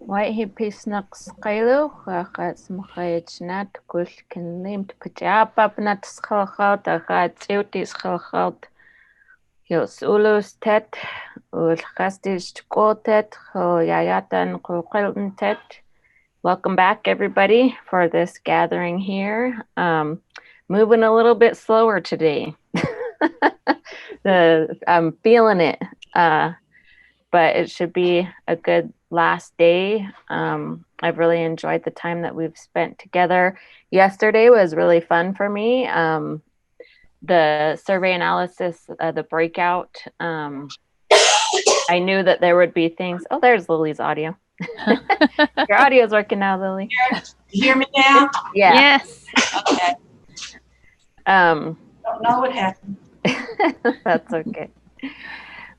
White pisnaks kailo, hats machaychnat, kush can name to pajap nat schalhout, a hat suitis schalhout, Hils ulus tet, ul hastis quotet, ho yayatan kulquilton tet. Welcome back, everybody, for this gathering here. Moving a little bit slower today. I'm feeling it, but it should be a good last day. I've really enjoyed the time that we've spent together. Yesterday was really fun for me. The survey analysis, the breakout, I knew that there would be things. Oh, there's Lily's audio. Your audio's working now, Lily. You hear me now? Yeah. Yes. Okay. Don't know what happened. That's okay.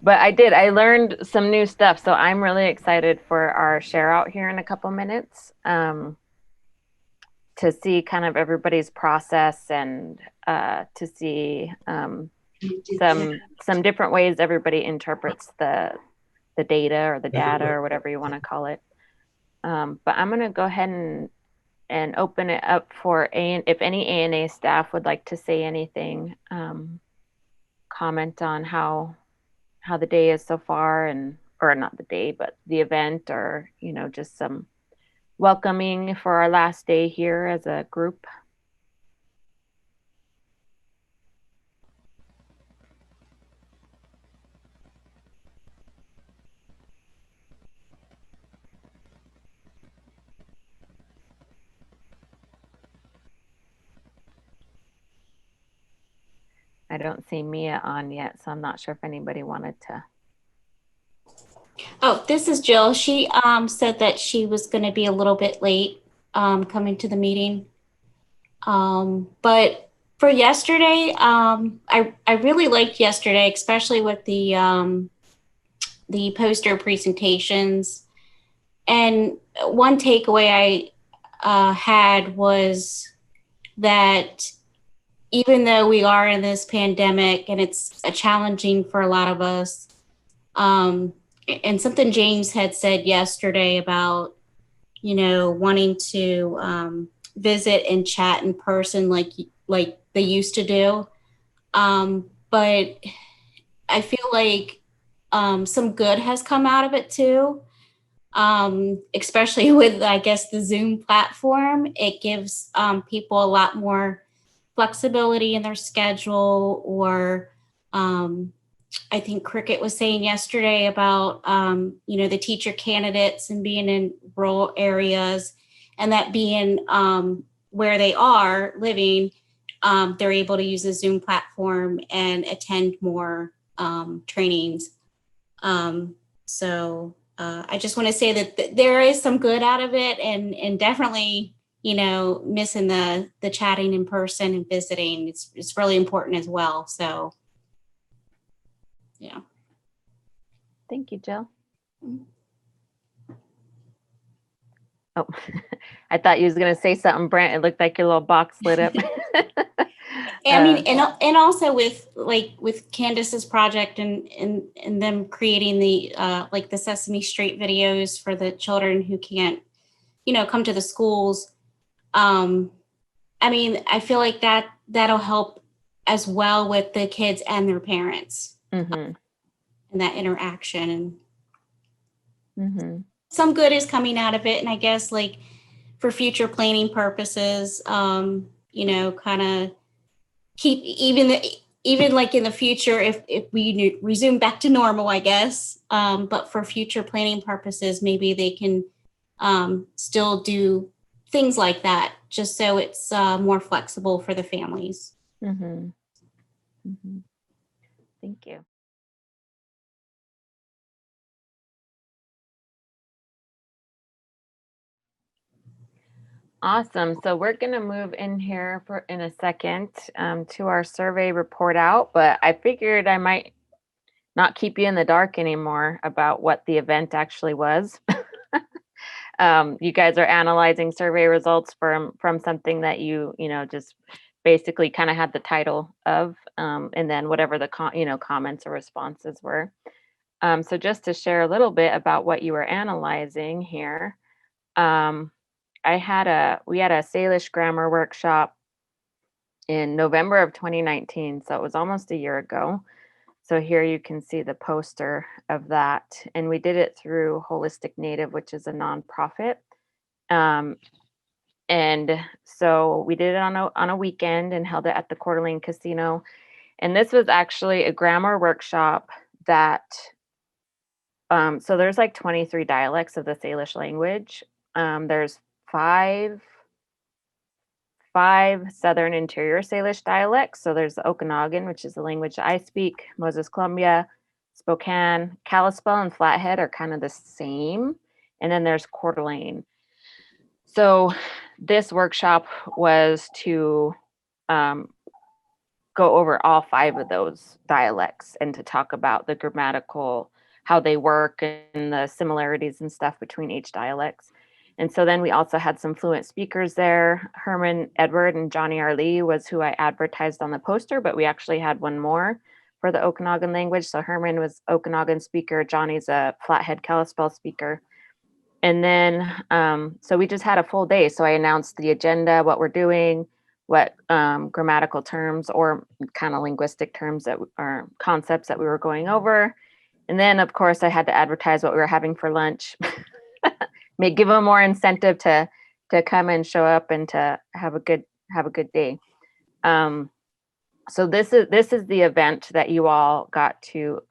But I learned some new stuff. So I'm really excited for our share out here in a couple minutes, to see kind of everybody's process and to see some different ways everybody interprets the data or the data or whatever you want to call it. But I'm going to go ahead and open it up for if any ANA staff would like to say anything, comment on how the day is so far, or not the day, but the event, or just some welcoming for our last day here as a group. I don't see Mia on yet, so I'm not sure if anybody wanted to. Oh, this is Jill. She said that she was going to be a little bit late coming to the meeting. But for yesterday, I really liked yesterday, especially with the poster presentations. And one takeaway I had was that even though we are in this pandemic and it's challenging for a lot of us, and something James had said yesterday about, wanting to visit and chat in person like they used to do. But I feel like some good has come out of it too, especially with, I guess, the Zoom platform. It gives people a lot more flexibility in their schedule, or I think Cricket was saying yesterday about, the teacher candidates and being in rural areas, and that being where they are living, they're able to use the Zoom platform and attend more trainings. So I just want to say that there is some good out of it, and definitely, missing the chatting in person and visiting. It's really important as well. So, yeah. Thank you, Jill. Oh, I thought you was going to say something, Brent. It looked like your little box lit up. I mean, and also with Candace's project and them creating the the Sesame Street videos for the children who can't, come to the schools. I mean, I feel like that'll help as well with the kids and their parents, and that interaction. And some good is coming out of it. And I guess for future planning purposes, kind of keep even like in the future, if we resume back to normal, I guess. But for future planning purposes, maybe they can still do things like that, just so it's more flexible for the families. Thank you. Awesome. So we're going to move in here in a second to our survey report out, but I figured I might not keep you in the dark anymore about what the event actually was. You guys are analyzing survey results from something that you just basically kind of had the title of, and then whatever the comments or responses were. So just to share a little bit about what you were analyzing here, we had a Salish grammar workshop in November of 2019, so it was almost a year ago. So here you can see the poster of that, and we did it through Holistic Native, which is a nonprofit. And so we did it on a weekend and held it at the Coeur d'Alene Casino. And this was actually a grammar workshop that, so there's like 23 dialects of the Salish language. There's five Southern Interior Salish dialects. So there's the Okanagan, which is the language I speak, Moses Columbia, Spokane, Kalispel, and Flathead are kind of the same. And then there's Coeur d'Alene. So this workshop was to go over all five of those dialects and to talk about the grammatical, how they work and the similarities and stuff between each dialects. And so then we also had some fluent speakers there. Herman Edward and Johnny R. Lee was who I advertised on the poster, but we actually had one more for the Okanagan language. So Herman was Okanagan speaker. Johnny's a Flathead Kalispel speaker. And then, so we just had a full day. So I announced the agenda, what we're doing, what grammatical terms or kind of linguistic terms that are concepts that we were going over. And then, of course, I had to advertise what we were having for lunch. Give them more incentive to come and show up and to have a good day. So this is the event that you all got to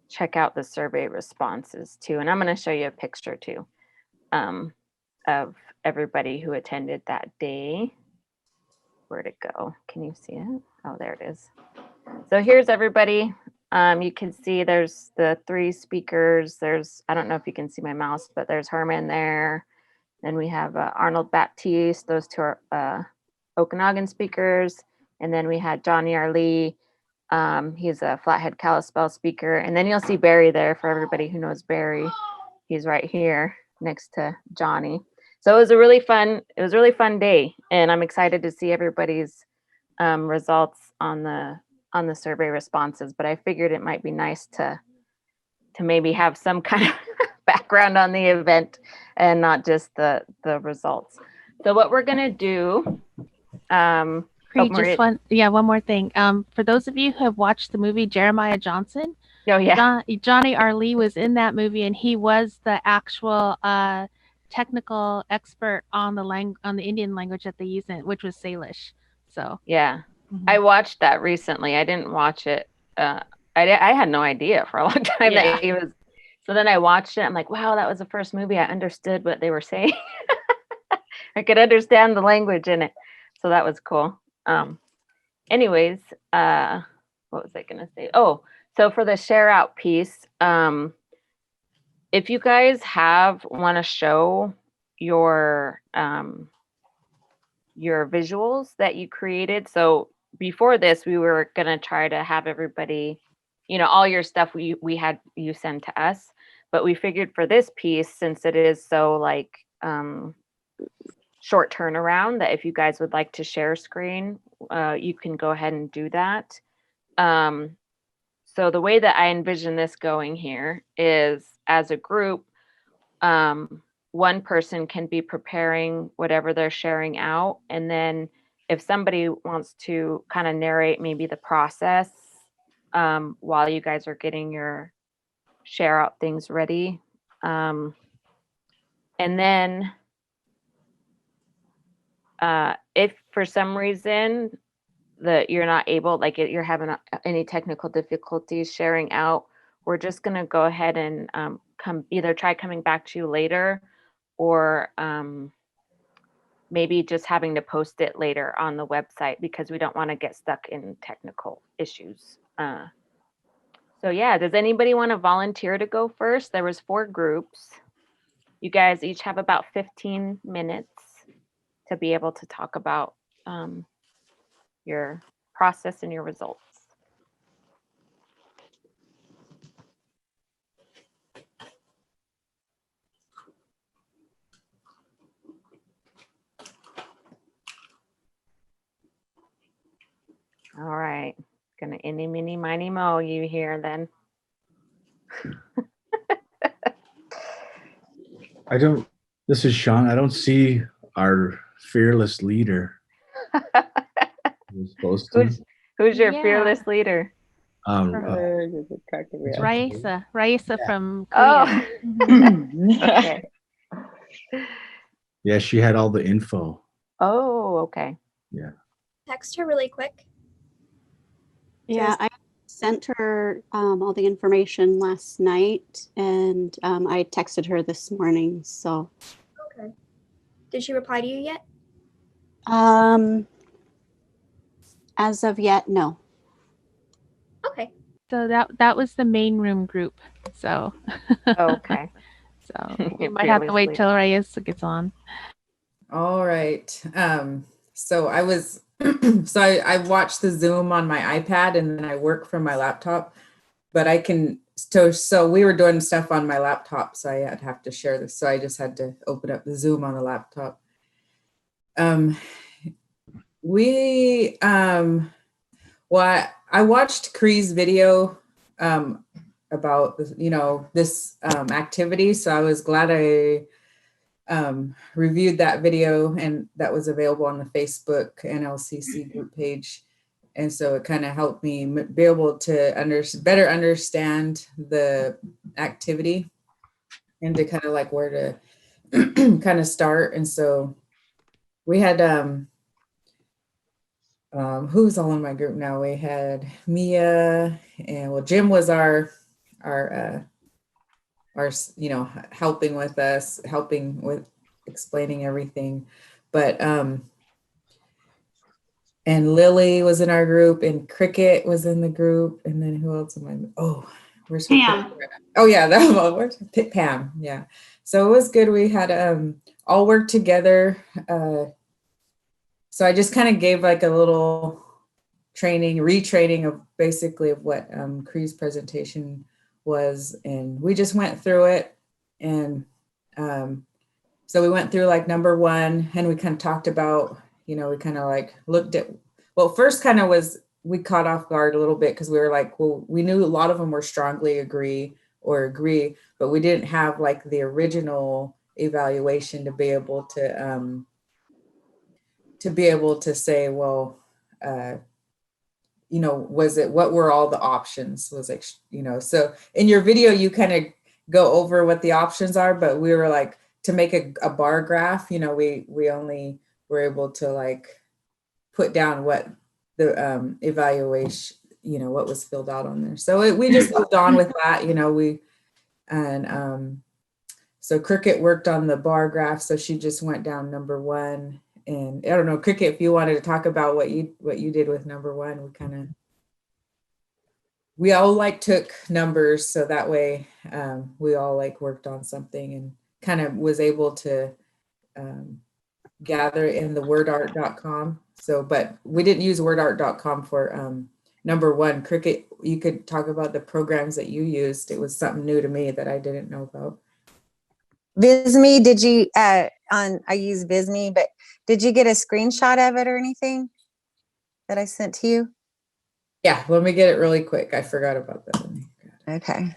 check out the survey responses to, and I'm going to show you a picture too of everybody who attended that day. Where'd it go? Can you see it? Oh, there it is. So here's everybody. You can see there's the three speakers. I don't know if you can see my mouse, but there's Herman there. Then we have Arnold Baptiste. Those two are Okanagan speakers. And then we had Johnny R. Lee. He's a Flathead Kalispel speaker. And then you'll see Barry there for everybody who knows Barry. He's right here next to Johnny. So it was a really fun day. And I'm excited to see everybody's results on the survey responses, but I figured it might be nice to maybe have some kind of background on the event and not just the results. So what we're gonna do, one more thing. For those of you who have watched the movie Jeremiah Johnson, Johnny R. Lee was in that movie, and he was the actual technical expert on the Indian language that they use in it, which was Salish. So yeah. I watched that recently. I didn't watch it. I had no idea for a long time that he was. So then I watched it. I'm like, wow, that was the first movie I understood what they were saying. I could understand the language in it. So that was cool. Anyways, what was I going to say? Oh, so for the share out piece, if you guys want to show your visuals that you created. So before this, we were going to try to have everybody, all your stuff we had you send to us, but we figured for this piece, since it is so like short turnaround, that if you guys would like to share screen, you can go ahead and do that. So the way that I envision this going here is, as a group, one person can be preparing whatever they're sharing out. And then if somebody wants to kind of narrate maybe the process while you guys are getting your share out things ready. And then if for some reason that you're not able, like you're having any technical difficulties sharing out, we're just going to go ahead and try coming back to you later, or maybe just having to post it later on the website, because we don't want to get stuck in technical issues. So yeah, does anybody want to volunteer to go first? There was 4 groups. You guys each have about 15 minutes to be able to talk about your process and your results. All right. Gonna any, mini, miny, mo you here then. This is Sean. I don't see our fearless leader. Who's your fearless leader? Raisa from Korea. Okay. Yeah, she had all the info. Oh, okay. Yeah. Text her really quick. Yeah, I sent her all the information last night, and I texted her this morning. So, okay. Did she reply to you yet? As of yet, no. Okay. So that was the main room group. So. Okay. So we might have to wait till Reyes gets on. All right. So I was, I watched the Zoom on my iPad and then I work from my laptop, but I can, so we were doing stuff on my laptop, so I'd have to share this. So I just had to open up the Zoom on the laptop. Well, I watched Cree's video about this activity, so I was glad I reviewed that video, and that was available on the Facebook NLCC group page. And so it kind of helped me be able to better understand the activity and to kind of like where to kind of start. And so we had who's all in my group now? We had Mia, and Jim was our helping with explaining everything. But and Lily was in our group, and Cricket was in the group, and then who else am I? Oh, where's Pam? Oh yeah, where's Pam? Yeah. So it was good. We had all work together. So I just kind of gave like a little retraining of basically of what Cree's presentation was, and we just went through it. And so we went through like number one, and we kind of talked about, we kind of like looked at, well, first kind of was, we caught off guard a little bit because we were like, well, we knew a lot of them were strongly agree, but we didn't have like the original evaluation to be able to say, well, what were all the options? Was like, so in your video, you kind of go over what the options are, but we were like, to make a bar graph, we only were able to like put down what the evaluation, what was filled out on there. So we just moved on with that, so Cricket worked on the bar graph. So she just went down number one. And I don't know, Cricket, if you wanted to talk about what you did with number one, we all like took numbers. So that way we all like worked on something and kind of was able to gather in the wordart.com. So, but we didn't use wordart.com for number one. Cricket, you could talk about the programs that you used. It was something new to me that I didn't know about. Visme, did you, I use Visme, but did you get a screenshot of it or anything that I sent to you? Yeah, let me get it really quick. I forgot about that. Okay.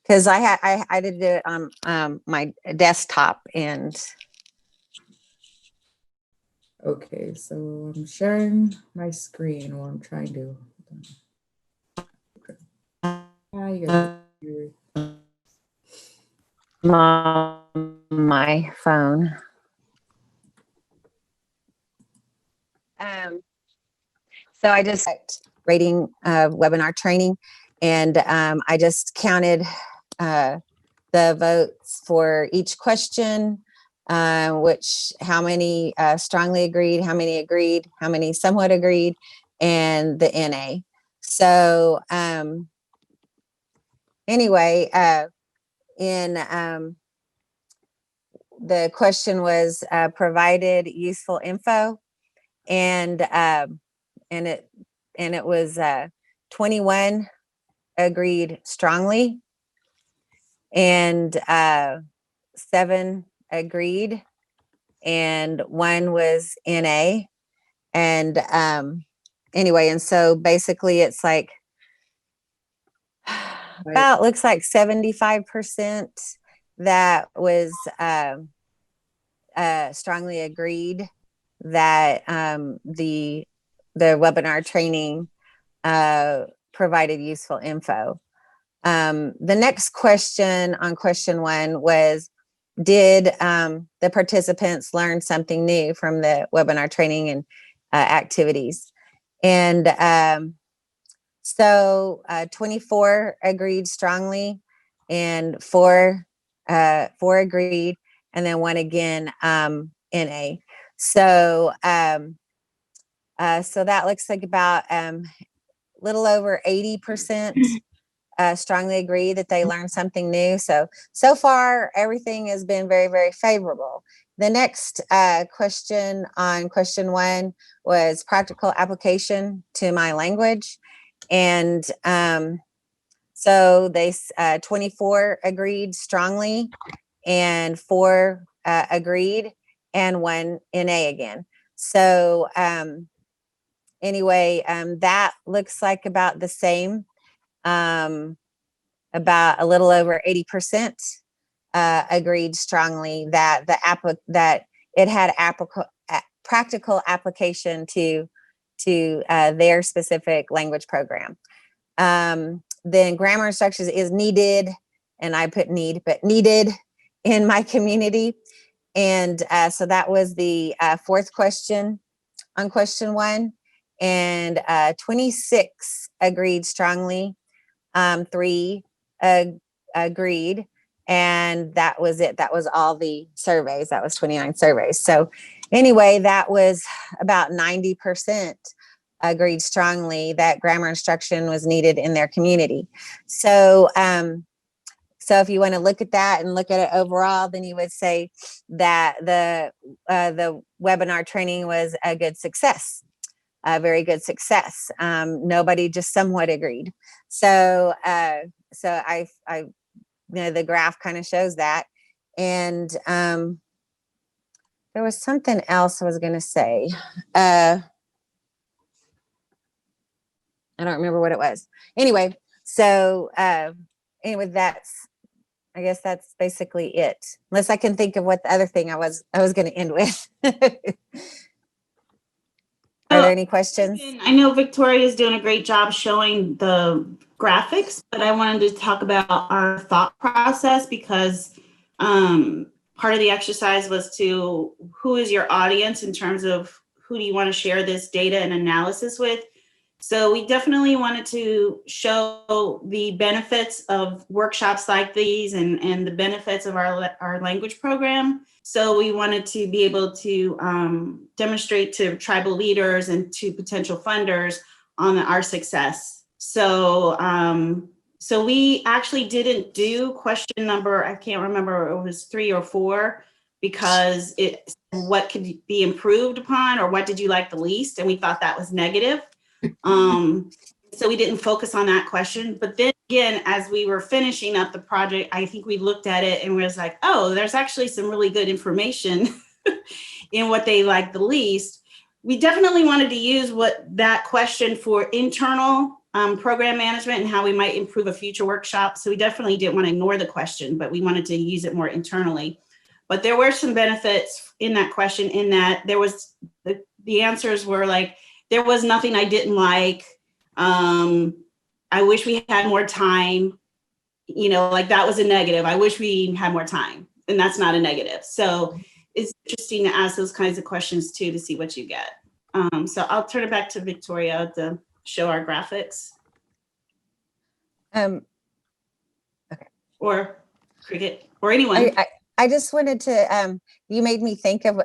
Because I did it on my desktop and. Okay, so I'm sharing my screen while I'm trying to. My phone. So I just rating webinar training, and I just counted the votes for each question, how many strongly agreed, how many somewhat agreed, and the NA. So anyway, the question was provided useful info, and it was 21 agreed strongly, and 7 agreed, and 1 was NA, and anyway, and so basically it's like about, looks like 75% that was strongly agreed that the webinar training provided useful info. The next question on question 1 was, did the participants learn something new from the webinar training and activities? And so 24 agreed strongly, and 4 agreed, and then 1 again, NA. So so that looks like about little over 80% strongly agree that they learned something new. So far, everything has been very, very favorable. The next question on question 1 was practical application to my language. And so they 24 agreed strongly, and 4 agreed, and 1 NA again. So anyway, that looks like about the same. About a little over 80% agreed strongly that that it had practical application to their specific language program. Then grammar instructions is needed, and I put need, but needed in my community. And so that was the 4th question on question 1, and 26 agreed strongly, 3 agreed, and that was it. That was all the surveys. That was 29 surveys. So anyway, that was about 90% agreed strongly that grammar instruction was needed in their community. So so if you want to look at that and look at it overall, then you would say that the webinar training was a good success, a very good success. Nobody just somewhat agreed. So so I you know, the graph kind of shows that. And there was something else I was going to say. I don't remember what it was. Anyway, so anyway, I guess that's basically it. Unless I can think of what the other thing I was going to end with. Are there any questions? I know Victoria is doing a great job showing the graphics, but I wanted to talk about our thought process, because part of the exercise was to, who is your audience in terms of who do you want to share this data and analysis with? So we definitely wanted to show the benefits of workshops like these and the benefits of our language program. So we wanted to be able to demonstrate to tribal leaders and to potential funders on our success. So so we actually didn't do question number, I can't remember, it was 3 or 4, because it, what could be improved upon, or what did you like the least? And we thought that was negative. So we didn't focus on that question. But then again, as we were finishing up the project, I think we looked at it and was like, oh, there's actually some really good information in what they like the least. We definitely wanted to use that question for internal program management and how we might improve a future workshop. So we definitely didn't want to ignore the question, but we wanted to use it more internally. But there were some benefits in that question, in that there was, the answers were like, there was nothing I didn't like. I wish we had more time. You know, like that was a negative. I wish we had more time, and that's not a negative. So it's interesting to ask those kinds of questions too, to see what you get. So I'll turn it back to Victoria to show our graphics. Okay. Or Cricket, or anyone. I just wanted to, you made me think of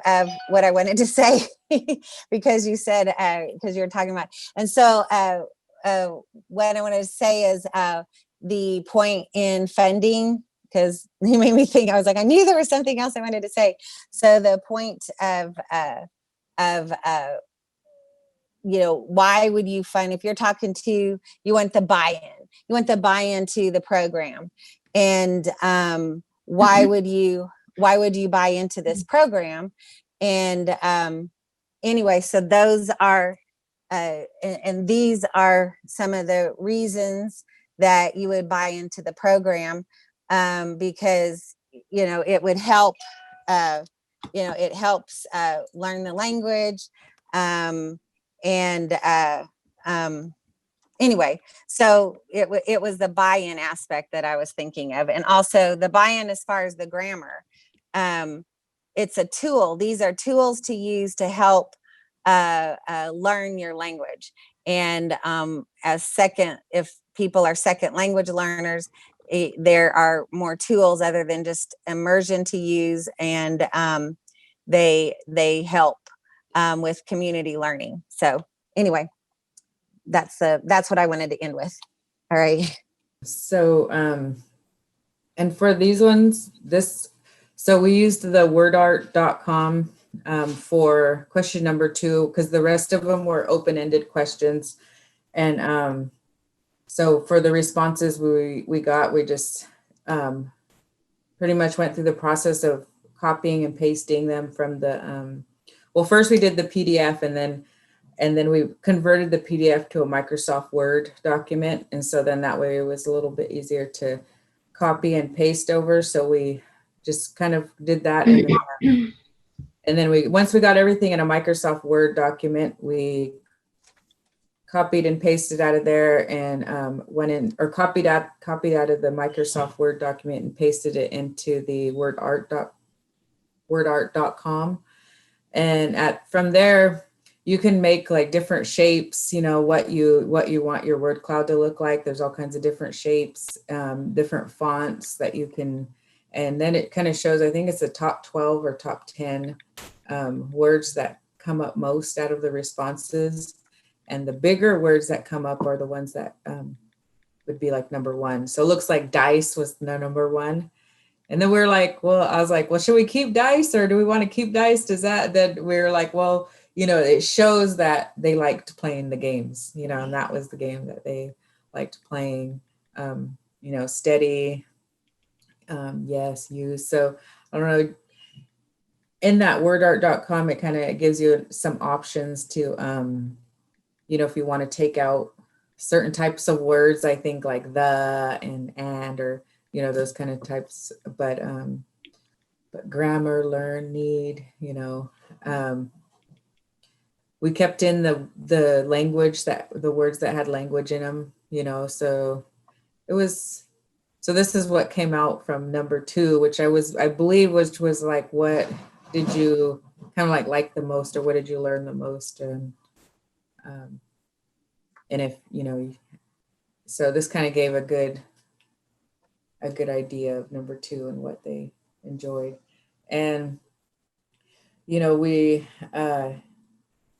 what I wanted to say because you said, because you were talking about, and so what I wanted to say is the point in funding, because you made me think, I was like, I knew there was something else I wanted to say. So the point of you know, why would you fund, if you're talking to, you want the buy-in to the program, and why would you buy into this program? And anyway, so those are and these are some of the reasons that you would buy into the program, because, you know, it would help, you know, it helps learn the language. Anyway, so it was the buy-in aspect that I was thinking of. And also the buy-in as far as the grammar. It's a tool. These are tools to use to help learn your language. And if people are second language learners, there are more tools other than just immersion to use, and they help with community learning. So anyway, that's what I wanted to end with. All right. So and for these ones, so we used the wordart.com for question number 2, because the rest of them were open-ended questions. And so for the responses we got, we just pretty much went through the process of copying and pasting them from the, well, first we did the PDF, and then we converted the PDF to a Microsoft Word document. And so then that way it was a little bit easier to copy and paste over. So we just kind of did that. And then once we got everything in a Microsoft Word document, we copied and pasted out of there, and went in, or copied out of the Microsoft Word document and pasted it into the wordart.com. And from there, you can make like different shapes, you know, what you want your word cloud to look like. There's all kinds of different shapes, different fonts that you can, and then it kind of shows, I think it's the top 12 or top 10 words that come up most out of the responses. And the bigger words that come up are the ones that would be like number 1. So it looks like dice was the number 1. And then I was like, well, should we keep dice, or do we want to keep dice? Then we were like, well, you know, it shows that they liked playing the games, you know, and that was the game that they liked playing, you know, steady, yes, use. So I don't know, in that wordart.com, it kind of gives you some options to, you know, if you want to take out certain types of words, I think like the and, or, you know, those kind of types, but grammar, learn, need, you know, we kept in the language, the words that had language in them, you know, so this is what came out from number 2, which I believe was like, what did you kind of like the most, or what did you learn the most? And if, you know, so this kind of gave a good idea of number 2 and what they enjoyed. And, you know, we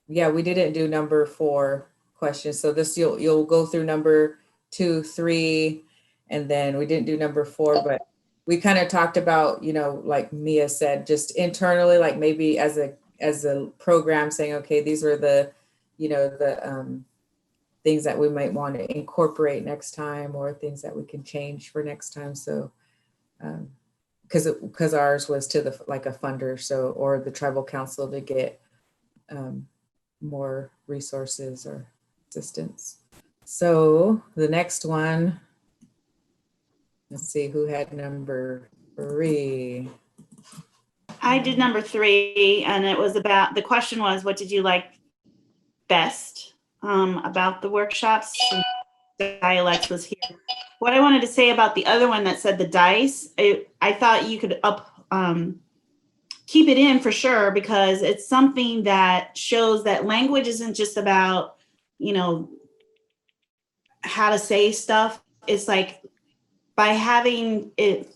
didn't do number 4 questions. So this, you'll go through number 2, 3, and then we didn't do number 4, but we kind of talked about, you know, like Mia said, just internally, like maybe as a program saying, okay, these were the, you know, the things that we might want to incorporate next time, or things that we can change for next time. So, because ours was to like a funder, so, or the tribal council to get more resources or assistance. So the next one, let's see who had number 3. I did number 3, and it was about, the question was, what did you like best about the workshops? Dialects was here. What I wanted to say about the other one that said the dice, I thought you could keep it in for sure, because it's something that shows that language isn't just about, you know, how to say stuff. It's like, by having it,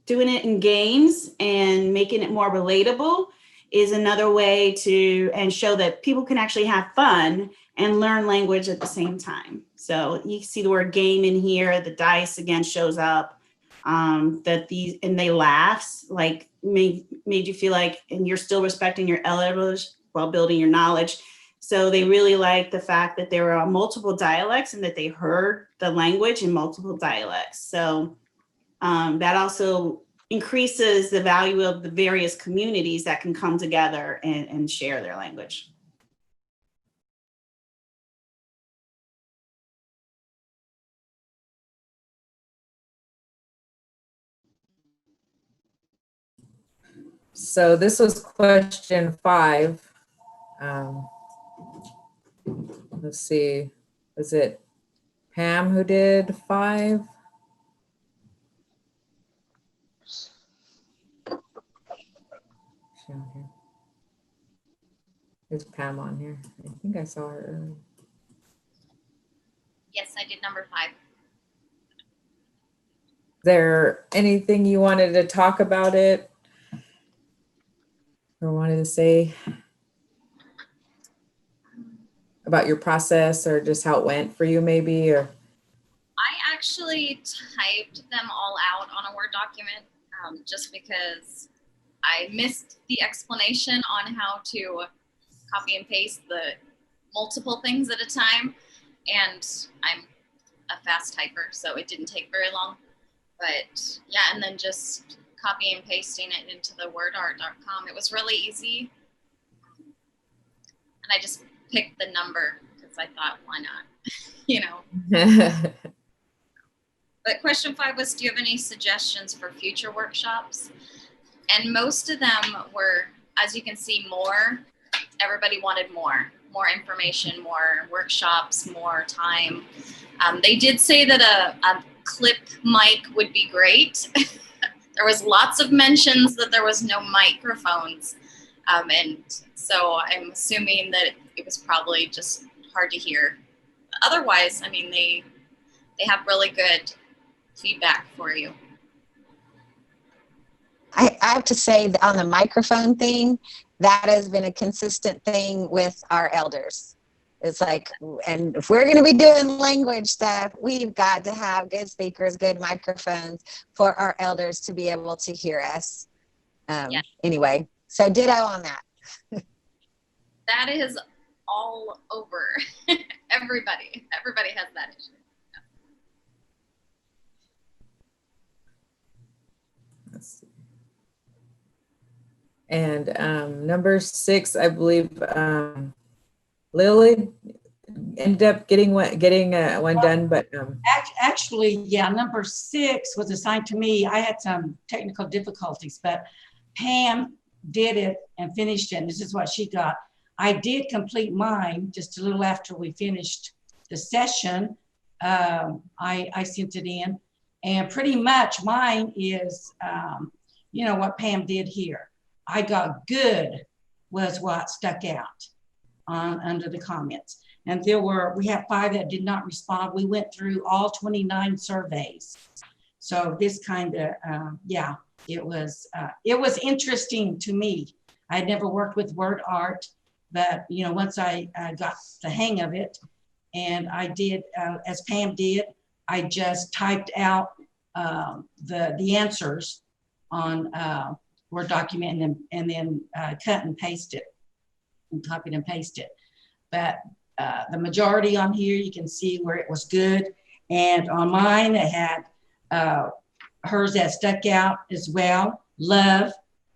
doing it in games and making it more relatable is another way to, and show that people can actually have fun and learn language at the same time. So you see the word game in here, the dice again shows up, and they laughs, like made you feel like, and you're still respecting your elders while building your knowledge. So they really like the fact that there are multiple dialects and that they heard the language in multiple dialects. So that also increases the value of the various communities that can come together and share their language. So this was question 5. Let's see, was it Pam who did 5? Is Pam on here? I think I saw her earlier. Yes, I did number 5. Is there anything you wanted to talk about it or wanted to say about your process or just how it went for you maybe? Or I actually typed them all out on a Word document just because I missed the explanation on how to copy and paste the multiple things at a time. And I'm a fast typer, so it didn't take very long. But yeah, and then just copy and pasting it into the wordart.com. It was really easy. And I just picked the number because I thought, why not? You know. But question 5 was, do you have any suggestions for future workshops? And most of them were, as you can see, more. Everybody wanted more information, more workshops, more time. They did say that a clip mic would be great. There was lots of mentions that there was no microphones. And so I'm assuming that it was probably just hard to hear. Otherwise, I mean, they have really good feedback for you. I have to say that on the microphone thing, that has been a consistent thing with our elders. It's like, and if we're going to be doing language stuff, we've got to have good speakers, good microphones for our elders to be able to hear us. Yes. Anyway, so ditto on that. That is all over. Everybody has that issue. Let's see. And number 6, I believe Lily ended up getting one done, but actually, yeah, number 6 was assigned to me. I had some technical difficulties, but Pam did it and finished it. And this is what she got. I did complete mine just a little after we finished the session. I sent it in, and pretty much mine is, you know, what Pam did here. I got good was what stuck out under the comments. And we had 5 that did not respond. We went through all 29 surveys. So this kind of, yeah, it was interesting to me. I had never worked with word art, but you know, once I got the hang of it, and I did, as Pam did, I just typed out the answers on Word document and then cut and paste it and copied and paste it. But the majority on here, you can see where it was good. And on mine, it had hers that stuck out as well. Love,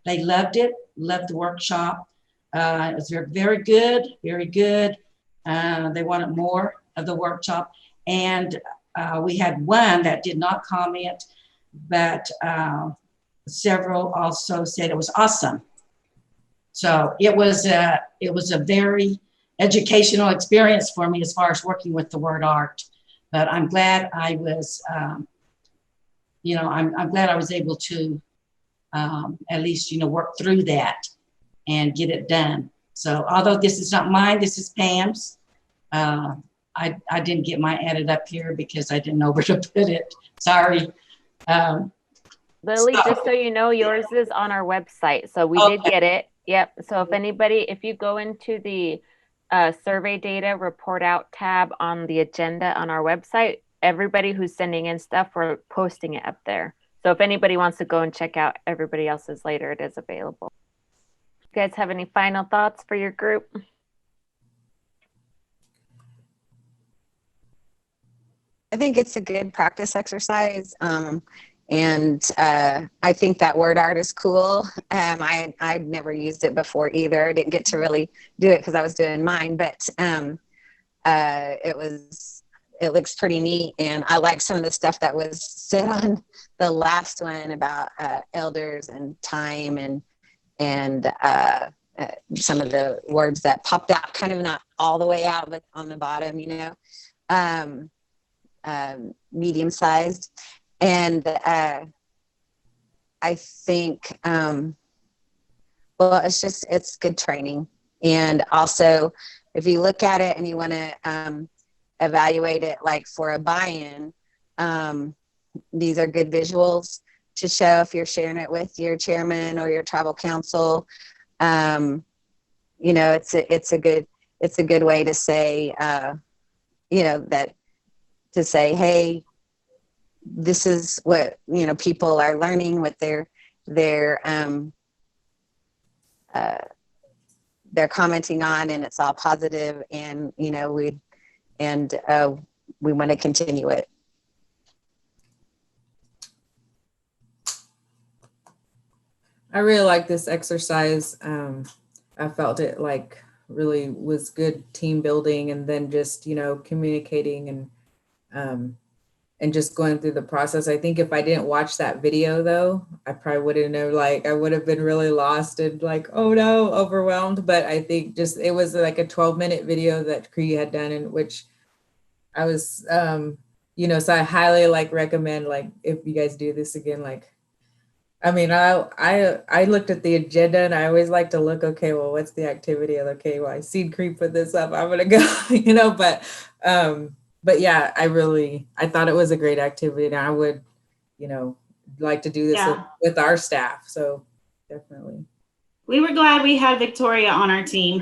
they loved it, loved the workshop. It was very good, very good. They wanted more of the workshop. And we had one that did not comment, but several also said it was awesome. So it was a very educational experience for me as far as working with the word art. But I'm glad I was, you know, I'm glad I was able to at least, you know, work through that and get it done. So although this is not mine, this is Pam's. I didn't get mine added up here because I didn't know where to put it. Sorry. Lily, just so you know, yours is on our website. So we did get it. Yep. So if you go into the survey data report out tab on the agenda on our website, everybody who's sending in stuff, we're posting it up there. So if anybody wants to go and check out everybody else's later, it is available. You guys have any final thoughts for your group? I think it's a good practice exercise. And I think that word art is cool. I'd never used it before either. I didn't get to really do it because I was doing mine, but it looks pretty neat. And I like some of the stuff that was said on the last one about elders and time and some of the words that popped out, kind of not all the way out, but on the bottom, medium sized. And I think, it's good training. And also, if you look at it and you want to evaluate it like for a buy-in, these are good visuals to show if you're sharing it with your chairman or your tribal council. It's a good way to say, to say, hey, this is what, people are learning, what they're commenting on, and it's all positive, and we want to continue it. I really like this exercise. I felt it really was good team building, and then just, communicating and just going through the process. I think if I didn't watch that video though, I probably wouldn't have I would have been really lost and oh no, overwhelmed. But I think just, it was like a 12-minute video that Cree had done, in which I was, so I highly recommend, if you guys do this again, I looked at the agenda, and I always like to look, okay, well, what's the activity? Okay, well, I seen Cree put this up, I'm gonna go, but yeah, I thought it was a great activity, and I would, like to do this with our staff. So definitely. We were glad we had Victoria on our team.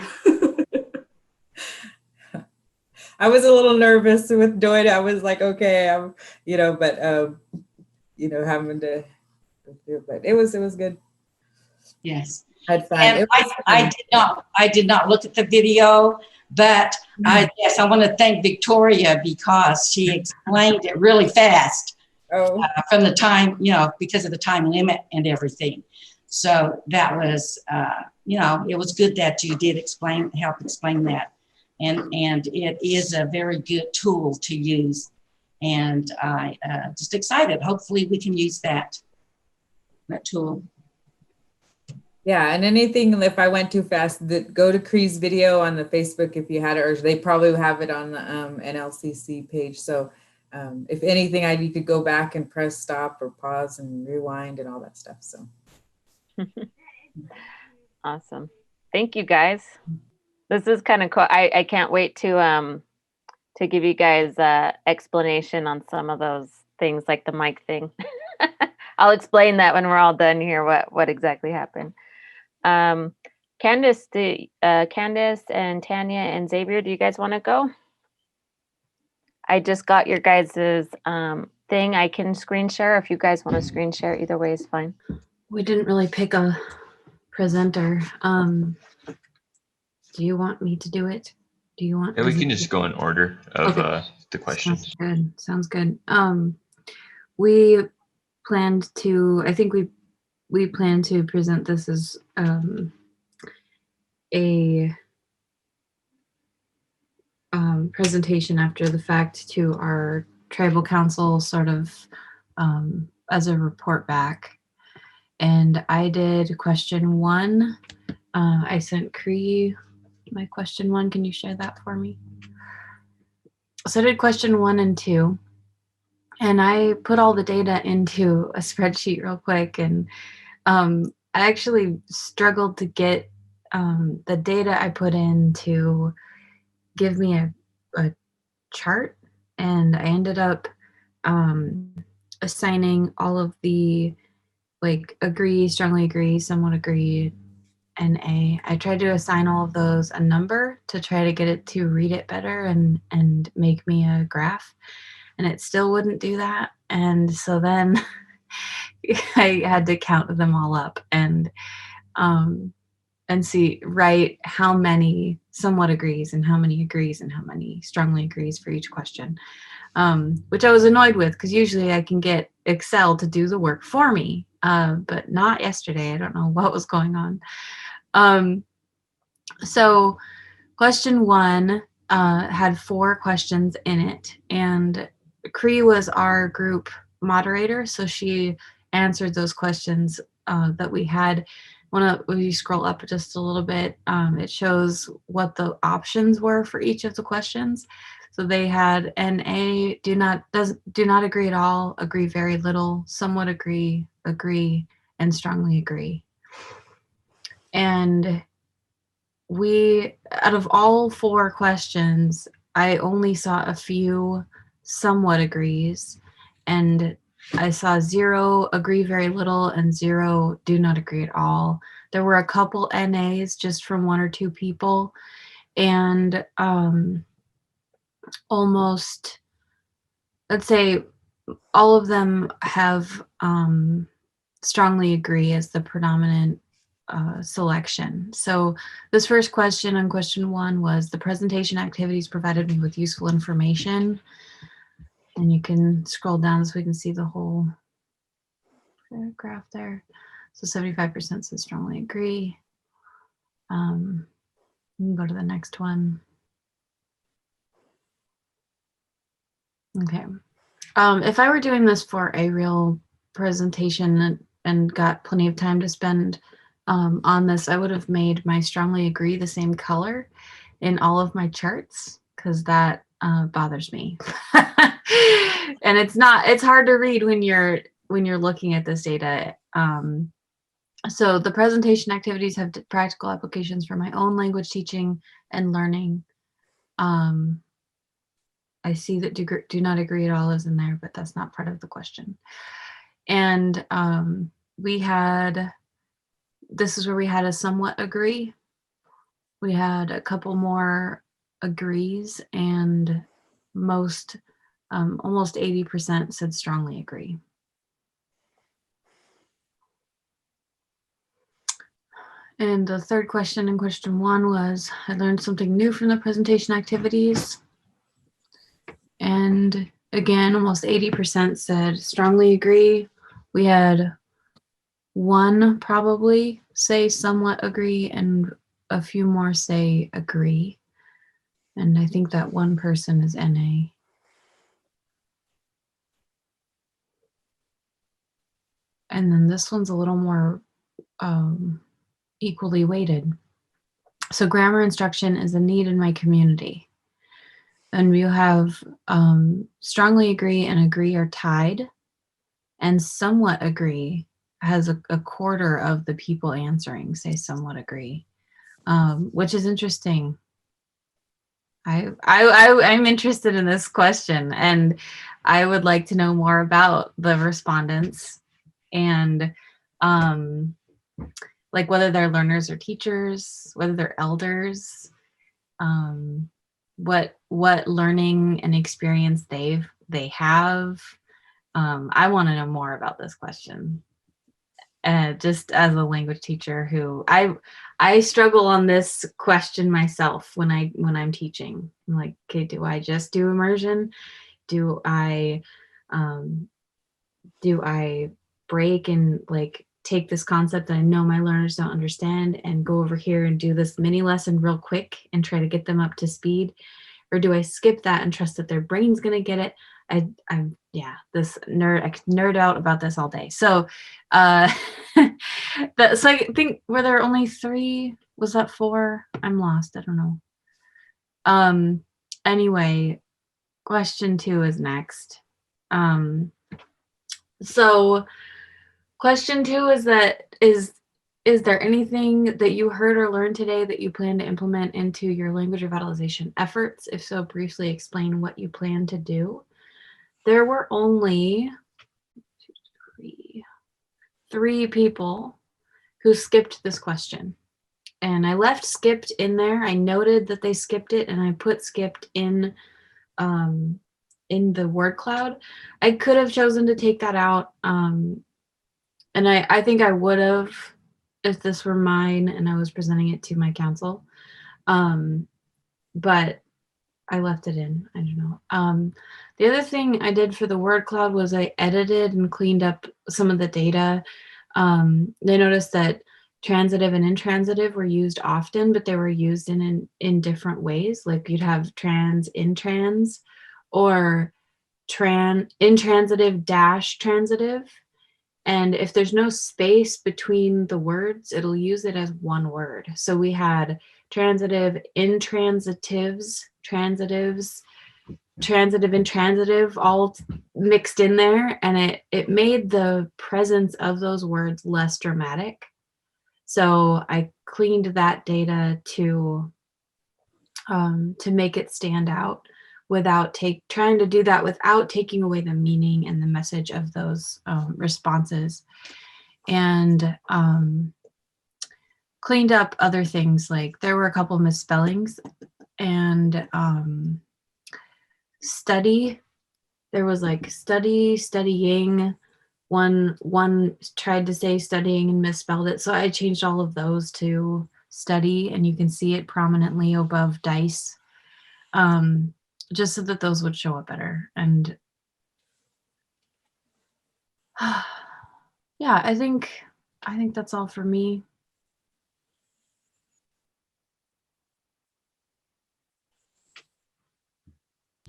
I was a little nervous with doing it. I was like, okay, I'm, but having to, but it was good. Yes. I had fun. And I did not look at the video, but I want to thank Victoria, because she explained it really fast from the time, because of the time limit and everything. So that was, it was good that you did help explain that. And it is a very good tool to use. And I just excited. Hopefully we can use that tool. Yeah, and anything, if I went too fast, go to Cree's video on the Facebook if you had it, or they probably have it on the NLCC page. So if anything, you could go back and press stop or pause and rewind and all that stuff. So awesome. Thank you, guys. This is kind of cool. I can't wait to give you guys explanation on some of those things, like the mic thing. I'll explain that when we're all done here, what exactly happened. Candace and Tanya and Xavier, do you guys want to go? I just got your guys' thing. I can screen share if you guys want to screen share. Either way is fine. We didn't really pick a presenter. Do you want me to do it? Do you want? Yeah, we can just go in order of the questions. Sounds good. We planned to, I think we plan to present this as a presentation after the fact to our tribal council, sort of as a report back. And I did question 1. I sent Cree my question 1. Can you share that for me? So I did question 1 and 2. And I put all the data into a spreadsheet real quick, and I actually struggled to get the data I put in to give me a chart, and I ended up assigning all of the agree, strongly agree, somewhat agree, and I tried to assign all of those a number to try to get it to read it better and make me a graph. And it still wouldn't do that. And so then I had to count them all up and see how many somewhat agrees and how many agrees and how many strongly agrees for each question, which I was annoyed with, because usually I can get Excel to do the work for me, but not yesterday. I don't know what was going on. So question 1 had 4 questions in it, and Cree was our group moderator, so she answered those questions that we had. If you scroll up just a little bit, it shows what the options were for each of the questions. So they had NA, do not agree at all, agree very little, somewhat agree, and strongly agree. And out of all 4 questions, I only saw a few somewhat agrees, and I saw 0 agree very little and 0 do not agree at all. There were a couple NAs just from 1 or 2 people, and almost, let's say, all of them have strongly agree as the predominant selection. So this first question on question 1 was, the presentation activities provided me with useful information. And you can scroll down so we can see the whole paragraph there. So 75% said strongly agree. You can go to the next one. Okay. If I were doing this for a real presentation and got plenty of time to spend on this, I would have made my strongly agree the same color in all of my charts, because that bothers me. And it's hard to read when you're looking at this data. So the presentation activities have practical applications for my own language teaching and learning. I see that do not agree at all is in there, but that's not part of the question. And this is where we had a somewhat agree. We had a couple more agrees, and almost 80% said strongly agree. And the third question in question 1 was, I learned something new from the presentation activities. And again, almost 80% said strongly agree. We had 1 probably say somewhat agree, and a few more say agree. And I think that 1 person is NA. And then this one's a little more equally weighted. So grammar instruction is a need in my community. And we have strongly agree and agree are tied, and somewhat agree has a quarter of the people answering say somewhat agree, which is interesting. I'm interested in this question, and I would like to know more about the respondents, and like whether they're learners or teachers, whether they're elders, what learning and experience they have. I want to know more about this question. Just as a language teacher who I struggle on this question myself when I'm teaching. I'm like, okay, do I just do immersion? Do I break and like take this concept that I know my learners don't understand and go over here and do this mini lesson real quick and try to get them up to speed? Or do I skip that and trust that their brain's going to get it? I can nerd out about this all day. So, so I think, were there only 3? Was that 4? I'm lost. I don't know. Anyway, question 2 is next. So question 2 is there anything that you heard or learned today that you plan to implement into your language revitalization efforts? If so, briefly explain what you plan to do. There were only 3 people who skipped this question. And I left skipped in there. I noted that they skipped it, and I put skipped in the word cloud. I could have chosen to take that out. And I think I would have if this were mine and I was presenting it to my council. But I left it in. I don't know. The other thing I did for the word cloud was I edited and cleaned up some of the data. They noticed that transitive and intransitive were used often, but they were used in different ways. Like you'd have trans, intrans, or intransitive dash transitive. And if there's no space between the words, it'll use it as one word. So we had transitive, intransitives, transitives, transitive, intransitive all mixed in there. And it made the presence of those words less dramatic. So I cleaned that data to make it stand out without trying to do that without taking away the meaning and the message of those responses, and cleaned up other things. Like there were a couple misspellings, and study, there was like study, studying. One tried to say studying and misspelled it, so I changed all of those to study, and you can see it prominently above dice, just so that those would show up better. And yeah, I think that's all for me.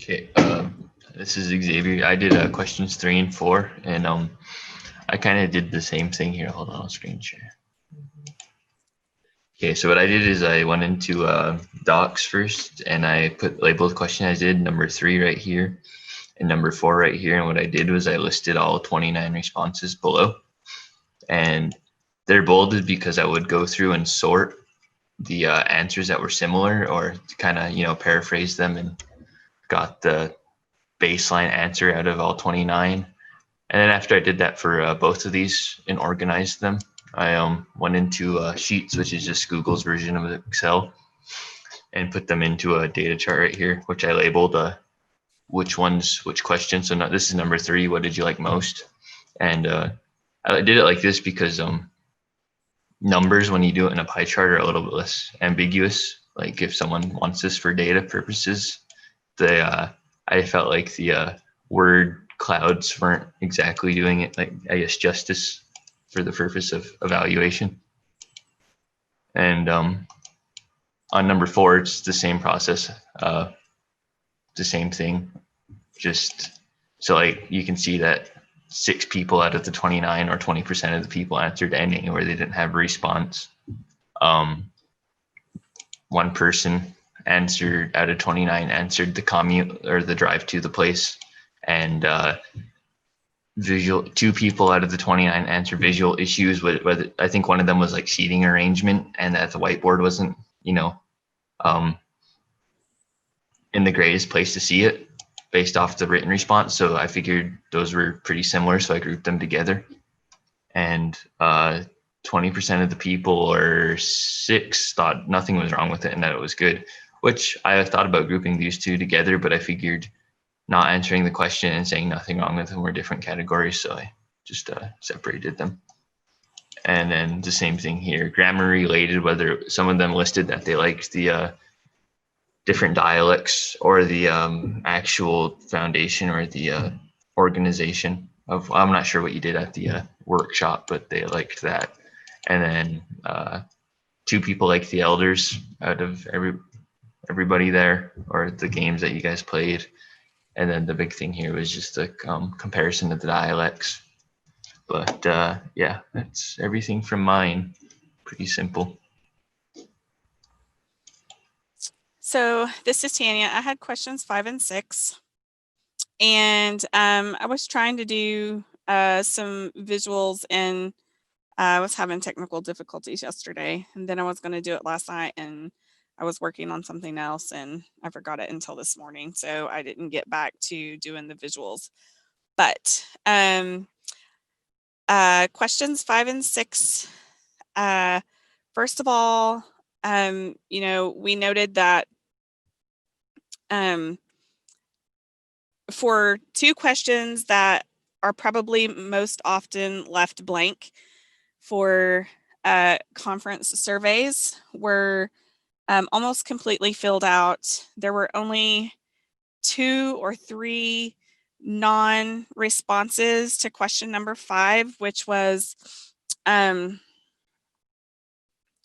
Okay, this is Xavier. I did questions 3 and 4, and I kind of did the same thing here. Hold on, I'll screen share. Okay, so what I did is I went into docs first, and I labeled the question I did, number 3 right here, and number 4 right here. And what I did was I listed all 29 responses below, and they're bolded because I would go through and sort the answers that were similar, or kind of paraphrase them, and got the baseline answer out of all 29. And then after I did that for both of these and organized them, I went into Sheets, which is just Google's version of Excel, and put them into a data chart right here, which I labeled which questions. So this is number 3. What did you like most? And I did it like this because numbers, when you do it in a pie chart, are a little bit less ambiguous. Like if someone wants this for data purposes, I felt like the word clouds weren't exactly doing it, like, I guess, justice for the purpose of evaluation. And on number 4, it's the same process, the same thing. Just so like you can see that 6 people out of the 29, or 20% of the people, answered any, where they didn't have a response. 1 person answered out of 29 answered the commute or the drive to the place, and 2 people out of the 29 answered visual issues with whether, I think one of them was like seating arrangement, and that the whiteboard wasn't in the greatest place to see it based off the written response. So I figured those were pretty similar, so I grouped them together. And 20% of the people, or 6, thought nothing was wrong with it and that it was good, which I thought about grouping these 2 together, but I figured not answering the question and saying nothing wrong with them were different categories, so I just separated them. And then the same thing here, grammar related, whether some of them listed that they liked the different dialects, or the actual foundation, or the organization of, I'm not sure what you did at the workshop, but they liked that. And then 2 people liked the elders out of everybody there, or the games that you guys played. And then the big thing here was just the comparison of the dialects. But yeah, that's everything from mine. Pretty simple. So this is Tanya. I had questions 5 and 6. And I was trying to do some visuals, and I was having technical difficulties yesterday. And then I was going to do it last night, and I was working on something else, and I forgot it until this morning. So I didn't get back to doing the visuals. But questions 5 and 6. First of all, we noted that for 2 questions that are probably most often left blank for conference surveys were almost completely filled out. There were only 2 or 3 non-responses to question number 5, which was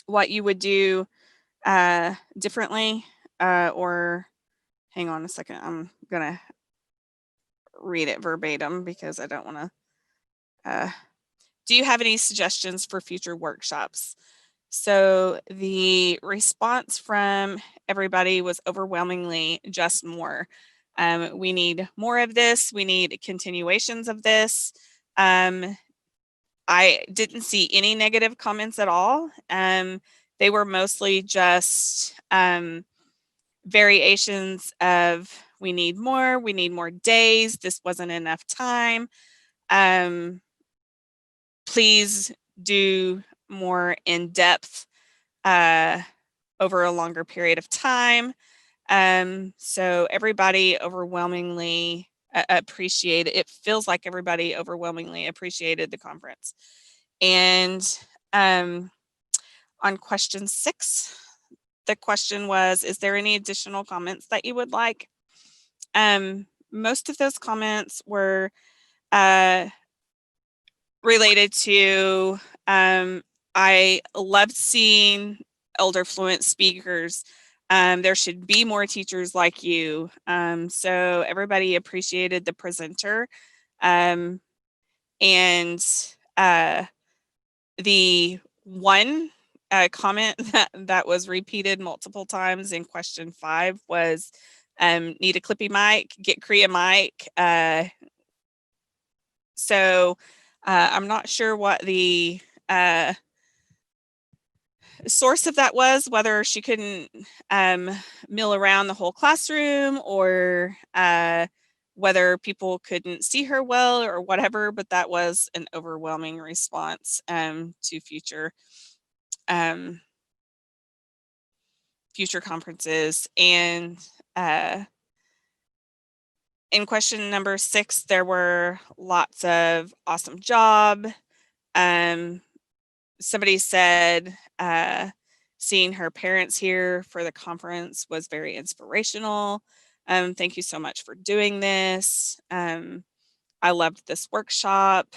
what you would do differently, or hang on a second, I'm gonna read it verbatim because I don't want to do you have any suggestions for future workshops? So the response from everybody was overwhelmingly just more. We need more of this. We need continuations of this. I didn't see any negative comments at all. They were mostly just variations of we need more days, this wasn't enough time. Please do more in-depth over a longer period of time. So everybody overwhelmingly appreciated, it feels like everybody overwhelmingly appreciated the conference. And on question 6, the question was, is there any additional comments that you would like? Most of those comments were related to, I loved seeing elder fluent speakers. There should be more teachers like you. So everybody appreciated the presenter. And the one comment that was repeated multiple times in question 5 was, need a clippy mic, get Cree a mic. So I'm not sure what the source of that was, whether she couldn't mill around the whole classroom, or whether people couldn't see her well or whatever, but that was an overwhelming response to future conferences. And in question number 6, there were lots of awesome job. Somebody said seeing her parents here for the conference was very inspirational. Thank you so much for doing this. I loved this workshop.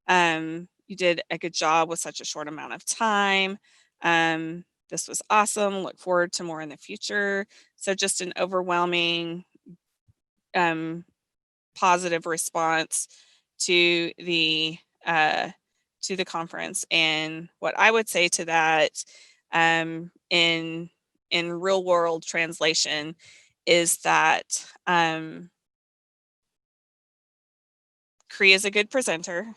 You did a good job with such a short amount of time. This was awesome. Look forward to more in the future. So just an overwhelming positive response to the conference. And what I would say to that in real world translation is that Cree is a good presenter,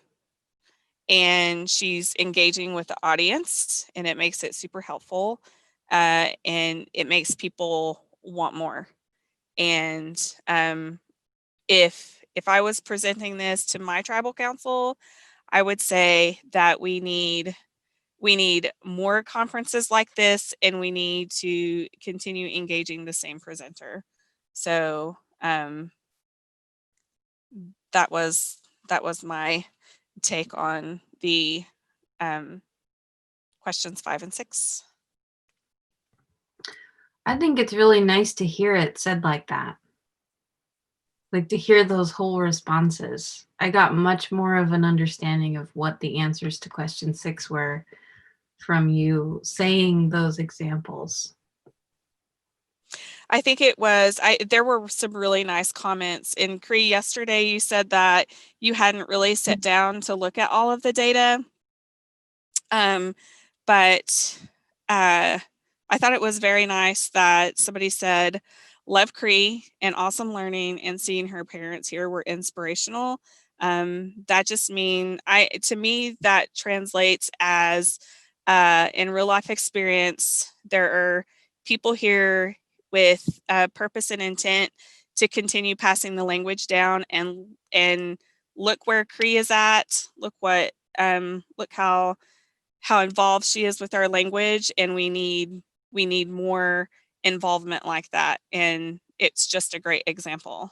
and she's engaging with the audience, and it makes it super helpful, and it makes people want more. And if I was presenting this to my tribal council, I would say that we need more conferences like this, and we need to continue engaging the same presenter. So that was my take on the questions 5 and 6. I think it's really nice to hear it said like that. Like, to hear those whole responses. I got much more of an understanding of what the answers to question 6 were from you saying those examples. I think it was, there were some really nice comments. In Cree yesterday, you said that you hadn't really sat down to look at all of the data. But I thought it was very nice that somebody said, love Cree and awesome learning, and seeing her parents here were inspirational. That just to me, that translates as in real life experience, there are people here with purpose and intent to continue passing the language down, and look where Cree is at. Look what look how involved she is with our language, and we need more involvement like that. And it's just a great example.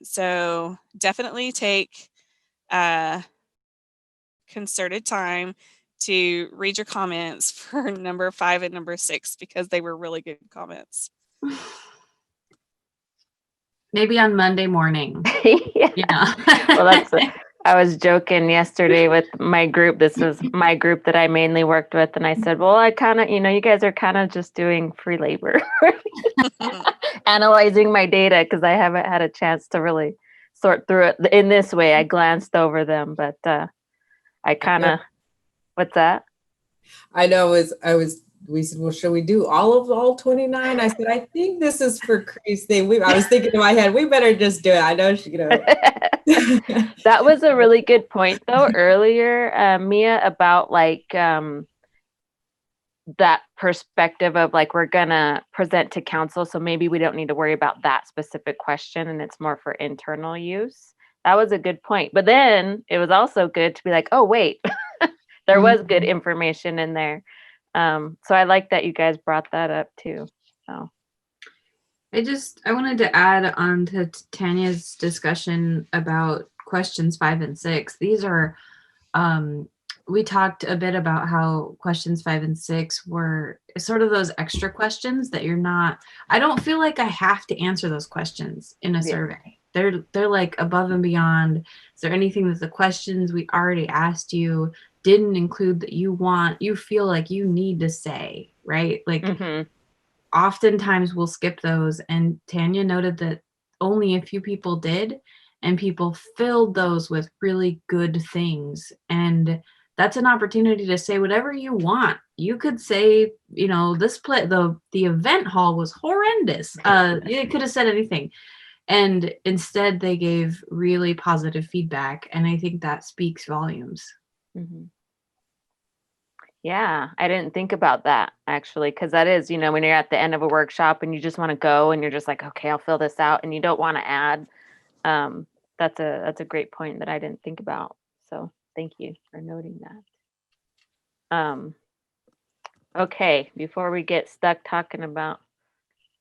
So definitely take concerted time to read your comments for number 5 and number 6, because they were really good comments. Maybe on Monday morning. Yeah. Well, I was joking yesterday with my group. This was my group that I mainly worked with. And I said, well, I kind of, you guys are kind of just doing free labor, analyzing my data, because I haven't had a chance to really sort through it in this way. I glanced over them, but I kind of, what's that? I know we said, well, should we do all 29? I said, I think this is for Cree's thing. I was thinking in my head, we better just do it. I know she, That was a really good point though earlier, Mia, about like that perspective of like, we're gonna present to council, so maybe we don't need to worry about that specific question and it's more for internal use. That was a good point. But then it was also good to be like, oh wait, there was good information in there. So I like that you guys brought that up too. So I wanted to add on to Tanya's discussion about questions 5 and 6. These are, we talked a bit about how questions 5 and 6 were sort of those extra questions that I don't feel like I have to answer those questions in a survey. They're like above and beyond. Is there anything that the questions we already asked you didn't include that you feel like you need to say, right? Like oftentimes we'll skip those, and Tanya noted that only a few people did, and people filled those with really good things. And that's an opportunity to say whatever you want. You could say, this the event hall was horrendous. You could have said anything. And instead they gave really positive feedback. And I think that speaks volumes. Yeah, I didn't think about that actually, because that is, when you're at the end of a workshop and you just want to go and you're just like, okay, I'll fill this out, and you don't want to add. That's a great point that I didn't think about. So thank you for noting that. Okay, before we get stuck talking about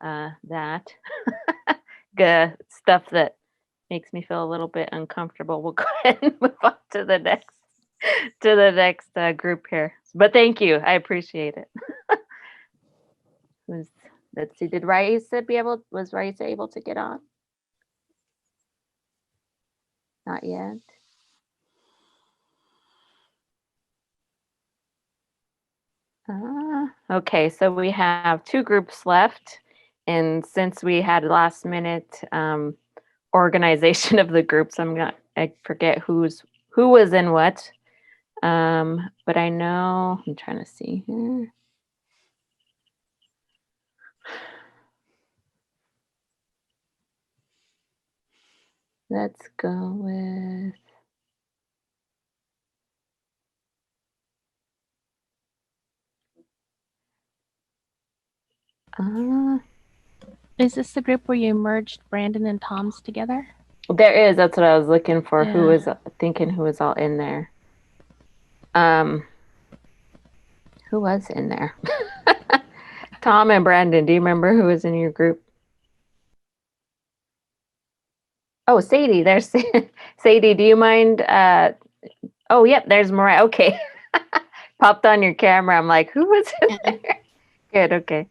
that stuff that makes me feel a little bit uncomfortable, we'll go ahead and move on to the next group here. But thank you, I appreciate it. Let's see, was Raisa able to get on? Not yet. Okay, so we have 2 groups left, and since we had last minute organization of the groups, I forget who was in what. But I know, I'm trying to see here. Let's go with is this the group where you merged Brandon and Tom's together? There is, that's what I was looking for. Yeah. Who was all in there? Who was in there? Tom and Brandon, do you remember who was in your group? Oh, Sadie, there's Sadie, do you mind? Oh, yep, there's Mariah. Okay. Popped on your camera. I'm like, who was in there? Good, okay.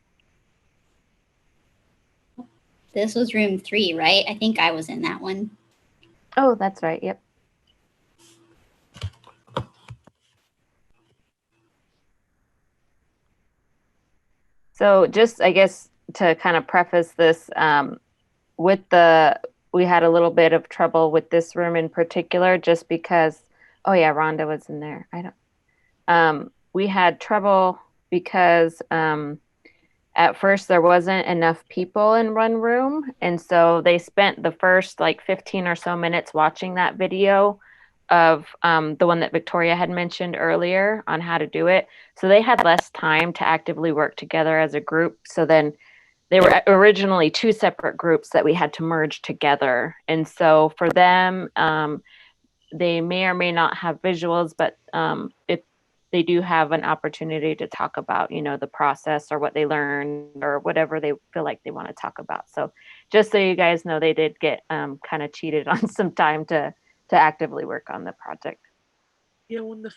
This was room 3, right? I think I was in that one. Oh, that's right. Yep. So just, I guess, to kind of preface this, we had a little bit of trouble with this room in particular, just because, oh yeah, Rhonda was in there. We had trouble because at first there wasn't enough people in one room. And so they spent the first like 15 or so minutes watching that video of the one that Victoria had mentioned earlier on how to do it. So they had less time to actively work together as a group. So then they were originally 2 separate groups that we had to merge together. And so for them, they may or may not have visuals, but if they do have an opportunity to talk about, the process or what they learned or whatever they feel like they want to talk about. So just so you guys know, they did get kind of cheated on some time to actively work on the project. Yeah, when the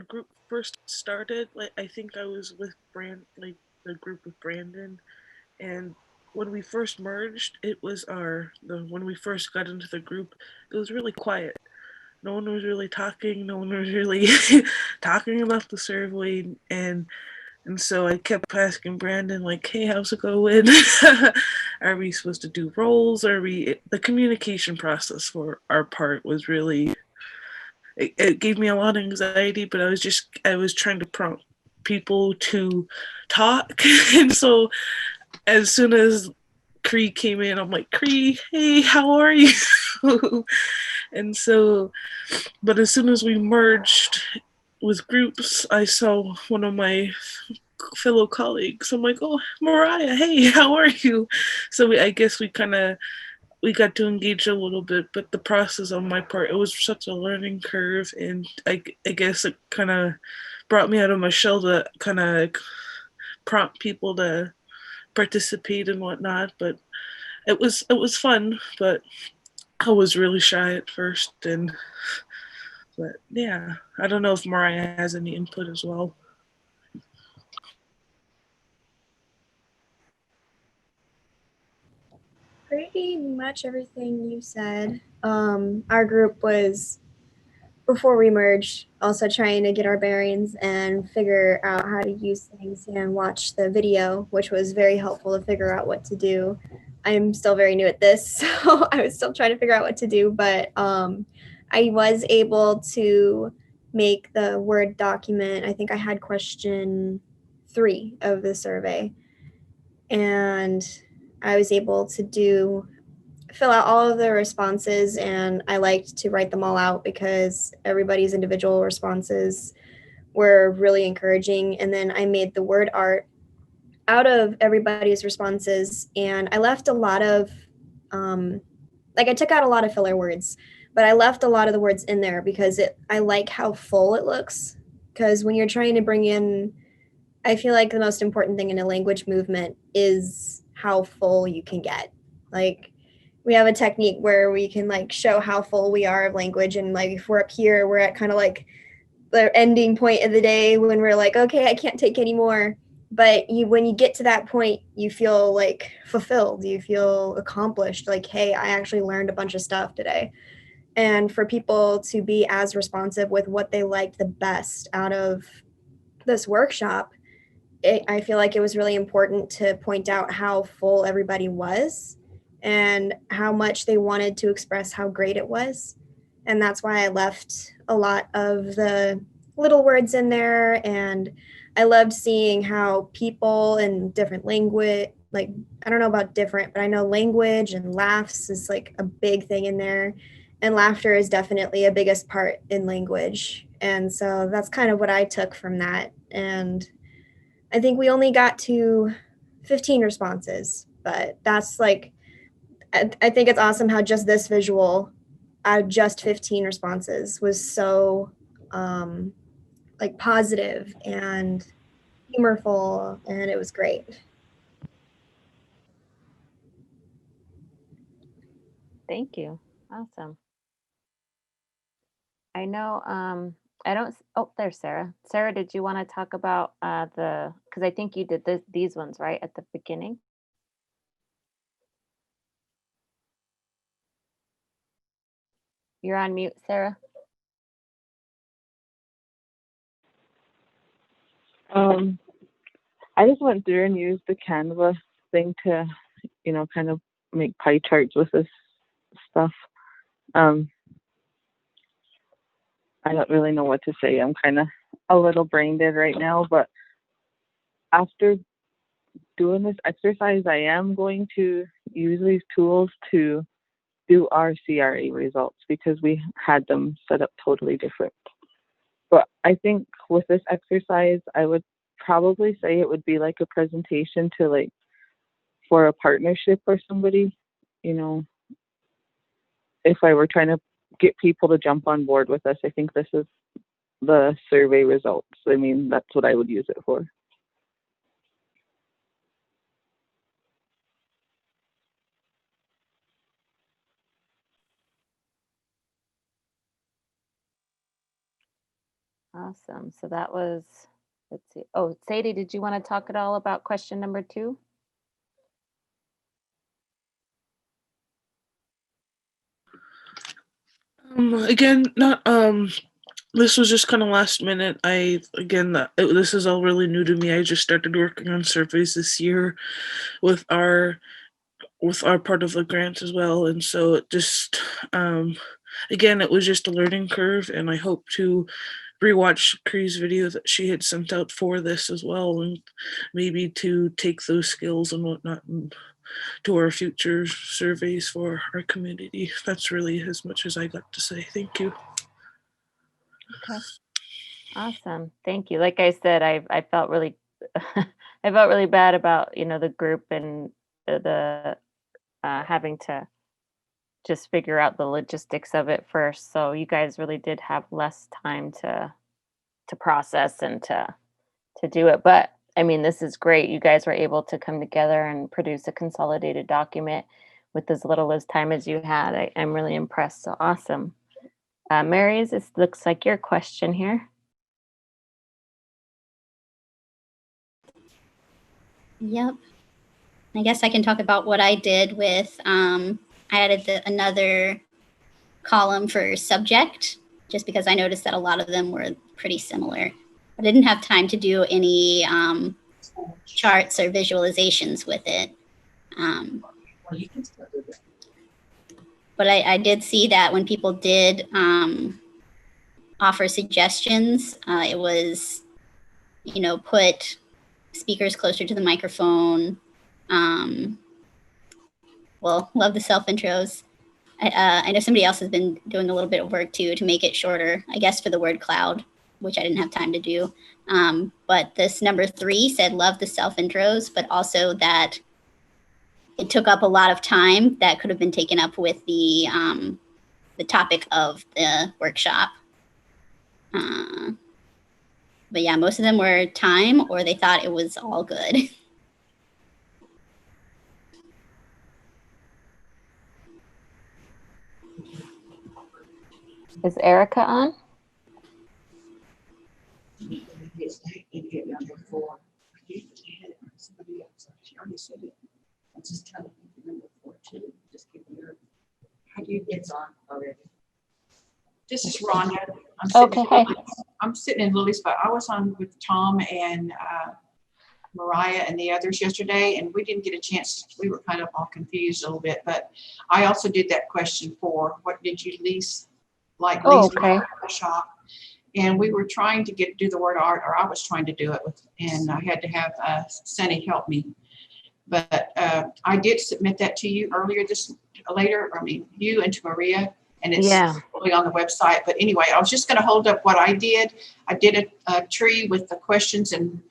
group first started, like I think I was with the group with Brandon, and when we first merged, it was when we first got into the group, it was really quiet. No one was really talking. No one was really talking about the survey, and so I kept asking Brandon, like, "Hey, how's it going? Are we supposed to do roles? The communication process for our part was really, it gave me a lot of anxiety, but I was trying to prompt people to talk. And so as soon as Cree came in, I'm like, Cree, hey, how are you? And so, but as soon as we merged with groups, I saw one of my fellow colleagues. I'm like, oh, Mariah, hey, how are you? So I guess we got to engage a little bit, but the process on my part, it was such a learning curve, and I guess it kind of brought me out of my shell to kind of prompt people to participate and whatnot. But it was fun, but I was really shy at first, but yeah, I don't know if Mariah has any input as well. Pretty much everything you said. Our group was, before we merged, also trying to get our bearings and figure out how to use things and watch the video, which was very helpful to figure out what to do. I'm still very new at this, so I was still trying to figure out what to do, but I was able to make the Word document. I think I had question 3 of the survey, and I was able to fill out all of the responses, and I liked to write them all out because everybody's individual responses were really encouraging. And then I made the word art out of everybody's responses, and I left a lot of I took out a lot of filler words, but I left a lot of the words in there because I like how full it looks. Because when you're trying to bring in, I feel like the most important thing in a language movement is how full you can get. Like, we have a technique where we can show how full we are of language, and if we're up here, we're at kind of the ending point of the day when we're like, okay, I can't take any more. But when you get to that point, you feel fulfilled, you feel accomplished, hey, I actually learned a bunch of stuff today. And for people to be as responsive with what they liked the best out of this workshop, I feel like it was really important to point out how full everybody was and how much they wanted to express how great it was. And that's why I left a lot of the little words in there. And I loved seeing how people in different language, I don't know about different, but I know language and laughs is a big thing in there. And laughter is definitely a biggest part in language. And so that's kind of what I took from that. And I think we only got to 15 responses, but that's I think it's awesome how just this visual, just 15 responses, was so positive and humorful, and it was great. Thank you. Awesome. I know, I don't, oh, there's Sarah. Sarah, did you want to talk about because I think you did these ones, right, at the beginning? You're on mute, Sarah. I just went through and used the Canva thing to, kind of make pie charts with this stuff. I don't really know what to say. I'm kind of a little brain dead right now, but after doing this exercise, I am going to use these tools to do our CRA results because we had them set up totally different. But I think with this exercise, I would probably say it would be like a presentation to for a partnership or somebody, if I were trying to get people to jump on board with us. I think this is the survey results. I mean, that's what I would use it for. Awesome. So that was, let's see. Oh, Sadie, did you want to talk at all about question number 2? Again, not this was just kind of last minute. This is all really new to me. I just started working on surveys this year with our part of the grant as well, and so it just again, it was just a learning curve, and I hope to rewatch Cree's video that she had sent out for this as well, and maybe to take those skills and whatnot to our future surveys for our community. That's really as much as I got to say. Thank you. Okay. Awesome. Thank you. Like I said, I felt really I felt really bad about, the group and the having to just figure out the logistics of it first. So you guys really did have less time to process and to do it. But I mean, this is great. You guys were able to come together and produce a consolidated document with as little as time as you had. I'm really impressed. So awesome. Mary's, this looks like your question here. Yep. I guess I can talk about what I did with, I added another column for subject, just because I noticed that a lot of them were pretty similar. I didn't have time to do any charts or visualizations with it. But I did see that when people did offer suggestions, it was, put speakers closer to the microphone. Well, love the self intros. I know somebody else has been doing a little bit of work too to make it shorter, I guess, for the word cloud, which I didn't have time to do. But this number 3 said love the self intros, but also that it took up a lot of time that could have been taken up with the topic of the workshop. But yeah, most of them were time, or they thought it was all good. Is Erica on? This is Rhonda. I'm sitting in Lily's spot. I was on with Tom and Mariah and the others yesterday, and we didn't get a chance. We were kind of all confused a little bit, but I also did that question for what did you least like least about the shop? And we were trying to do the word art, or I was trying to do it with, and I had to have Sunny help me. But I did submit that to you earlier you and to Maria, and it's really on the website. But anyway, I was just going to hold up what I did. I did a tree with the questions, and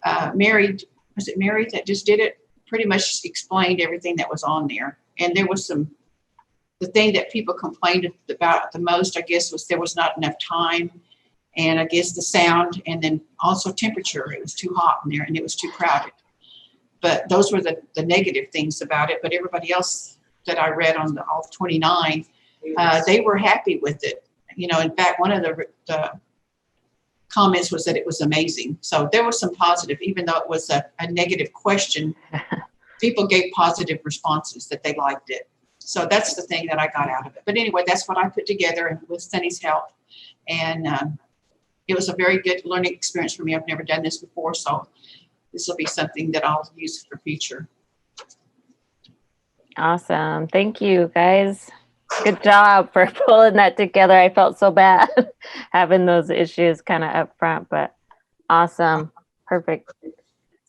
was it Mary that just did it? Pretty much explained everything that was on there. And there was the thing that people complained about the most, I guess, was there was not enough time. And I guess the sound, and then also temperature. It was too hot in there and it was too crowded. But those were the negative things about it. But everybody else that I read on all 29, they were happy with it. In fact, one of the comments was that it was amazing. So there was some positive, even though it was a negative question, people gave positive responses that they liked it. So that's the thing that I got out of it. But anyway, that's what I put together with Sunny's help. And it was a very good learning experience for me. I've never done this before, so this will be something that I'll use for future. Awesome. Thank you, guys. Good job for pulling that together. I felt so bad having those issues kind of up front, but awesome. Perfect.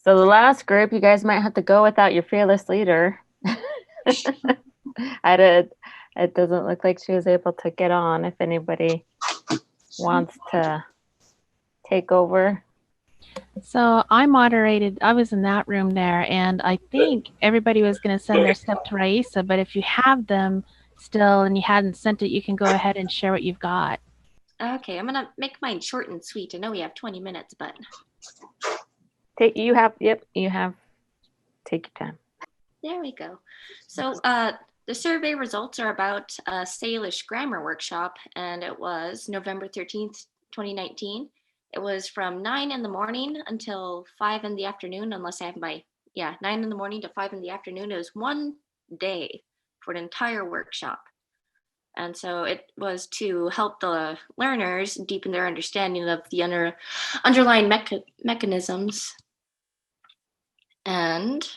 So the last group, you guys might have to go without your fearless leader. It doesn't look like she was able to get on. If anybody wants to take over. So I moderated, I was in that room there, and I think everybody was going to send their stuff to Raisa, but if you have them still and you hadn't sent it, you can go ahead and share what you've got. Okay, I'm going to make mine short and sweet. I know we have 20 minutes, but. Take your time. There we go. So the survey results are about a Salish grammar workshop, and it was November 13th, 2019. It was from 9 in the morning until 5 in the afternoon, unless I have 9 in the morning to 5 in the afternoon. It was one day for an entire workshop. And so it was to help the learners deepen their understanding of the underlying mechanisms. And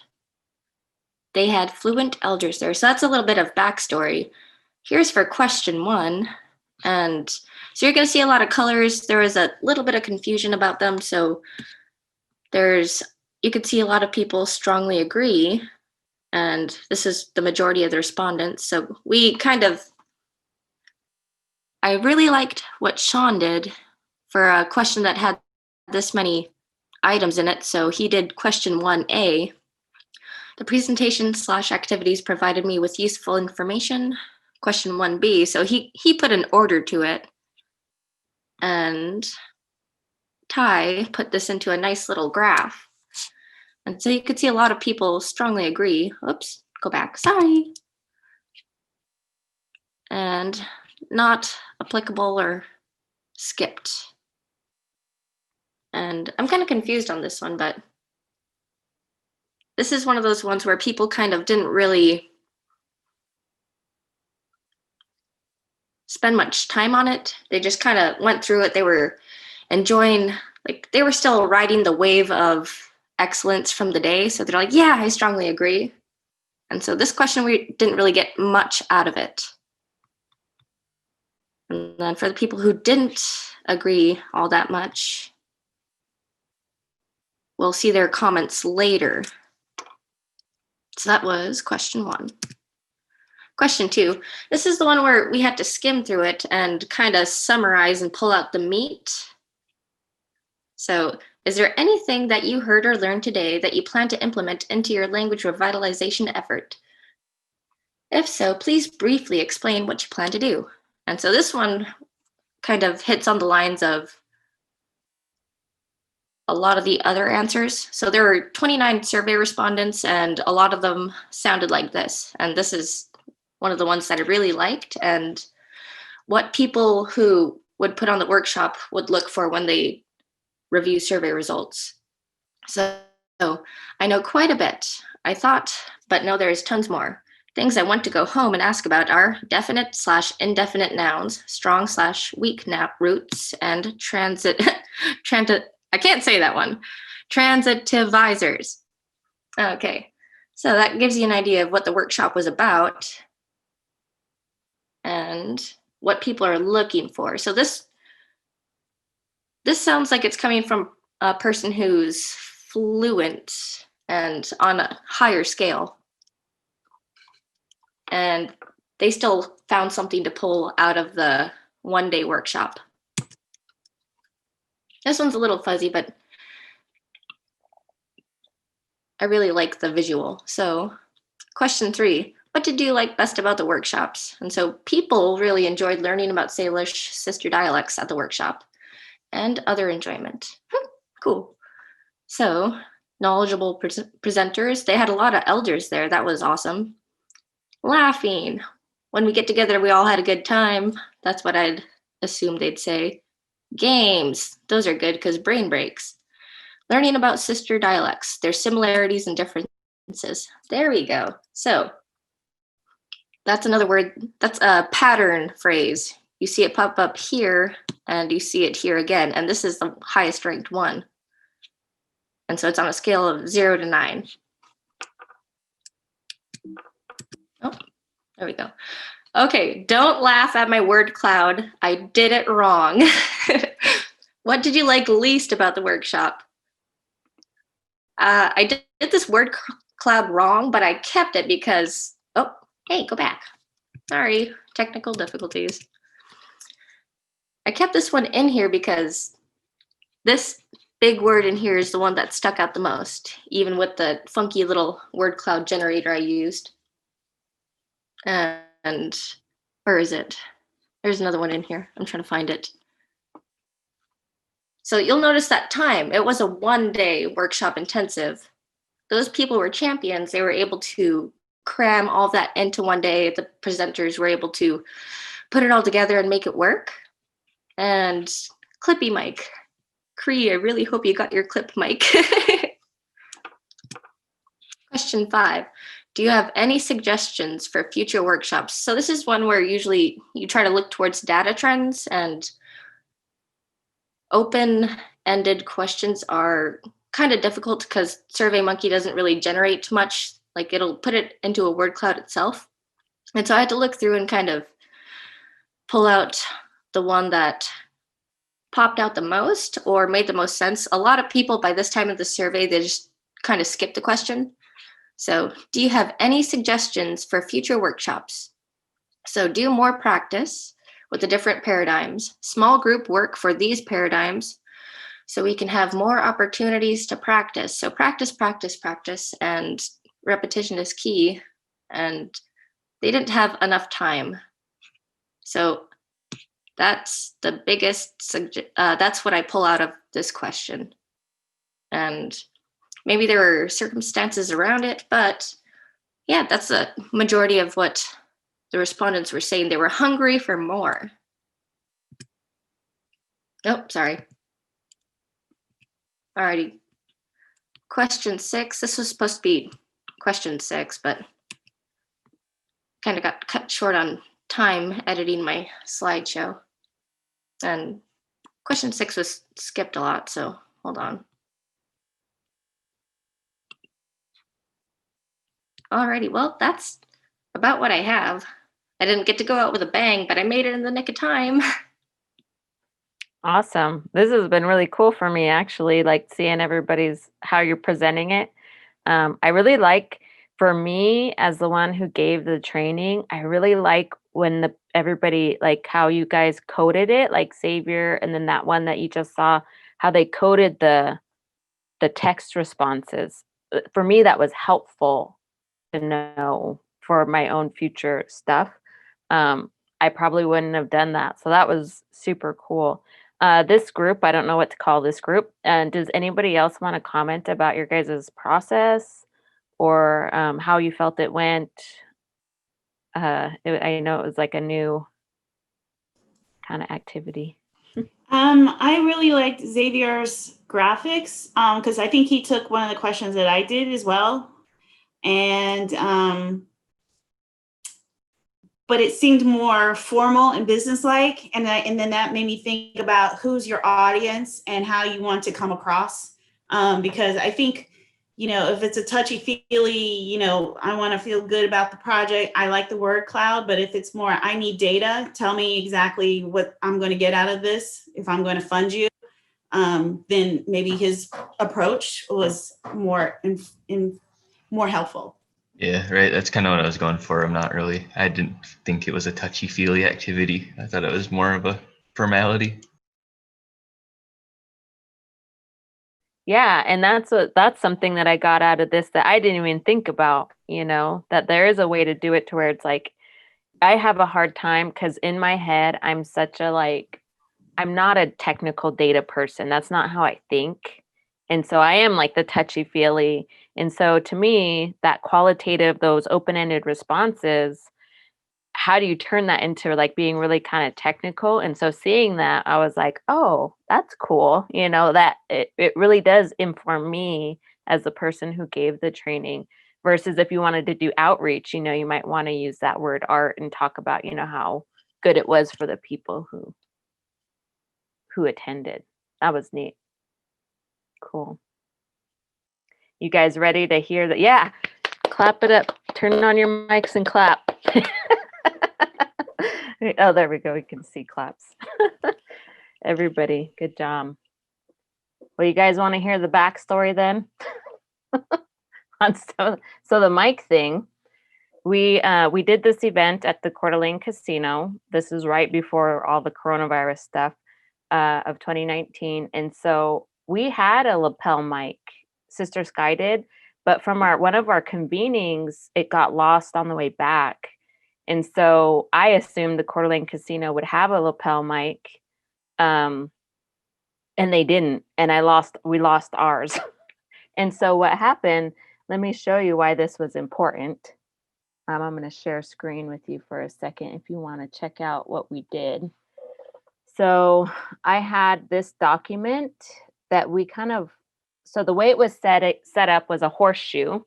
they had fluent elders there. So that's a little bit of backstory. here's for question 1. And so you're going to see a lot of colors. There was a little bit of confusion about them. So you could see a lot of people strongly agree. And this is the majority of the respondents. So I really liked what Sean did for a question that had this many items in it. So he did question 1A. The presentation/activities provided me with useful information. Question 1B. So he put an order to it. And Ty put this into a nice little graph. And so you could see a lot of people strongly agree. Oops, go back, sorry. And not applicable or skipped. And I'm kind of confused on this one, but this is one of those ones where people kind of didn't really spend much time on it. They just kind of went through it. They were enjoying, like they were still riding the wave of excellence from the day. So they're like, yeah, I strongly agree. And so this question, we didn't really get much out of it. And then for the people who didn't agree all that much, we'll see their comments later. So that was question 1. Question 2, this is the one where we had to skim through it and kind of summarize and pull out the meat. So, is there anything that you heard or learned today that you plan to implement into your language revitalization effort? If so, please briefly explain what you plan to do. And so this one kind of hits on the lines of a lot of the other answers. So there were 29 survey respondents, and a lot of them sounded like this. And this is one of the ones that I really liked, and what people who would put on the workshop would look for when they review survey results. So I know quite a bit. I thought, but no, there's tons more. Things I want to go home and ask about are definite/indefinite nouns, strong/weak roots, and I can't say that one. Transitivizers. Okay, so that gives you an idea of what the workshop was about and what people are looking for. So this sounds like it's coming from a person who's fluent and on a higher scale. And they still found something to pull out of the one-day workshop. This one's a little fuzzy, but I really like the visual. So question 3, what did you like best about the workshops? And so people really enjoyed learning about Salish sister dialects at the workshop and other enjoyment. Cool. So knowledgeable presenters, they had a lot of elders there. That was awesome. Laughing. When we get together, we all had a good time. That's what I'd assume they'd say. Games. Those are good because brain breaks. Learning about sister dialects, their similarities and differences. There we go. So that's another word. That's a pattern phrase. You see it pop up here and you see it here again. And this is the highest ranked one. And so it's on a scale of 0 to 9. Oh, there we go. Okay, don't laugh at my word cloud. I did it wrong. What did you like least about the workshop? I did this word cloud wrong, but I kept it because, oh, hey, go back. Sorry, technical difficulties. I kept this one in here because this big word in here is the one that stuck out the most, even with the funky little word cloud generator I used. And where is it? There's another one in here. I'm trying to find it. So you'll notice that time, it was a one-day workshop intensive. Those people were champions. They were able to cram all that into one day. The presenters were able to put it all together and make it work. And Clippy Mike, Cree, I really hope you got your clip mic. Question 5. Do you have any suggestions for future workshops? So this is one where usually you try to look towards data trends, and open-ended questions are kind of difficult because SurveyMonkey doesn't really generate much. Like it'll put it into a word cloud itself. And so I had to look through and kind of pull out the one that popped out the most or made the most sense. A lot of people by this time of the survey, they just kind of skip the question. So do you have any suggestions for future workshops? So do more practice with the different paradigms, small group work for these paradigms, so we can have more opportunities to practice. So practice, practice, practice, and repetition is key. And they didn't have enough time. So that's the biggest, that's what I pull out of this question. And maybe there were circumstances around it, but yeah, that's the majority of what the respondents were saying. They were hungry for more. Oh, sorry. Alrighty. Question 6. This was supposed to be question 6, but kind of got cut short on time editing my slideshow. And question 6 was skipped a lot, so hold on. Alrighty, well, that's about what I have. I didn't get to go out with a bang, but I made it in the nick of time. Awesome. This has been really cool for me, actually, like seeing everybody's, how you're presenting it. I really like, for me as the one who gave the training, I really like when everybody, like how you guys coded it, like Xavier, and then that one that you just saw, how they coded the text responses. For me, that was helpful to know for my own future stuff. I probably wouldn't have done that. So that was super cool. This group, I don't know what to call this group. And does anybody else want to comment about your guys' process or how you felt it went? I know it was like a new kind of activity. I really liked Xavier's graphics because I think he took one of the questions that I did as well. And but it seemed more formal and businesslike. And then that made me think about who's your audience and how you want to come across. Because I think, you know, if it's a touchy-feely, you know, I want to feel good about the project, I like the word cloud. But if it's more, I need data, tell me exactly what I'm going to get out of this if I'm going to fund you, then maybe his approach was more more helpful. Yeah, right. That's kind of what I was going for. I didn't think it was a touchy-feely activity. I thought it was more of a formality. Yeah, and that's something that I got out of this that I didn't even think about, you know, that there is a way to do it to where it's like, I have a hard time because in my head, I'm not a technical data person. That's not how I think. And so I am like the touchy-feely. And so to me, that qualitative, those open-ended responses, how do you turn that into like being really kind of technical? And so seeing that, I was like, oh, that's cool. You know, that it really does inform me as the person who gave the training versus if you wanted to do outreach, you know, you might want to use that word art and talk about, you know, how good it was for the people who attended. That was neat. Cool. You guys ready to hear that? Yeah. Clap it up. Turn on your mics and clap. Oh, there we go. We can see claps. Everybody, good job. Well, you guys want to hear the backstory then? So the mic thing, we did this event at the Coeur d'Alene Casino. This is right before all the coronavirus stuff of 2019. And so we had a lapel mic, Sister Sky did, but from one of our convenings, it got lost on the way back. And so I assumed the Coeur d'Alene Casino would have a lapel mic, and they didn't. And we lost ours. And so what happened, let me show you why this was important. I'm going to share screen with you for a second if you want to check out what we did. So I had this document that we so the way it was set up was a horseshoe,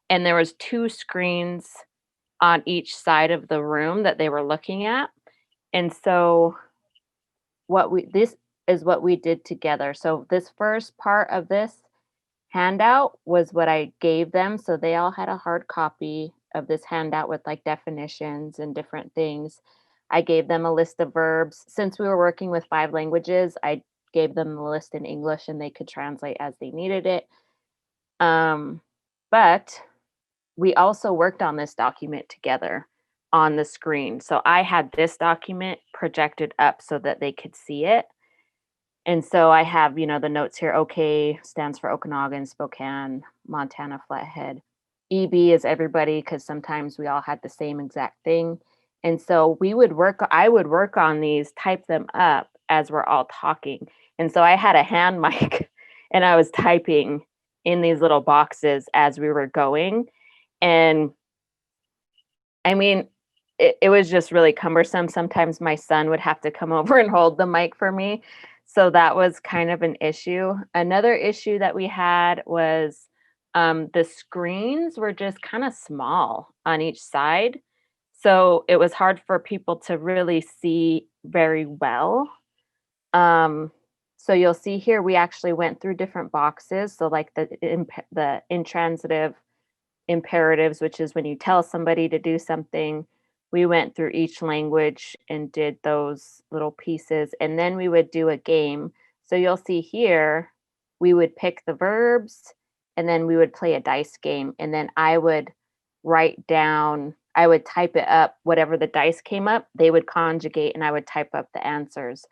and there was 2 screens on each side of the room that they were looking at. And so this is what we did together. So this first part of this handout was what I gave them. So they all had a hard copy of this handout with like definitions and different things. I gave them a list of verbs. Since we were working with 5 languages, I gave them the list in English and they could translate as they needed it. But we also worked on this document together on the screen. So I had this document projected up so that they could see it. And so I have, the notes here. OK stands for Okanagan, Spokane, Montana, Flathead. EB is everybody, because sometimes we all had the same exact thing. And so I would work on these, type them up as we're all talking. And so I had a hand mic and I was typing in these little boxes as we were going. And I mean, it was just really cumbersome. Sometimes my son would have to come over and hold the mic for me. So that was kind of an issue. Another issue that we had was the screens were just kind of small on each side. So it was hard for people to really see very well. So you'll see here, we actually went through different boxes. So like the intransitive imperatives, which is when you tell somebody to do something, we went through each language and did those little pieces. And then we would do a game. So you'll see here, we would pick the verbs and then we would play a dice game. And then I would write down, I would type it up, whatever the dice came up, they would conjugate and I would type up the answers.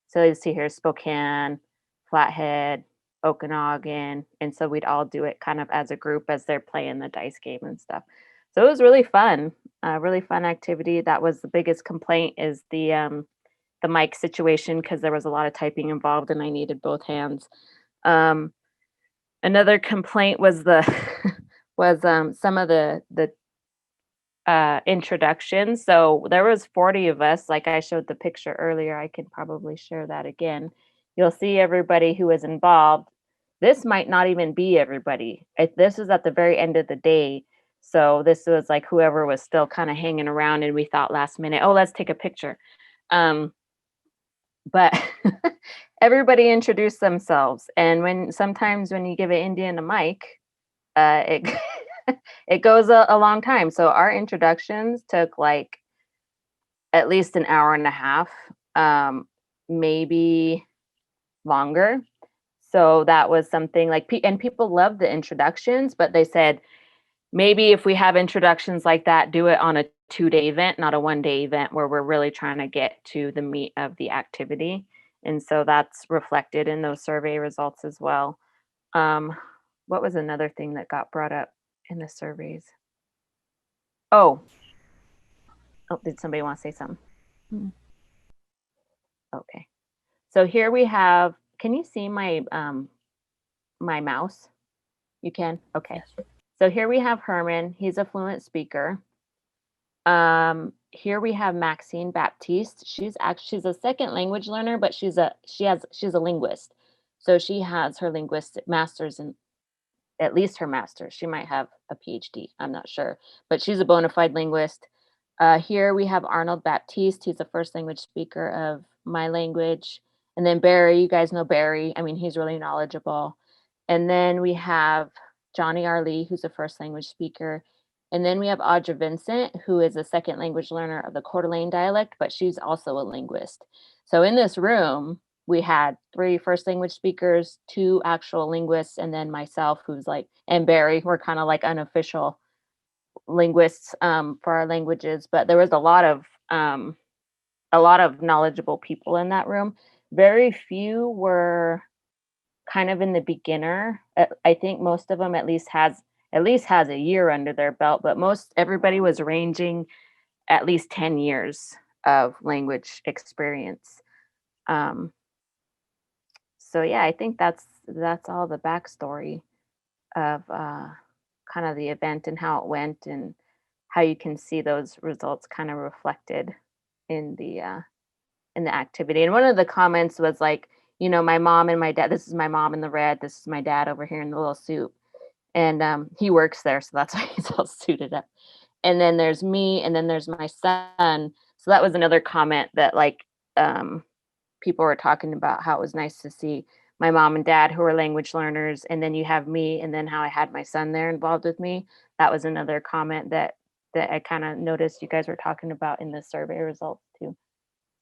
So you see here, Spokane, Flathead, Okanagan. And so we'd all do it kind of as a group as they're playing the dice game and stuff. So it was really fun, really fun activity. That was the biggest complaint, is the mic situation, because there was a lot of typing involved and I needed both hands. Another complaint was some of the introductions. So there was 40 of us, like I showed the picture earlier. I can probably share that again. You'll see everybody who was involved. This might not even be everybody. This is at the very end of the day. So this was like whoever was still kind of hanging around, and we thought last minute, oh, let's take a picture. But everybody introduced themselves. And sometimes when you give an Indian a mic, it it goes a long time. So our introductions took like at least an hour and a half, maybe longer. So that was something like, and people loved the introductions, but they said, maybe if we have introductions like that, do it on a 2-day event, not a 1-day event where we're really trying to get to the meat of the activity. And so that's reflected in those survey results as well. What was another thing that got brought up in the surveys? Oh, did somebody want to say something? Okay. So here we have, can you see my my mouse? You can? Okay. Yes. So here we have Herman. He's a fluent speaker. Here we have Maxine Baptiste. She's a second language learner, but she's a linguist. So she has her linguistic master's, in at least her master's. She might have a PhD. I'm not sure, but she's a bona fide linguist. Here we have Arnold Baptiste. He's a first language speaker of my language. And then Barry, you guys know Barry. I mean, he's really knowledgeable. And then we have Johnny Arlee, who's a first language speaker. And then we have Audra Vincent, who is a second language learner of the Coeur d'Alene dialect, but she's also a linguist. So in this room, we had 3 first language speakers, 2 actual linguists, and then myself, and Barry. We're kind of like unofficial linguists for our languages, but there was a lot of knowledgeable people in that room. Very few were kind of in the beginner. I think most of them at least has a year under their belt, but everybody was ranging at least 10 years of language experience. So yeah, I think that's all the backstory of kind of the event and how it went, and how you can see those results kind of reflected in the activity. And one of the comments was like, my mom and my dad, this is my mom in the red, this is my dad over here in the little suit. And he works there, so that's why he's all suited up. And then there's me, and then there's my son. So that was another comment that people were talking about, how it was nice to see my mom and dad who are language learners, and then you have me, and then how I had my son there involved with me. That was another comment that I kind of noticed you guys were talking about in the survey results too.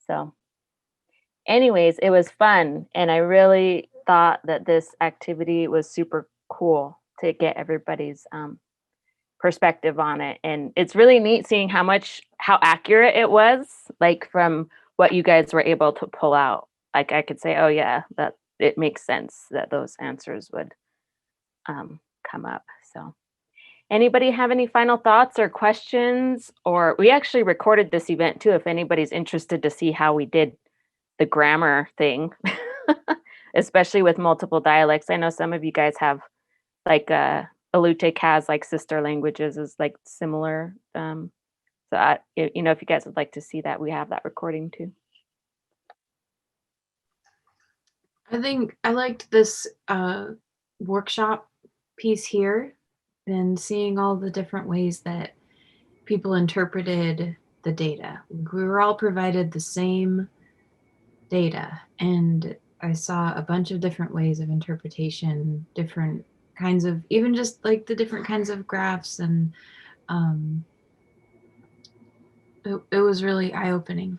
So anyways, it was fun. And I really thought that this activity was super cool to get everybody's perspective on it. And it's really neat seeing how accurate it was, like from what you guys were able to pull out. Like I could say, oh yeah, that it makes sense that those answers would come up. So anybody have any final thoughts or questions? Or we actually recorded this event too, if anybody's interested to see how we did the grammar thing, especially with multiple dialects. I know some of you guys have like Alutiiq has like sister languages is like similar. So if you guys would like to see that, we have that recording too. I think I liked this workshop piece here and seeing all the different ways that people interpreted the data. We were all provided the same data, and I saw a bunch of different ways of interpretation, different kinds of, even just like the different kinds of graphs, and it was really eye-opening.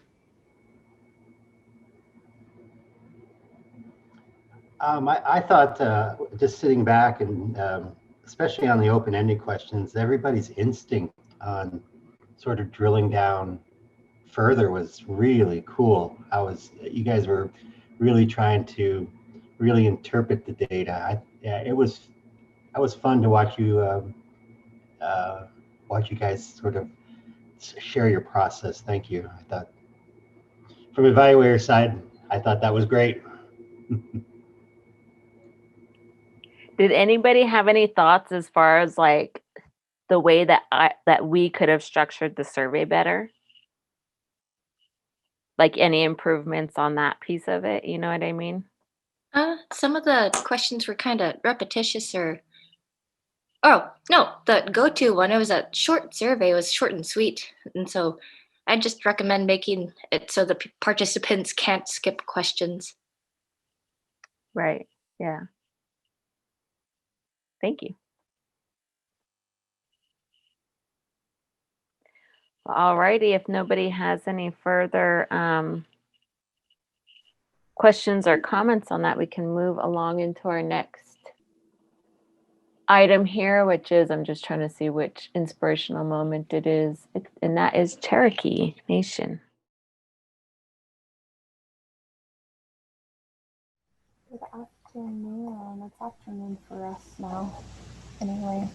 I thought just sitting back and especially on the open-ended questions, everybody's instinct on sort of drilling down further was really cool. You guys were really trying to really interpret the data. It was fun to watch you guys sort of share your process. Thank you. I thought from evaluator side, I thought that was great. Did anybody have any thoughts as far as like the way that we could have structured the survey better? Like any improvements on that piece of it, you know what I mean? Some of the questions were kind of repetitious oh, no, the go-to one, it was a short survey, it was short and sweet. And so I just recommend making it so the participants can't skip questions. Right, yeah. Thank you. All righty, if nobody has any further questions or comments on that, we can move along into our next item here, which is, I'm just trying to see which inspirational moment it is, and that is Cherokee Nation. Good afternoon. It's afternoon for us now. Anyway.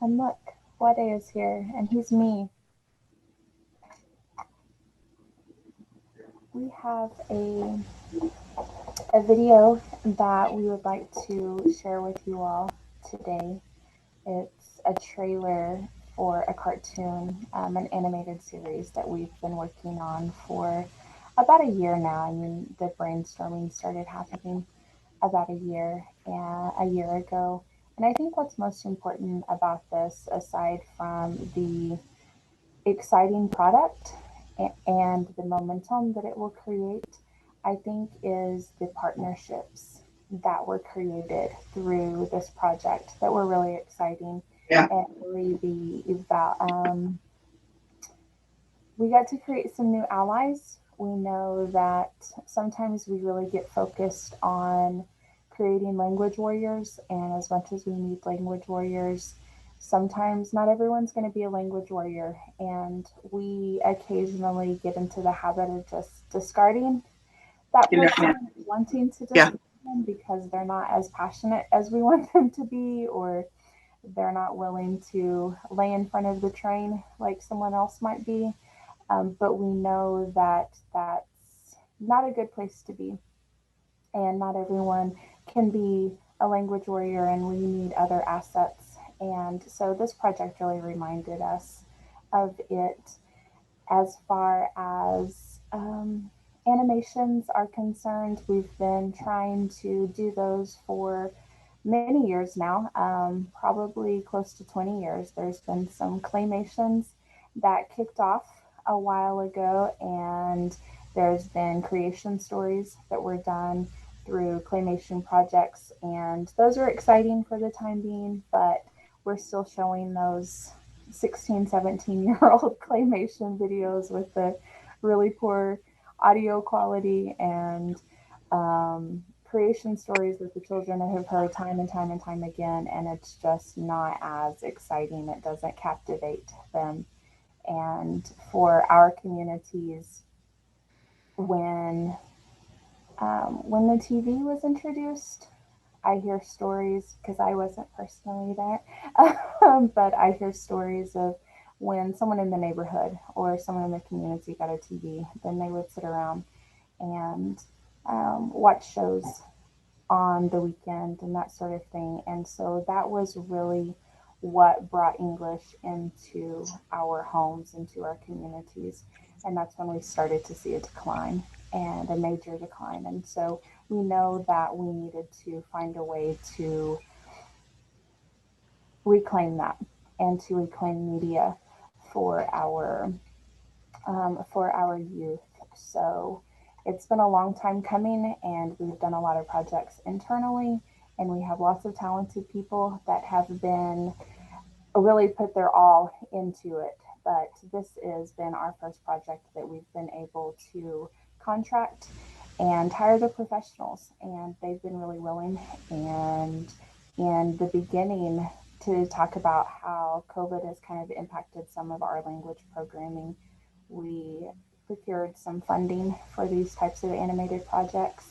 And look, Wade is here, and he's me. We have a video that we would like to share with you all today. It's a trailer for a cartoon, an animated series that we've been working on for about a year now. I mean, the brainstorming started happening about a year ago. And I think what's most important about this, aside from the exciting product and the momentum that it will create, I think is the partnerships that were created through this project that were really exciting. Yeah. And really we got to create some new allies. We know that sometimes we really get focused on creating language warriors, and as much as we need language warriors, sometimes not everyone's going to be a language warrior, and we occasionally get into the habit of just discarding that person, wanting to discard them because they're not as passionate as we want them to be, or they're not willing to lay in front of the train like someone else might be. But we know that that's not a good place to be, and not everyone can be a language warrior, and we need other assets. And so this project really reminded us of it. As far as animations are concerned, we've been trying to do those for many years now, probably close to 20 years. There's been some claymations that kicked off a while ago, and there's been creation stories that were done through claymation projects, and those are exciting for the time being, but we're still showing those 16, 17-year-old claymation videos with the really poor audio quality and creation stories that the children have heard time and time and time again, and it's just not as exciting. It doesn't captivate them. And for our communities, when the TV was introduced, I hear stories, because I wasn't personally there, but I hear stories of when someone in the neighborhood or someone in the community got a TV, then they would sit around and watch shows on the weekend and that sort of thing. And so that was really what brought English into our homes, into our communities. And that's when we started to see a decline, and a major decline. And so we know that we needed to find a way to reclaim that and to reclaim media for our youth. So it's been a long time coming, and we've done a lot of projects internally, and we have lots of talented people that have been really put their all into it. But this has been our first project that we've been able to contract and hire the professionals, and they've been really willing. And in the beginning, to talk about how COVID has kind of impacted some of our language programming, we procured some funding for these types of animated projects.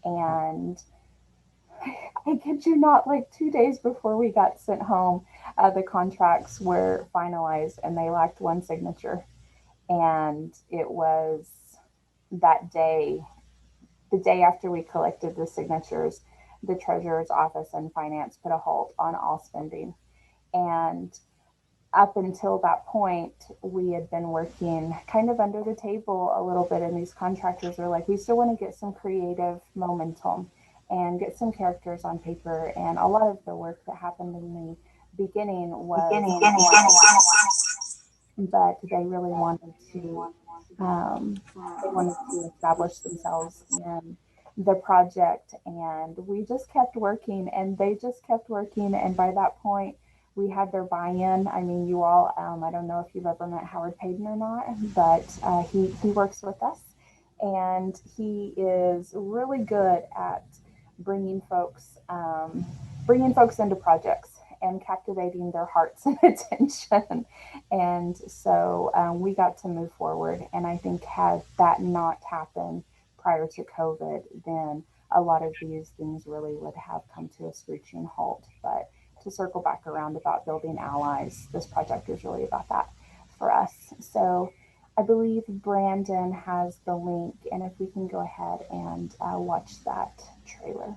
And I kid you not, like 2 days before we got sent home, the contracts were finalized and they lacked one signature. And it was that day, the day after we collected the signatures, the treasurer's office and finance put a halt on all spending. And up until that point, we had been working kind of under the table a little bit, and these contractors were like, we still want to get some creative momentum and get some characters on paper. And a lot of the work that happened in the beginning was, but they really wanted to, establish themselves in the project. And we just kept working, and they just kept working. And by that point, we had their buy-in. I mean, you all, I don't know if you've ever met Howard Payton or not, but he works with us, and he is really good at bringing folks into projects and captivating their hearts and attention. And so we got to move forward. And I think had that not happened prior to COVID, then a lot of these things really would have come to a screeching halt. But to circle back around about building allies, this project is really about that for us. So I believe Brandon has the link, and if we can go ahead and watch that trailer.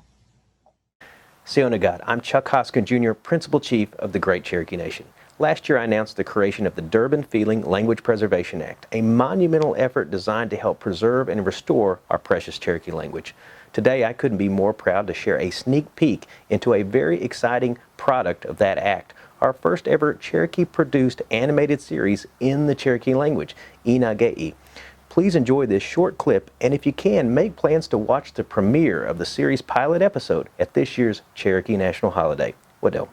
Seonagat, I'm Chuck Hoskin Jr., Principal Chief of the Great Cherokee Nation. Last year I announced the creation of the Durbin Feeling Language Preservation Act, a monumental effort designed to help preserve and restore our precious Cherokee language. Today I couldn't be more proud to share a sneak peek into a very exciting product of that act, our first ever Cherokee-produced animated series in the Cherokee language, Inagei. Please enjoy this short clip, and if you can, make plans to watch the premiere of the series' pilot episode at this year's Cherokee National Holiday. Waddell.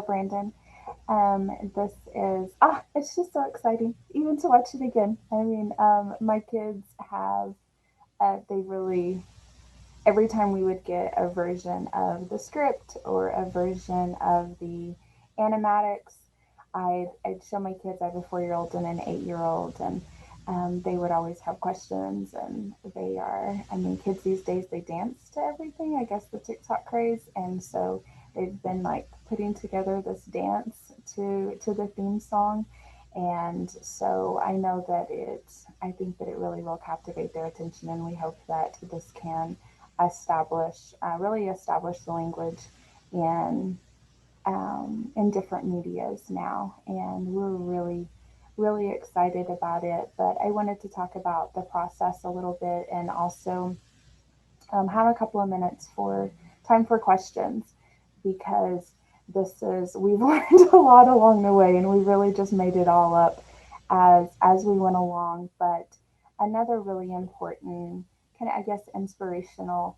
Brandon. This is, it's just so exciting, even to watch it again. I mean, my kids have, they really every time we would get a version of the script or a version of the animatics, I'd show my kids. I have a 4-year-old and an 8-year-old, and they would always have questions. And they are, I mean, kids these days, they dance to everything, I guess the TikTok craze. And so they've been like putting together this dance to the theme song. And so I know that I think that it really will captivate their attention, and we hope that this can really establish the language in different medias now. And we're really, really excited about it. But I wanted to talk about the process a little bit, and also have a couple of minutes for time for questions, because we've learned a lot along the way, and we really just made it all up as we went along. But another really important, kind of, I guess, inspirational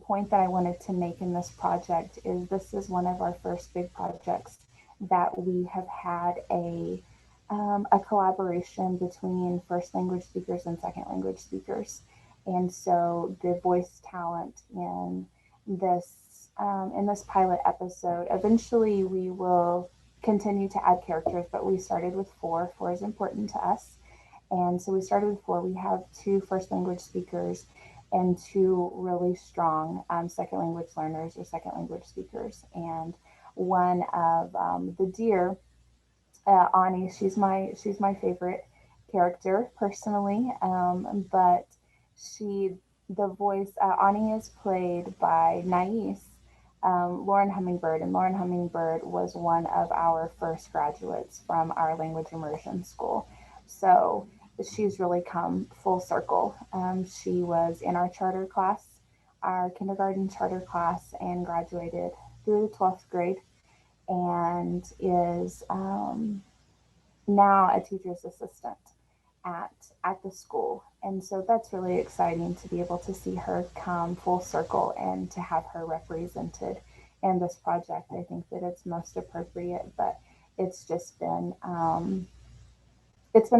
point that I wanted to make in this project is this is one of our first big projects that we have had a collaboration between first language speakers and second language speakers. And so the voice talent in this pilot episode, eventually we will continue to add characters, but we started with 4. 4 is important to us. And so we started with 4. We have 2 first language speakers and 2 really strong second language learners or second language speakers. And one of the deer, Ani, she's my favorite character personally, but the voice, Ani is played by Nais, Lauren Hummingbird, and Lauren Hummingbird was one of our first graduates from our language immersion school. So she's really come full circle. She was in our charter class, our kindergarten charter class, and graduated through the 12th grade, and is now a teacher's assistant at the school. And so that's really exciting to be able to see her come full circle and to have her represented in this project. I think that it's most appropriate, but it's just been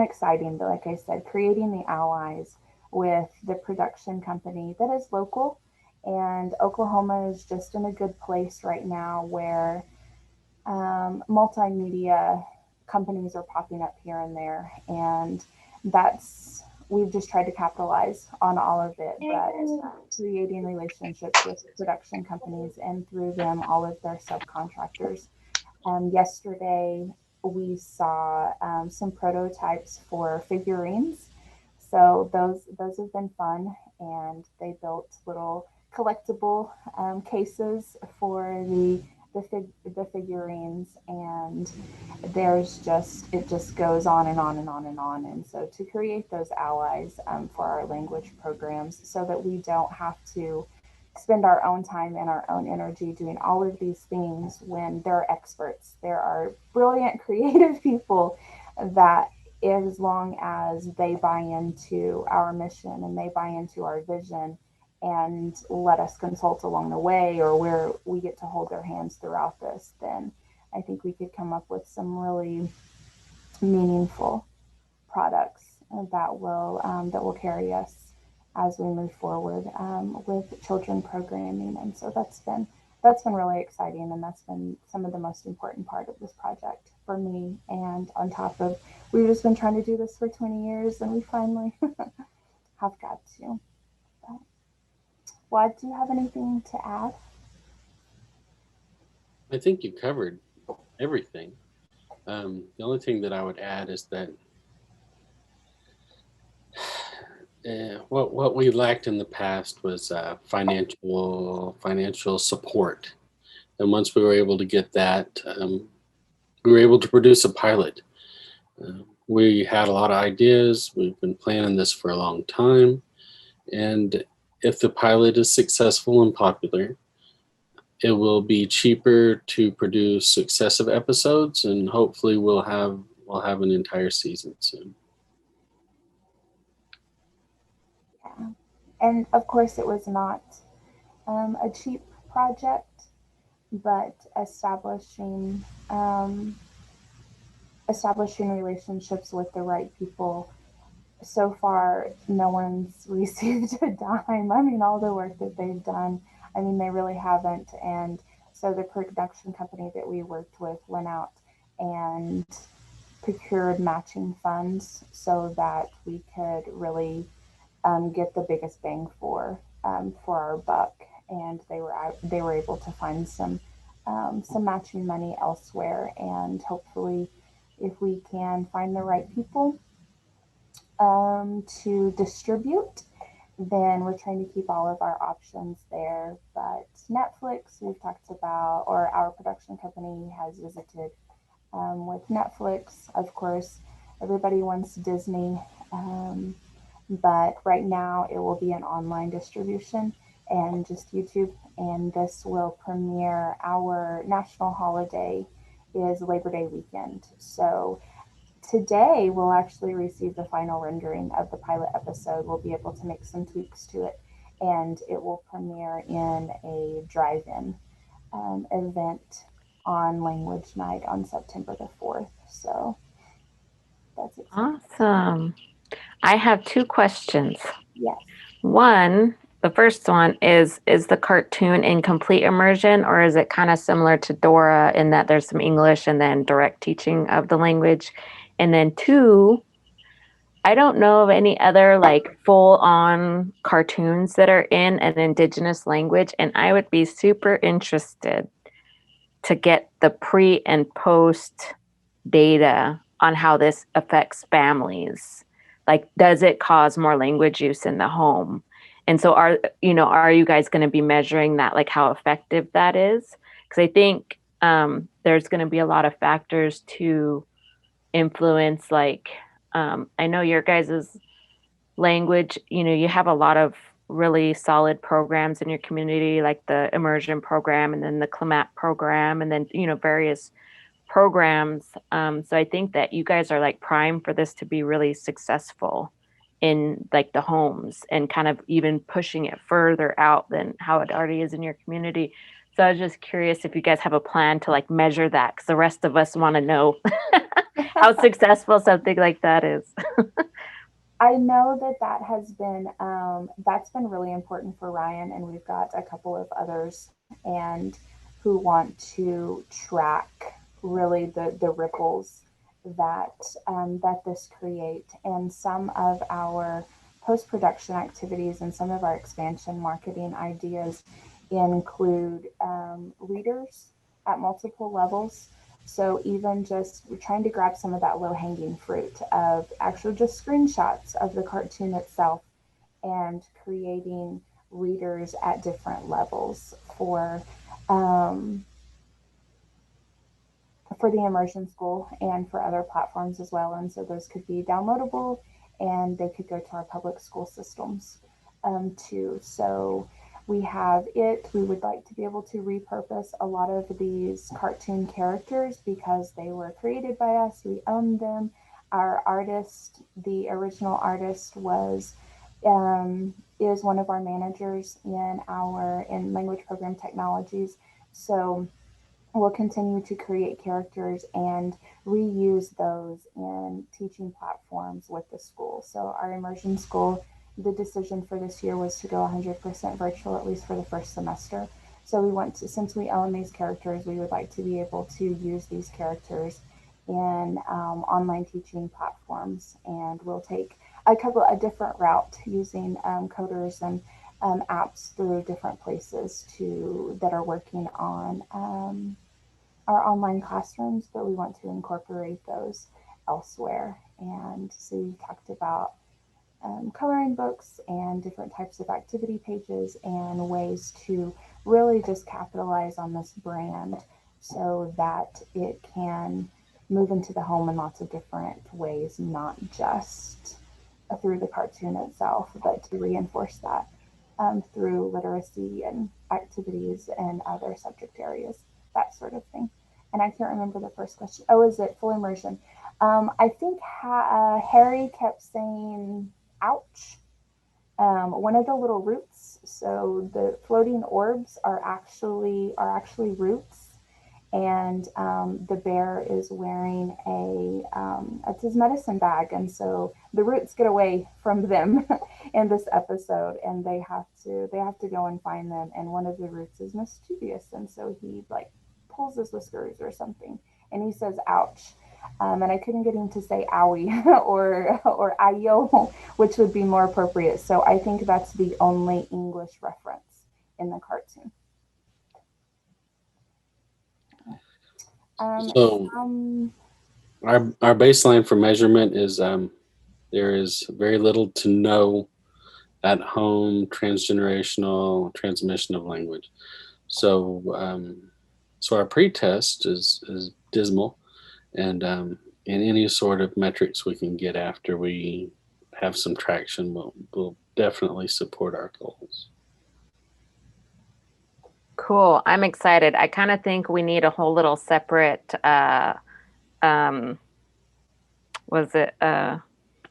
exciting. But like I said, creating the allies with the production company that is local, and Oklahoma is just in a good place right now where multimedia companies are popping up here and there, and we've just tried to capitalize on all of it, but creating relationships with production companies, and through them all of their subcontractors. Yesterday we saw some prototypes for figurines, so those have been fun, and they built little collectible cases for the figurines, and it just goes on and on and on and on. And so to create those allies for our language programs, so that we don't have to spend our own time and our own energy doing all of these things when they're experts. There are brilliant, creative people that, as long as they buy into our mission and they buy into our vision and let us consult along the way, or where we get to hold their hands throughout this, then I think we could come up with some really meaningful products that will carry us as we move forward with children programming. And so that's been really exciting, and that's been some of the most important part of this project for me. And on top of, we've just been trying to do this for 20 years, and we finally have got to. Wad, do you have anything to add? I think you covered everything. The only thing that I would add is that what we lacked in the past was financial support. And once we were able to get that, we were able to produce a pilot. We had a lot of ideas. We've been planning this for a long time. And if the pilot is successful and popular, it will be cheaper to produce successive episodes, and hopefully we'll have an entire season soon. Yeah. And of course it was not a cheap project, but establishing relationships with the right people so far, no one's received a dime. I mean, all the work that they've done, I mean, they really haven't. And so the production company that we worked with went out and procured matching funds so that we could really get the biggest bang for our buck. And they were able to find some matching money elsewhere. And hopefully, if we can find the right people to distribute, then we're trying to keep all of our options there. But Netflix, we've talked about, or our production company has visited with Netflix. Of course, everybody wants Disney, but right now it will be an online distribution and just YouTube. And this will premiere, our national holiday is Labor Day weekend. So today we'll actually receive the final rendering of the pilot episode. We'll be able to make some tweaks to it, and it will premiere in a drive-in event on Language Night on September the 4th. So that's exciting. Awesome. I have 2 questions. Yes. One, the first one is the cartoon in complete immersion, or is it kind of similar to Dora in that there's some English and then direct teaching of the language? And then 2, I don't know of any other like full on cartoons that are in an indigenous language, and I would be super interested to get the pre and post data on how this affects families. Like, does it cause more language use in the home? And so are you guys going to be measuring that, like how effective that is? Because I think there's going to be a lot of factors to influence, like I know your guys' language, you have a lot of really solid programs in your community, like the immersion program and then the CLMAP program and then, various programs. So I think that you guys are like prime for this to be really successful in like the homes and kind of even pushing it further out than how it already is in your community. So I was just curious if you guys have a plan to like measure that, because the rest of us want to know how successful something like that is. I know that has been that's been really important for Ryan, and we've got a couple of others and who want to track really the ripples that that this create. And some of our post-production activities and some of our expansion marketing ideas include readers at multiple levels. So even just we're trying to grab some of that low-hanging fruit of actually just screenshots of the cartoon itself and creating readers at different levels for the immersion school and for other platforms as well. And so those could be downloadable and they could go to our public school systems too. So we have it. We would like to be able to repurpose a lot of these cartoon characters because they were created by us. We own them. Our artist, the original artist, is one of our managers in language program technologies. So we'll continue to create characters and reuse those in teaching platforms with the school. So our immersion school, the decision for this year was to go 100% virtual, at least for the first semester. So we want to, since we own these characters, we would like to be able to use these characters in online teaching platforms. And we'll take a different route using coders and apps through different places that are working on our online classrooms, but we want to incorporate those elsewhere. And so we talked about coloring books and different types of activity pages and ways to really just capitalize on this brand so that it can move into the home in lots of different ways, not just through the cartoon itself, but to reinforce that through literacy and activities and other subject areas, that sort of thing. And I can't remember the first question. Oh, is it full immersion? I think Harry kept saying, ouch. One of the little roots. So the floating orbs are actually roots. and the bear is wearing it's his medicine bag, and so the roots get away from them in this episode, and they have to go and find them, and one of the roots is mischievous, and so he like pulls his whiskers or something, and he says ouch, and I couldn't get him to say owie or ayo, which would be more appropriate, so I think that's the only English reference in the cartoon. So our baseline for measurement is there is very little to no at home transgenerational transmission of language. So so our pre-test is dismal, and in any sort of metrics we can get after we have some traction will definitely support our goals. Cool. I'm excited. I kind of think we need a whole little separate, what are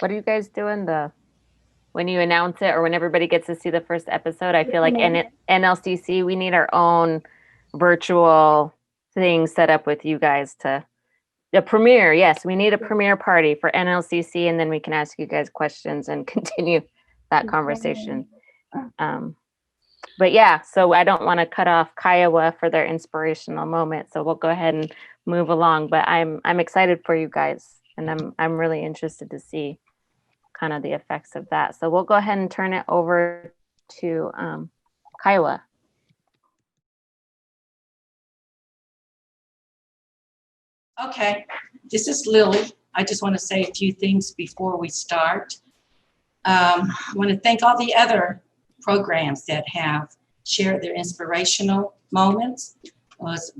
you guys doing? When you announce it or when everybody gets to see the first episode, I feel like NLCC, we need our own virtual thing set up with you guys a premiere. Yes, we need a premiere party for NLCC, and then we can ask you guys questions and continue that conversation. But yeah, so I don't want to cut off Kiowa for their inspirational moment. So we'll go ahead and move along. But I'm excited for you guys, and I'm really interested to see kind of the effects of that. So we'll go ahead and turn it over to Kiowa. Okay, this is Lily. I just want to say a few things before we start. I want to thank all the other programs that have shared their inspirational moments. It was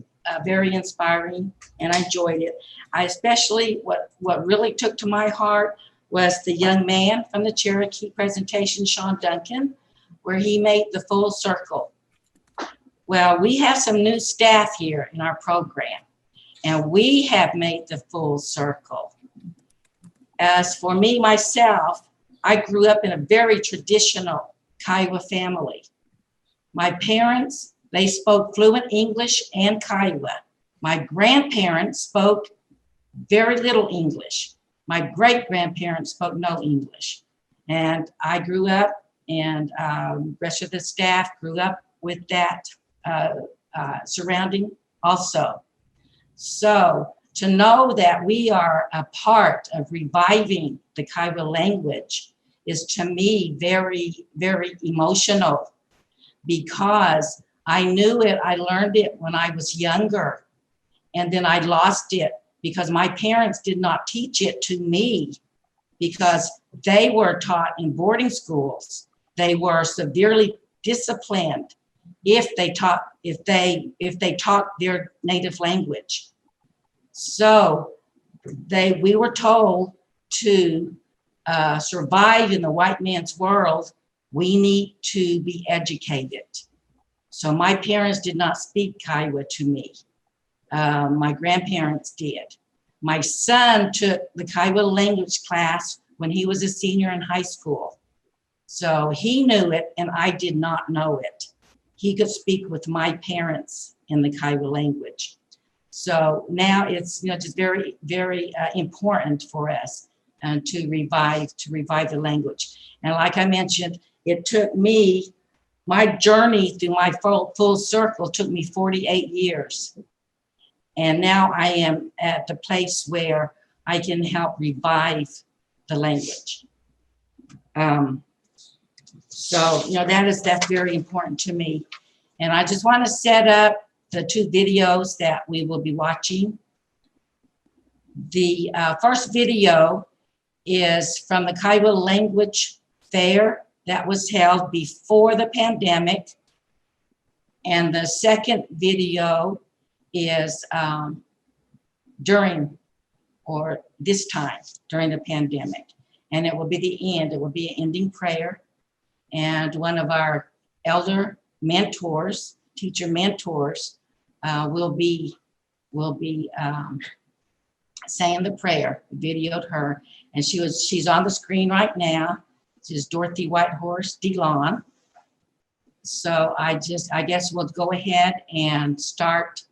very inspiring, and I enjoyed it. I especially, what really took to my heart was the young man from the Cherokee presentation, Sean Duncan, where he made the full circle. Well, we have some new staff here in our program, and we have made the full circle. As for me, myself, I grew up in a very traditional Kiowa family. My parents, they spoke fluent English and Kiowa. My grandparents spoke very little English. My great-grandparents spoke no English. And I grew up, and the rest of the staff grew up with that surrounding also. So to know that we are a part of reviving the Kiowa language is to me very, very emotional, because I knew it, I learned it when I was younger, and then I lost it because my parents did not teach it to me, because they were taught in boarding schools. They were severely disciplined if they taught their native language. So we were told to survive in the white man's world, we need to be educated. So my parents did not speak Kiowa to me. My grandparents did. My son took the Kiowa language class when he was a senior in high school. So he knew it, and I did not know it. He could speak with my parents in the Kiowa language. So now it's just very, very important for us to revive the language. And like I mentioned, it took me, my journey through my full circle took me 48 years. And now I am at the place where I can help revive the language. So that's very important to me. And I just want to set up the 2 videos that we will be watching. The first video is from the Kiowa Language Fair that was held before the pandemic. And the second video is during the pandemic. And it will be the end. It will be an ending prayer. And one of our elder mentors, teacher mentors, will be saying the prayer. We videoed her, and she's on the screen right now. She's Dorothy Whitehorse DeLon. So I guess we'll go ahead and start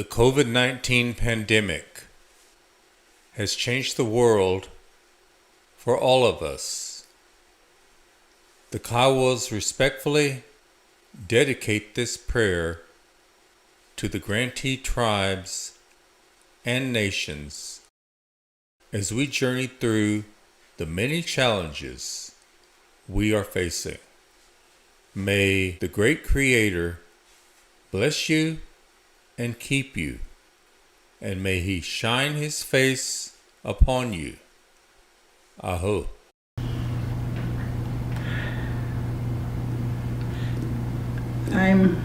The COVID-19 pandemic has changed the world for all of us. The Kiowas respectfully dedicate this prayer to the grantee tribes and nations as we journey through the many challenges we are facing. May the great Creator bless you and keep you, and may He shine His face upon you. Aho. I'm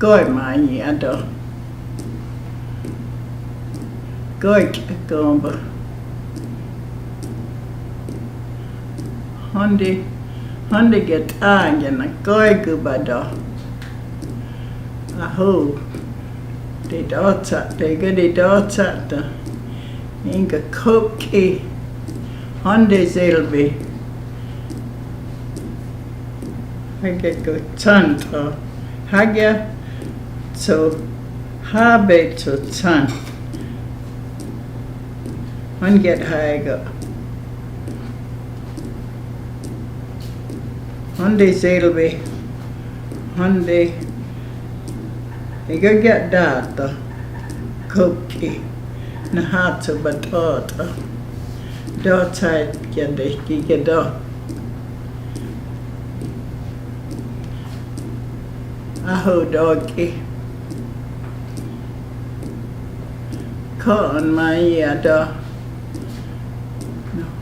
good, my ado. Good, gomba. Hondi get angena goy gubado. Aho. De dota. Inga kopki. Hondi zelbi. Hage go tanto. Hage to habe to tan. Hon get hage. Hondi zelbi. Hondi. Iga get data. Kopki. Na hatu batota. Dota gende giga. Aho doggy. Cotton my yada.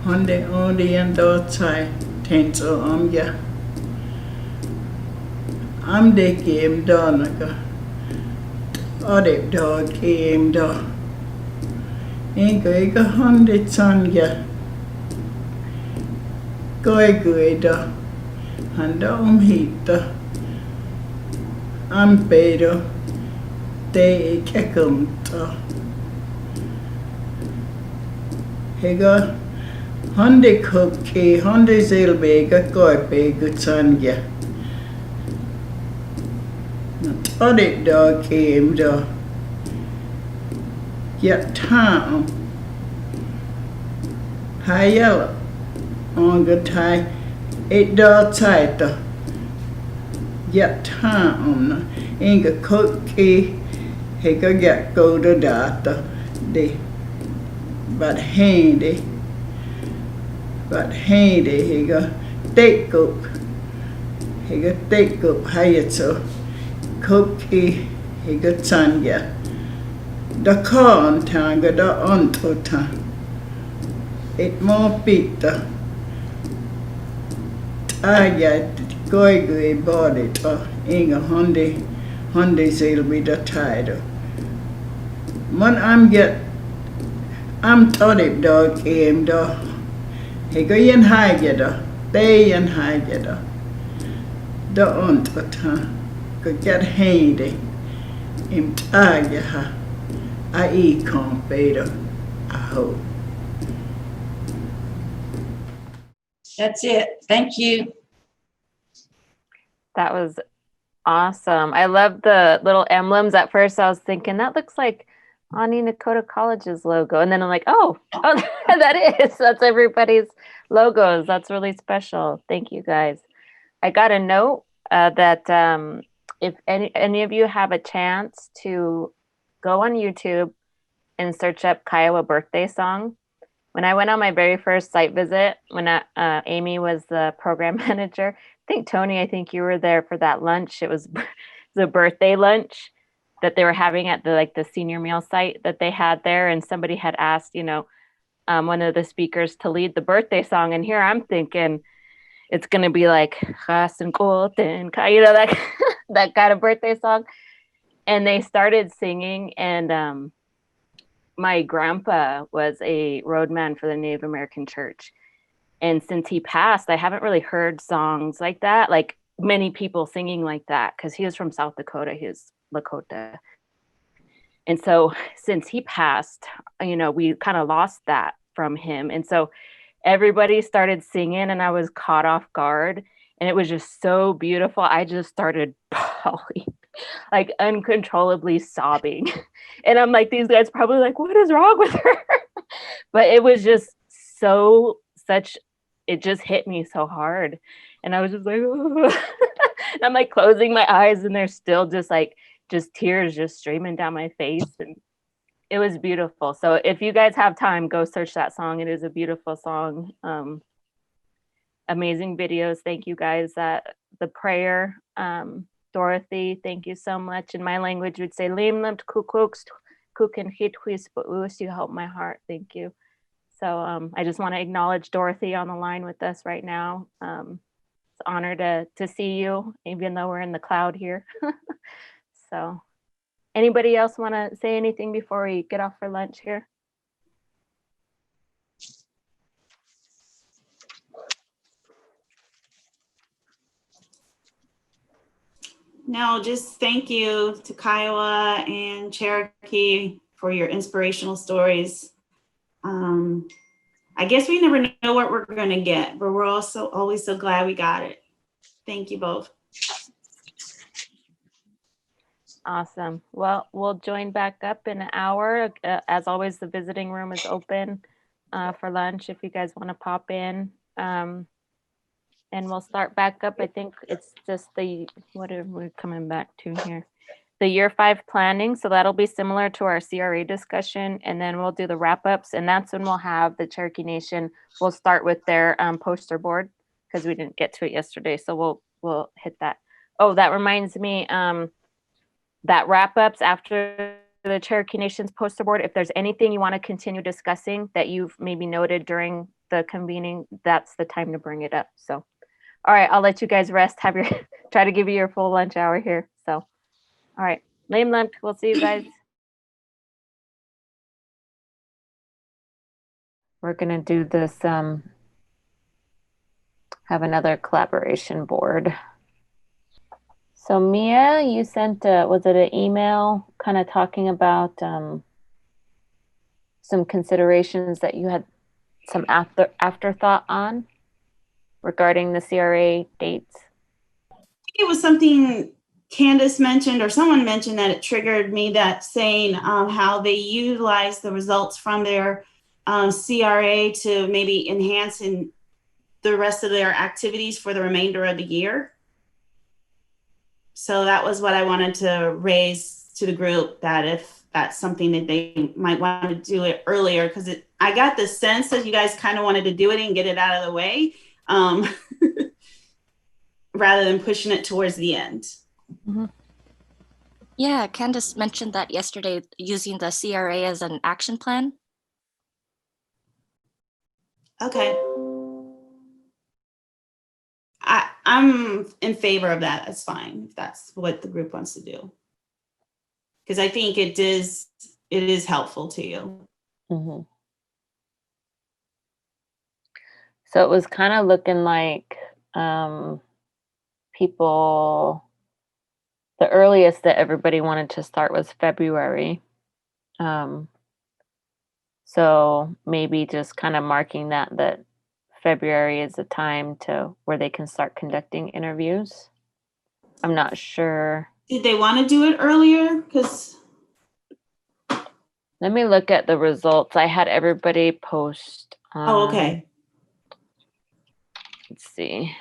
Honde only and outside. Tenso ya. I'm the game done. Odip dog game dog. Ega honde son ya. Goy da. Handa hita. Ampedo. Te kekumta. Hega honde cookie, honde zilbega, goy good son ya. Audit dog came da. Yet town. Hayella. On good tie. 8 dog tight da. Yet town. Inga cookie. Hega get go to data. De. But handy. Hega take up. Hega take up. Hayetso. Cookie. Hega tanya. The corn tanga da ontota. It more pita. Aya goy body to. Inga honde sail be the tide. When I'm toddy dog came da. He go in high getter, they in high getter. The aunt could get handy. Him tag ya. I eat competer. I hope. That's it. Thank you. That was awesome. I love the little emblems. At first I was thinking that looks like Ani Nakota College's logo. And then I'm like, oh, that's everybody's logos. That's really special. Thank you guys. I got a note that if any of you have a chance to go on YouTube and search up Kiowa birthday song. When I went on my very first site visit, when Amy was the program manager, I think you were there for that lunch. It was the birthday lunch that they were having at the senior meal site that they had there. And somebody had asked, one of the speakers to lead the birthday song. And here I'm thinking it's going to be like, that, that kind of birthday song. And they started singing. And my grandpa was a roadman for the Native American Church. And since he passed, I haven't really heard songs like that, like many people singing like that, because he was from South Dakota. He was Lakota. And so since he passed, we kind of lost that from him. And so everybody started singing and I was caught off guard. And it was just so beautiful. I just started bawling, like uncontrollably sobbing. And I'm like, these guys probably like, what is wrong with her? But it was just it just hit me so hard. And I was just like, and I'm like closing my eyes and there's still just tears just streaming down my face. And it was beautiful. So if you guys have time, go search that song. It is a beautiful song. Amazing videos. Thank you guys. The prayer, Dorothy, thank you so much. In my language, we'd say, "Limlimt kukukst kuken hitwis ba'us." You help my heart. Thank you. So I just want to acknowledge Dorothy on the line with us right now. It's an honor to see you, even though we're in the cloud here. So anybody else want to say anything before we get off for lunch here? No, just thank you to Kiowa and Cherokee for your inspirational stories. I guess we never know what we're going to get, but we're also always so glad we got it. Thank you both. Awesome. Well, we'll join back up in an hour. As always, the visiting room is open for lunch if you guys want to pop in. And we'll start back up. I think it's just what are we coming back to here? The year 5 planning. So that'll be similar to our CRA discussion. And then we'll do the wrap ups. And that's when we'll have the Cherokee Nation. We'll start with their poster board because we didn't get to it yesterday. So we'll hit that Oh, that reminds me, that wrap-ups after the Cherokee Nation's poster board, if there's anything you want to continue discussing that you've maybe noted during the convening, that's the time to bring it up. So, all right, I'll let you guys rest. Have your try to give you your full lunch hour here. So, all right, lame lumped. We'll see you guys. We're gonna do this. Have another collaboration board. So Mia, you sent was it an email kind of talking about some considerations that you had some afterthought on regarding the CRA dates? It was something Candace mentioned, or someone mentioned, that it triggered me, that saying how they utilize the results from their CRA to maybe enhance in the rest of their activities for the remainder of the year. So that was what I wanted to raise to the group, that if that's something that they might want to do it earlier, because I got the sense that you guys kind of wanted to do it and get it out of the way, rather than pushing it towards the end. Mm-hmm. Yeah, Candace mentioned that yesterday, using the CRA as an action plan. Okay. I'm in favor of that. That's fine if that's what the group wants to do, because I think it is helpful to you. Mm-hmm. So it was kind of looking like people, the earliest that everybody wanted to start was February. So maybe just kind of marking that February is the time to where they can start conducting interviews. I'm not sure. Did they want to do it earlier? Because let me look at the results. I had everybody post. Oh, okay. Let's see.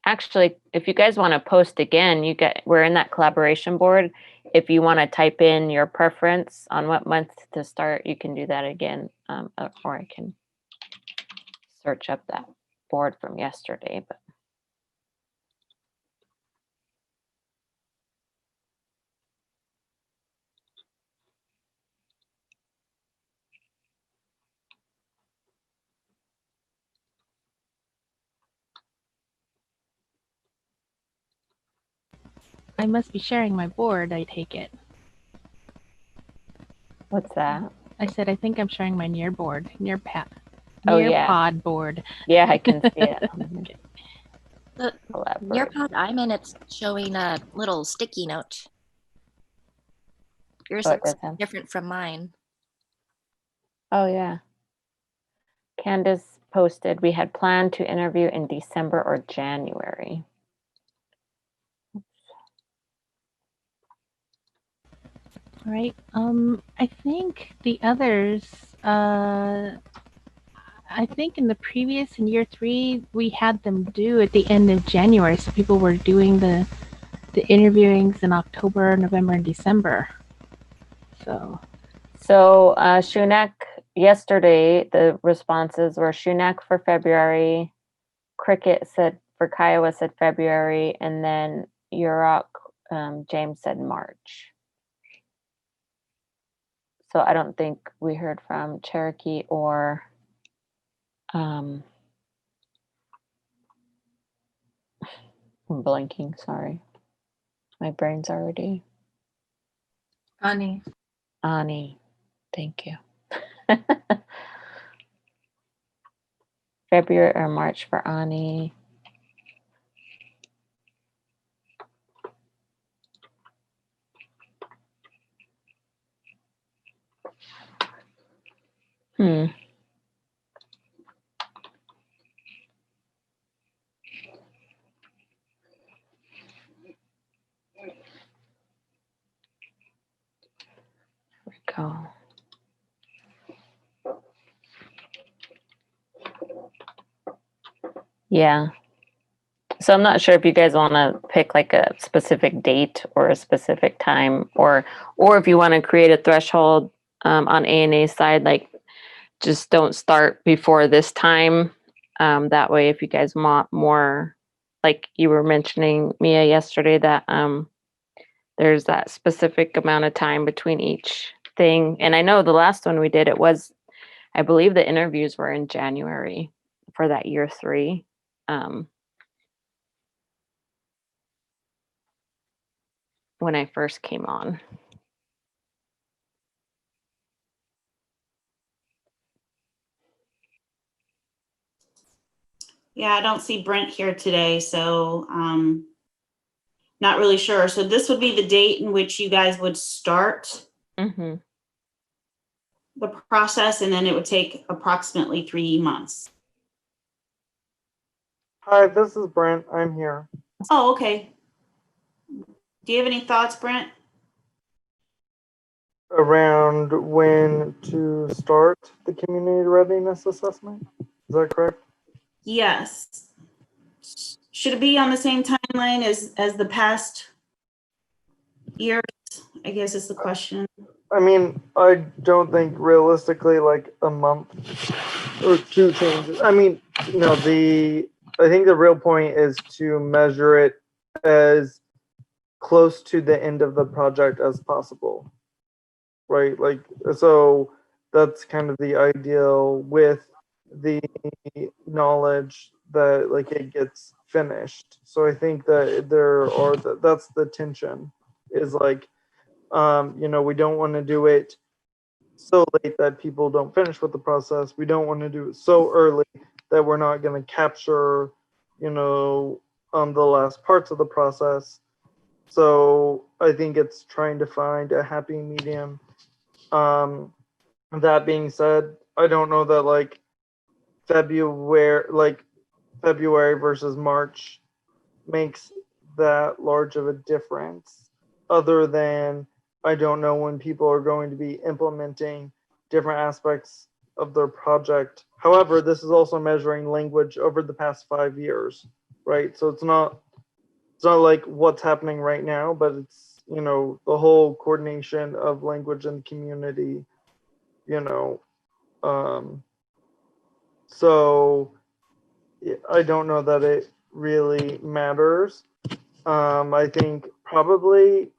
Actually, if you guys want to post again, we're in that collaboration board. If you want to type in your preference on what month to start, you can do that again, or I can search up that board from yesterday. But I must be sharing my board, I take it. What's that? I said, I think I'm sharing my Nearpod board. Yeah, I can see it. The Nearpod I'm in, it's showing a little sticky note. Yours looks different from mine. Oh, yeah. Candace posted, we had planned to interview in December or January. All right. I think the others, I think in the previous, in year 3, we had them due at the end of January. So people were doing the interviewings in October, November, and December. So Shunak, yesterday, the responses were Shunak for February, Cricket said for Kiowa said February, and then Yurok, James said March. So I don't think we heard from Cherokee or I'm blanking, sorry. My brain's already. Ani, thank you. February or March for Ani. Go. Yeah. So I'm not sure if you guys want to pick like a specific date or a specific time, or if you want to create a threshold on ANA's side, like just don't start before this time. That way, if you guys want more like you were mentioning, Mia, yesterday, that there's that specific amount of time between each thing. And I know the last one we did, it was, I believe the interviews were in January for that year 3. When I first came on. Yeah, I don't see Brent here today, so not really sure. So this would be the date in which you guys would start Mm-hmm. the process, and then it would take approximately 3 months. Hi, this is Brent. I'm here. Oh, okay. Do you have any thoughts, Brent? Around when to start the community readiness assessment? Is that correct? Yes. Should it be on the same timeline as the past years? I guess is the question. I mean, I don't think realistically like a month or 2 changes. I mean, no, I think the real point is to measure it as close to the end of the project as possible. Right? Like, so that's kind of the ideal with the knowledge that like it gets finished. So I think that that's the tension is like, we don't want to do it so late that people don't finish with the process. We don't want to do it so early that we're not going to capture, the last parts of the process. So I think it's trying to find a happy medium. That being said, I don't know that like February versus March makes that large of a difference, other than I don't know when people are going to be implementing different aspects of their project. However, this is also measuring language over the past 5 years, right? So it's not like what's happening right now, but it's, the whole coordination of language and community, so I don't know that it really matters. I think probably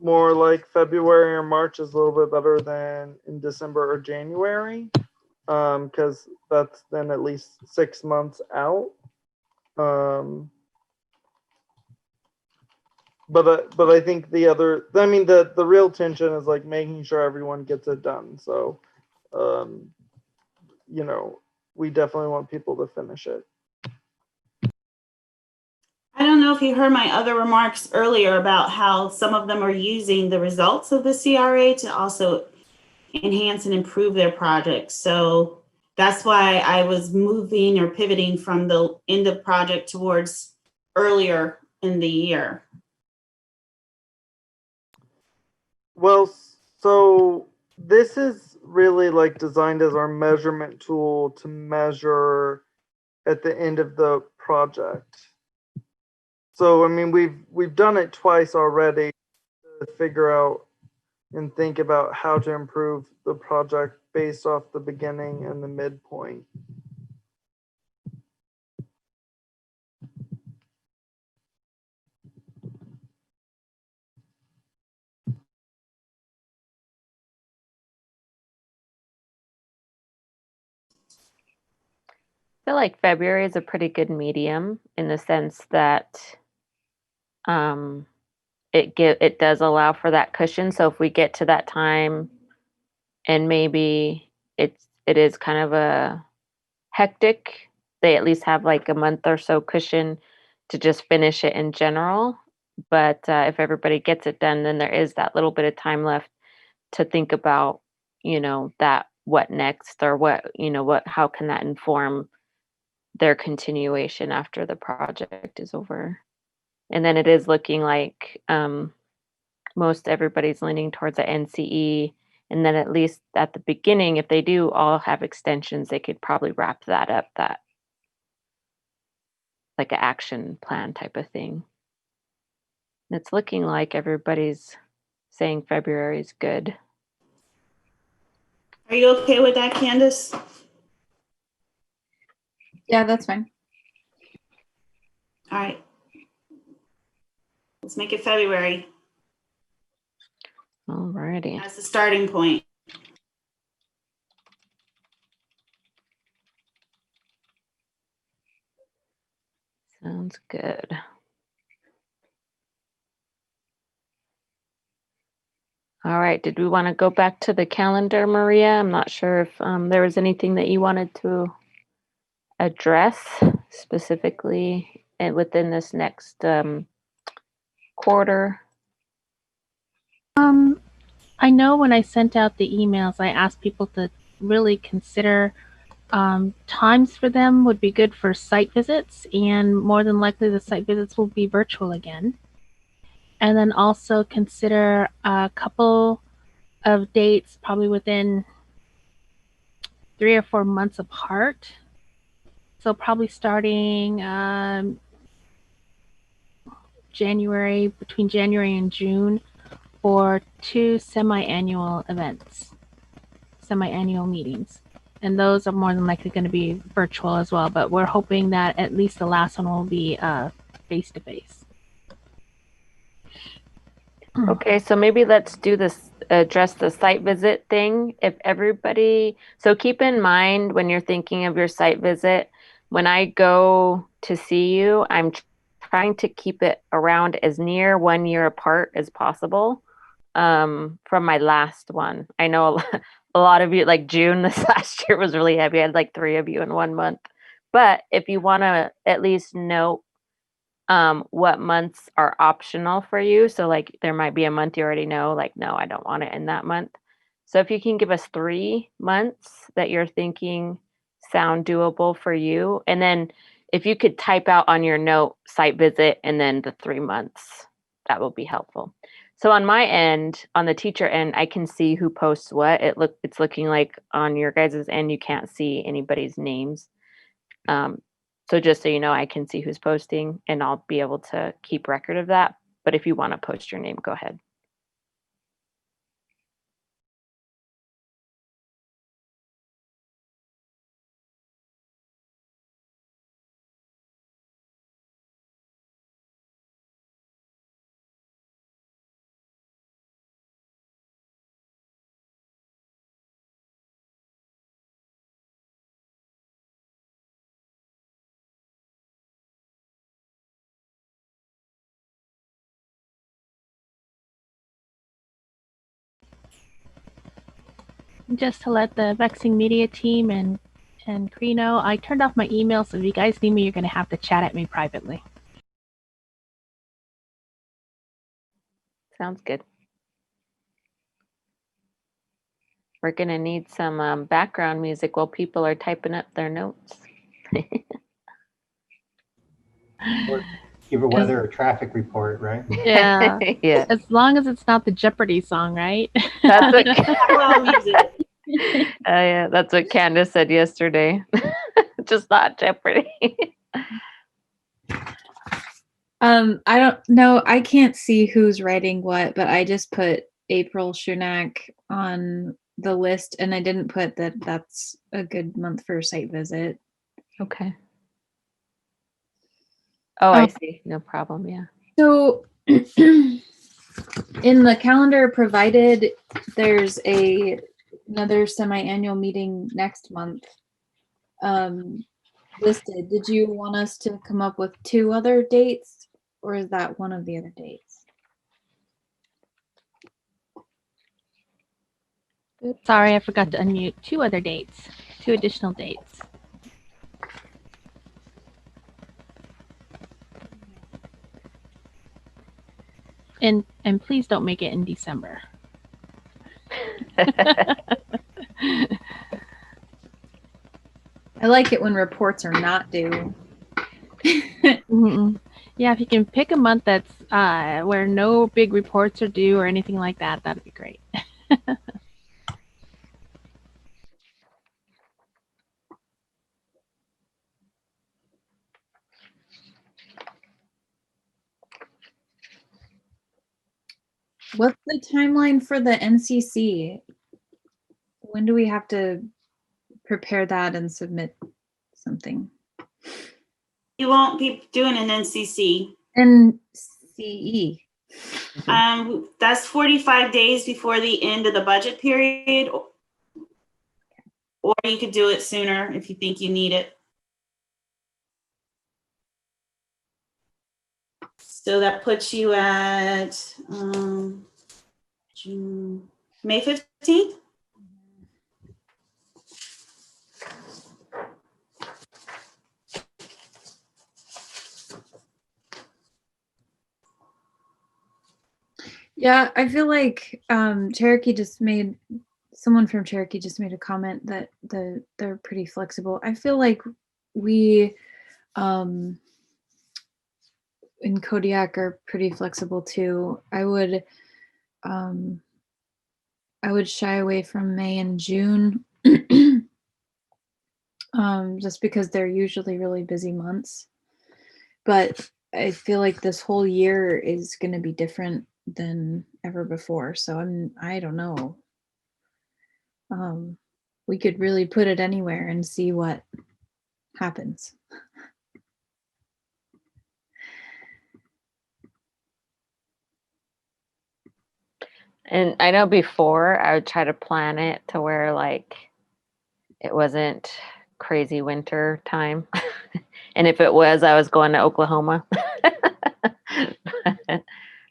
more like February or March is a little bit better than in December or January, because that's then at least 6 months out. But I think the real tension is like making sure everyone gets it done. So, we definitely want people to finish it. I don't know if you heard my other remarks earlier about how some of them are using the results of the CRA to also enhance and improve their projects. So that's why I was moving or pivoting from the end of project towards earlier in the year. Well, so this is really like designed as our measurement tool to measure at the end of the project. So I mean, we've done it twice already to figure out and think about how to improve the project based off the beginning and the midpoint. I feel like February is a pretty good medium in the sense that it does allow for that cushion. So if we get to that time and maybe it is kind of a hectic, they at least have like a month or so cushion to just finish it in general. But if everybody gets it done, then there is that little bit of time left to think about, that what next, or how can that inform their continuation after the project is over. And then it is looking like most everybody's leaning towards the NCE. And then at least at the beginning, if they do all have extensions, they could probably wrap that up, that like an action plan type of thing. And it's looking like everybody's saying February is good. Are you okay with that, Candace? Yeah, that's fine. All right. Let's make it February. All righty. As the starting point. Sounds good. All right. Did we want to go back to the calendar, Maria? I'm not sure if there was anything that you wanted to address specifically and within this next quarter. I know when I sent out the emails, I asked people to really consider times for them would be good for site visits, and more than likely the site visits will be virtual again. And then also consider a couple of dates, probably within 3 or 4 months apart. So probably starting January, between January and June, for 2 semi-annual events, semi-annual meetings. And those are more than likely going to be virtual as well, but we're hoping that at least the last one will be face-to-face. Okay, so maybe let's do this, address the site visit thing. If everybody, so keep in mind when you're thinking of your site visit, when I go to see you, I'm trying to keep it around as near 1 year apart as possible from my last one. I know a lot of you, like June this last year was really heavy. I had like 3 of you in 1 month. But if you want to at least note what months are optional for you. So like there might be a month you already know, like, no, I don't want it in that month. So if you can give us 3 months that you're thinking sound doable for you. And then if you could type out on your note site visit and then the 3 months, that will be helpful. So on my end, on the teacher end, I can see who posts what. It's looking like on your guys' end, you can't see anybody's names. So just so you know, I can see who's posting and I'll be able to keep record of that. But if you want to post your name, go ahead. Just to let the Vexing Media team and Cree know, I turned off my email, so if you guys need me, you're going to have to chat at me privately. Sounds good. We're going to need some background music while people are typing up their notes. Or give a weather or traffic report, right? Yeah. Yeah. As long as it's not the Jeopardy song, right? That's what yeah, that's what Candace said yesterday. Just not Jeopardy. I don't know. I can't see who's writing what, but I just put April Shunak on the list, and I didn't put that that's a good month for a site visit. Okay. Oh, I see. No problem. Yeah. So in the calendar provided, there's another semi-annual meeting next month listed. Did you want us to come up with 2 other dates, or is that one of the other dates? Sorry, I forgot to unmute. 2 other dates. 2 additional dates. And please don't make it in December. I like it when reports are not due. Yeah, if you can pick a month that's where no big reports are due or anything like that, that'd be great. What's the timeline for the NCC? When do we have to prepare that and submit something? You won't be doing an NCC. NCE. That's 45 days before the end of the budget period, or you could do it sooner if you think you need it. So that puts you at June, May 15th. Yeah, I feel like Cherokee just made, someone from Cherokee just made a comment that they're pretty flexible. I feel like we in Kodiak are pretty flexible too. I would shy away from May and June just because they're usually really busy months. But I feel like this whole year is going to be different than ever before. So I don't know. We could really put it anywhere and see what happens. And I know before I would try to plan it to where like it wasn't crazy winter time. And if it was, I was going to Oklahoma.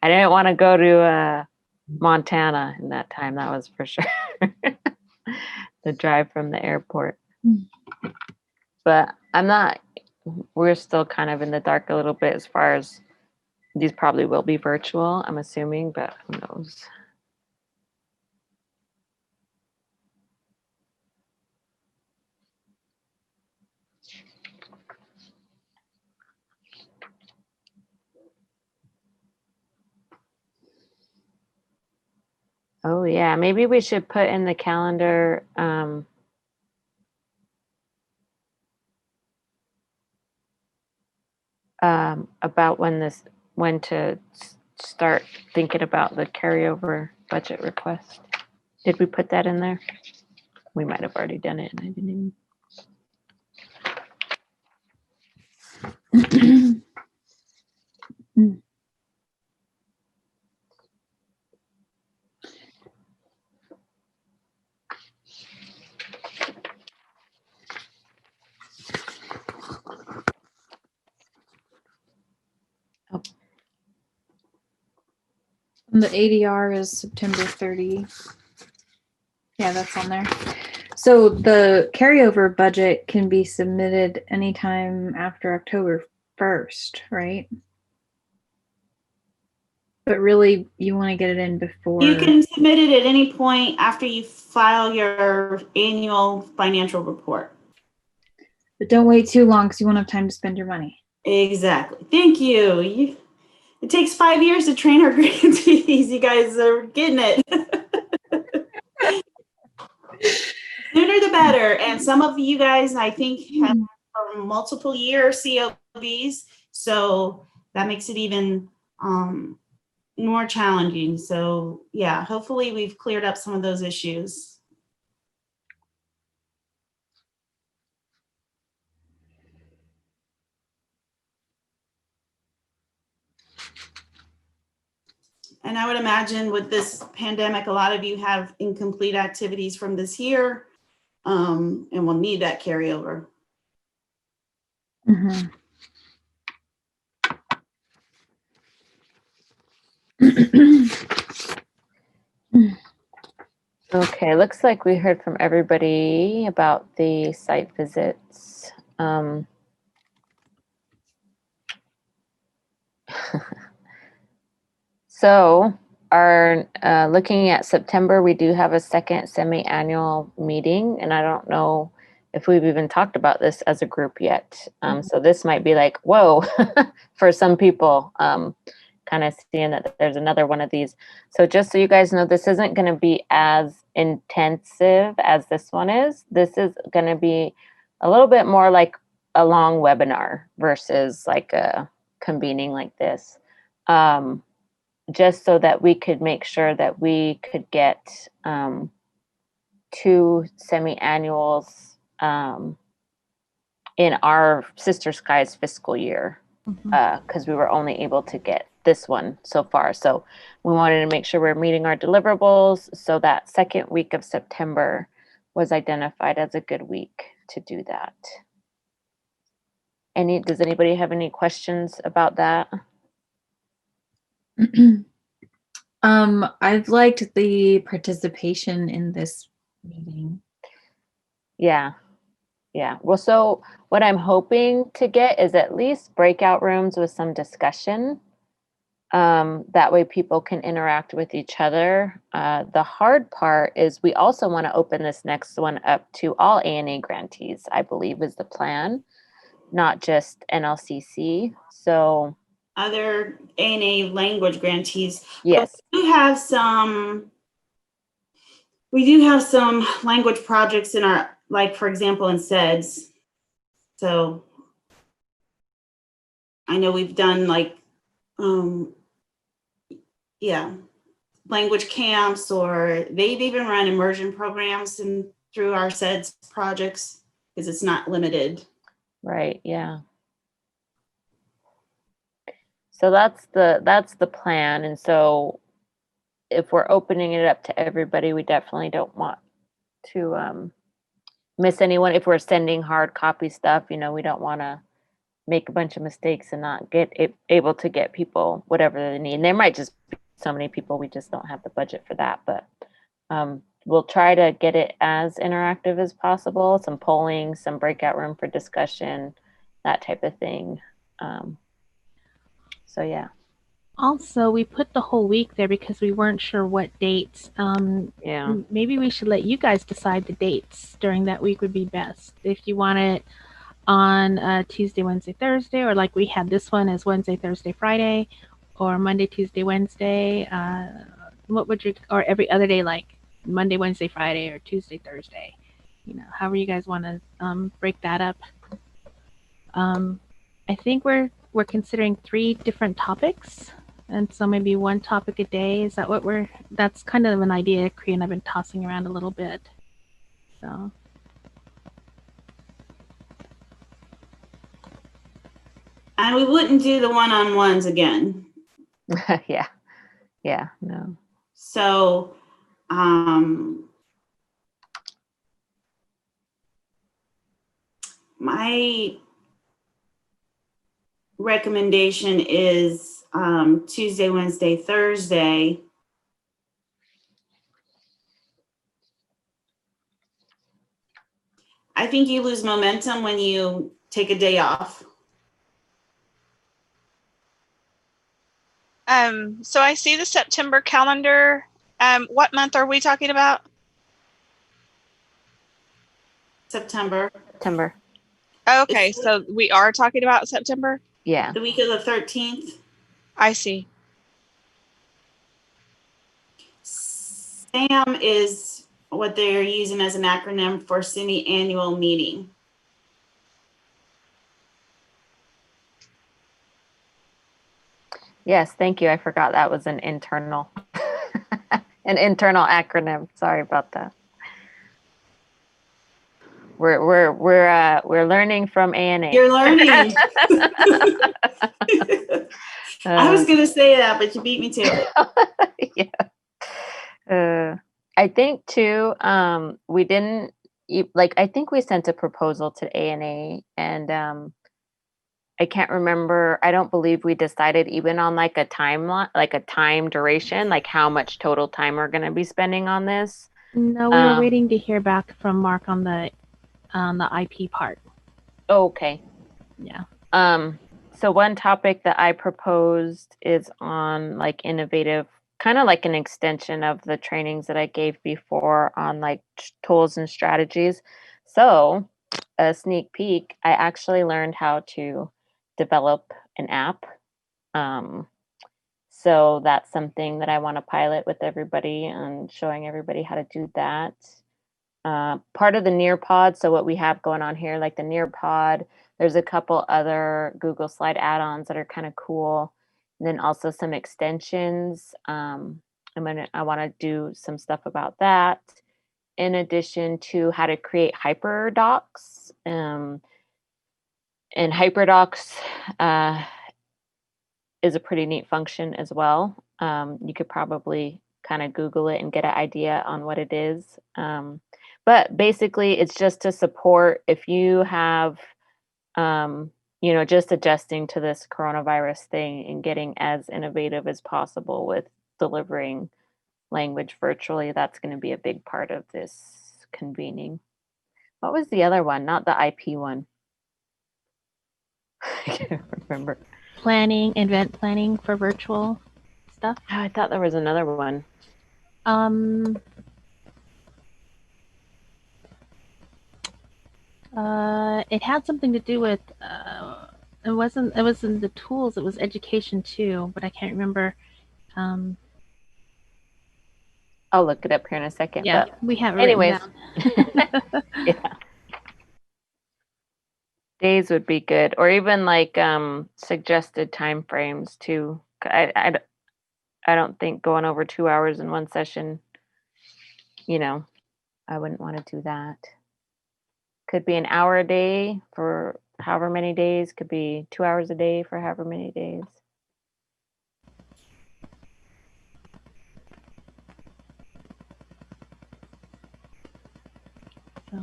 I didn't want to go to Montana in that time. That was for sure. The drive from the airport. But we're still kind of in the dark a little bit as far as these probably will be virtual, I'm assuming, but who knows? Oh yeah, maybe we should put in the calendar about when to start thinking about the carryover budget request. Did we put that in there? We might have already done it and I didn't even. The ADR is September 30. Yeah, that's on there. So the carryover budget can be submitted anytime after October 1st, right? But really, you want to get it in before. You can submit it at any point after you file your annual financial report. But don't wait too long because you won't have time to spend your money. Exactly. Thank you. It takes 5 years to train our grantees. You guys are getting it. Sooner the better. And some of you guys, I think, have multiple year COBs. So that makes it even more challenging. So yeah, hopefully we've cleared up some of those issues. And I would imagine with this pandemic, a lot of you have incomplete activities from this year and will need that carryover. Mm-hmm. Okay, looks like we heard from everybody about the site visits. So our looking at September, we do have a second semi-annual meeting, and I don't know if we've even talked about this as a group yet. So this might be like, whoa, for some people, kind of seeing that there's another one of these. So just so you guys know, this isn't going to be as intensive as this one is. This is going to be a little bit more like a long webinar versus like a convening like this. Just so that we could make sure that we could get 2 semi-annuals in our Sister Sky's fiscal year, because we were only able to get this one so far. So we wanted to make sure we're meeting our deliverables. So that second week of September was identified as a good week to do that. Does anybody have any questions about that? I've liked the participation in this meeting. Yeah. Well, so what I'm hoping to get is at least breakout rooms with some discussion. That way people can interact with each other. The hard part is we also want to open this next one up to all ANA grantees, I believe is the plan, not just NLCC. So other ANA language grantees. Yes. But we do have some language projects in our, like, for example, in SEDS. So I know we've done like, language camps, or they've even run immersion programs through our SEDS projects, because it's not limited. Right, yeah. So that's the plan. And so if we're opening it up to everybody, we definitely don't want to miss anyone. If we're sending hard copy stuff, we don't want to make a bunch of mistakes and not get able to get people whatever they need. And there might just be so many people, we just don't have the budget for that. But we'll try to get it as interactive as possible. Some polling, some breakout room for discussion, that type of thing. So yeah. Also, we put the whole week there because we weren't sure what dates. Yeah. Maybe we should let you guys decide the dates during that week would be best. If you want it on Tuesday, Wednesday, Thursday, or like we had this one as Wednesday, Thursday, Friday, or Monday, Tuesday, Wednesday. What would you, or every other day, like Monday, Wednesday, Friday, or Tuesday, Thursday? However you guys want to break that up. I think we're considering 3 different topics, and so maybe 1 topic a day. Is that what that's kind of an idea Cree and I've been tossing around a little bit. So. And we wouldn't do the one-on-ones again. Yeah, no. So, my recommendation is Tuesday, Wednesday, Thursday. I think you lose momentum when you take a day off. So I see the September calendar. What month are we talking about? September. Okay, so we are talking about September? Yeah. The week of the 13th. I see. SAM is what they're using as an acronym for semi-annual meeting. Yes, thank you. I forgot that was an internal acronym. Sorry about that. We're learning from ANA. You're learning. I was gonna say that, but you beat me to it. Yeah. I think too. We didn't I think we sent a proposal to ANA, and I can't remember. I don't believe we decided even on like a timeline, like a time duration, like how much total time we're going to be spending on this. No, we were waiting to hear back from Mark on the IP part. Okay. Yeah. So one topic that I proposed is on like innovative, kind of like an extension of the trainings that I gave before on like tools and strategies. So a sneak peek, I actually learned how to develop an app. So that's something that I want to pilot with everybody and showing everybody how to do that. Part of the Nearpod, so what we have going on here, like the Nearpod, there's a couple other Google Slide add-ons that are kind of cool. And then also some extensions. I want to do some stuff about that. In addition to how to create hyperdocs. And HyperDocs is a pretty neat function as well. You could probably kind of Google it and get an idea on what it is. But basically, it's just to support if you have, just adjusting to this coronavirus thing and getting as innovative as possible with delivering language virtually. That's going to be a big part of this convening. What was the other one? Not the IP one. I can't remember. Event planning for virtual stuff. Oh, I thought there was another one. It had something to do with it wasn't the tools, it was education too, but I can't remember. I'll look it up here in a second. Yeah, but we have it anyways. Yeah. Days would be good, or even like suggested time frames too. I don't think going over 2 hours in one session, I wouldn't want to do that. Could be an hour a day for however many days, could be 2 hours a day for however many days. So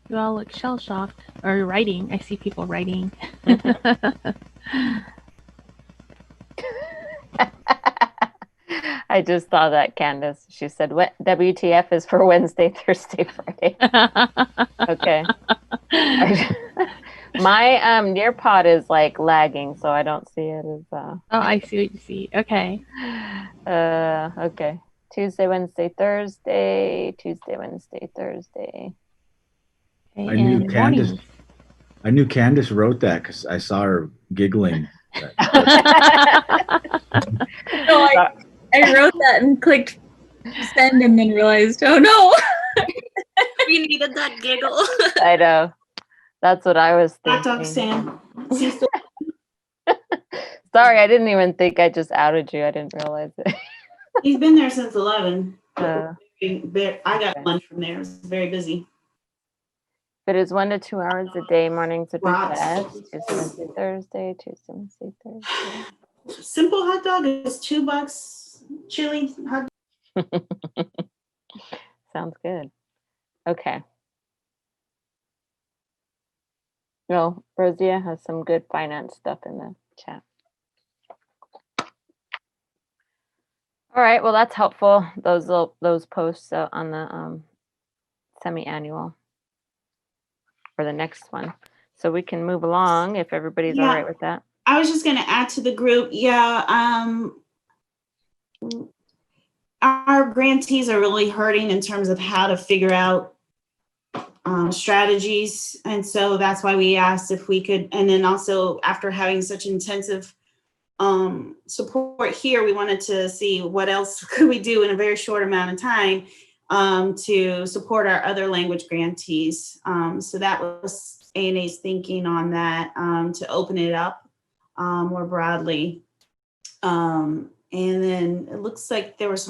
you all look shell-shocked. Or writing. I see people writing. I just saw that, Candace. She said, "What WTF is for Wednesday, Thursday, Friday?" Okay. My Nearpod is like lagging, so I don't see it as. Oh, I see what you see. Okay. Okay. Tuesday, Wednesday, Thursday. Tuesday, Wednesday, Thursday. Okay, I knew Candace wrote that because I saw her giggling. No, I wrote that and clicked send and then realized, oh no. We needed that giggle. I know. That's what I was thinking. Hot dog Sam. Sorry, I didn't even think I just outed you. I didn't realize it. He's been there since 11. I got lunch from there. It was very busy. But it's 1 to 2 hours a day. Mornings would be best. Tuesday, Wednesday, Thursday. Tuesday, Wednesday, Thursday. Simple hot dog is $2. Chili hot dog. Sounds good. Okay. Well, Rosia has some good finance stuff in the chat. All right. Well, that's helpful. Those posts on the semi-annual for the next one. So we can move along if everybody's all right with that. I was just going to add to the group. Yeah. Our grantees are really hurting in terms of how to figure out strategies. And so that's why we asked if we could, and then also after having such intensive support here, we wanted to see what else could we do in a very short amount of time to support our other language grantees. So that was ANA's thinking on that, to open it up more broadly. And then it looks like there was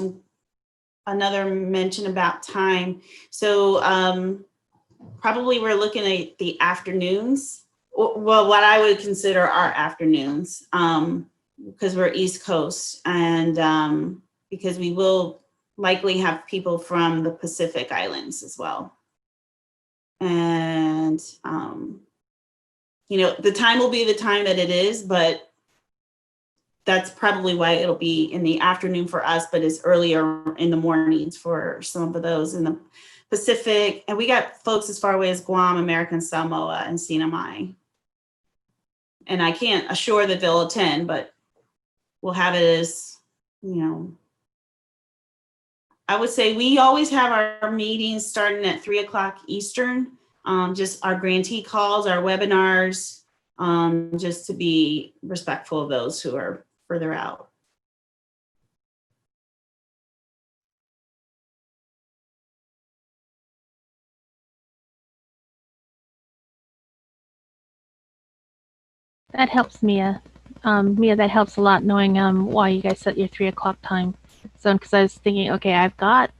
another mention about time. So probably we're looking at the afternoons, well, what I would consider our afternoons, because we're East Coast, and because we will likely have people from the Pacific Islands as well. And, the time will be the time that it is, but that's probably why it'll be in the afternoon for us, but it's earlier in the mornings for some of those in the Pacific. And we got folks as far away as Guam, American Samoa, and Sinai. And I can't assure that they'll attend, but we'll have it as, I would say we always have our meetings starting at 3:00 Eastern, just our grantee calls, our webinars, just to be respectful of those who are further out. That helps, Mia. Mia, that helps a lot knowing why you guys set your 3:00 time. So, because I was thinking, okay, I've got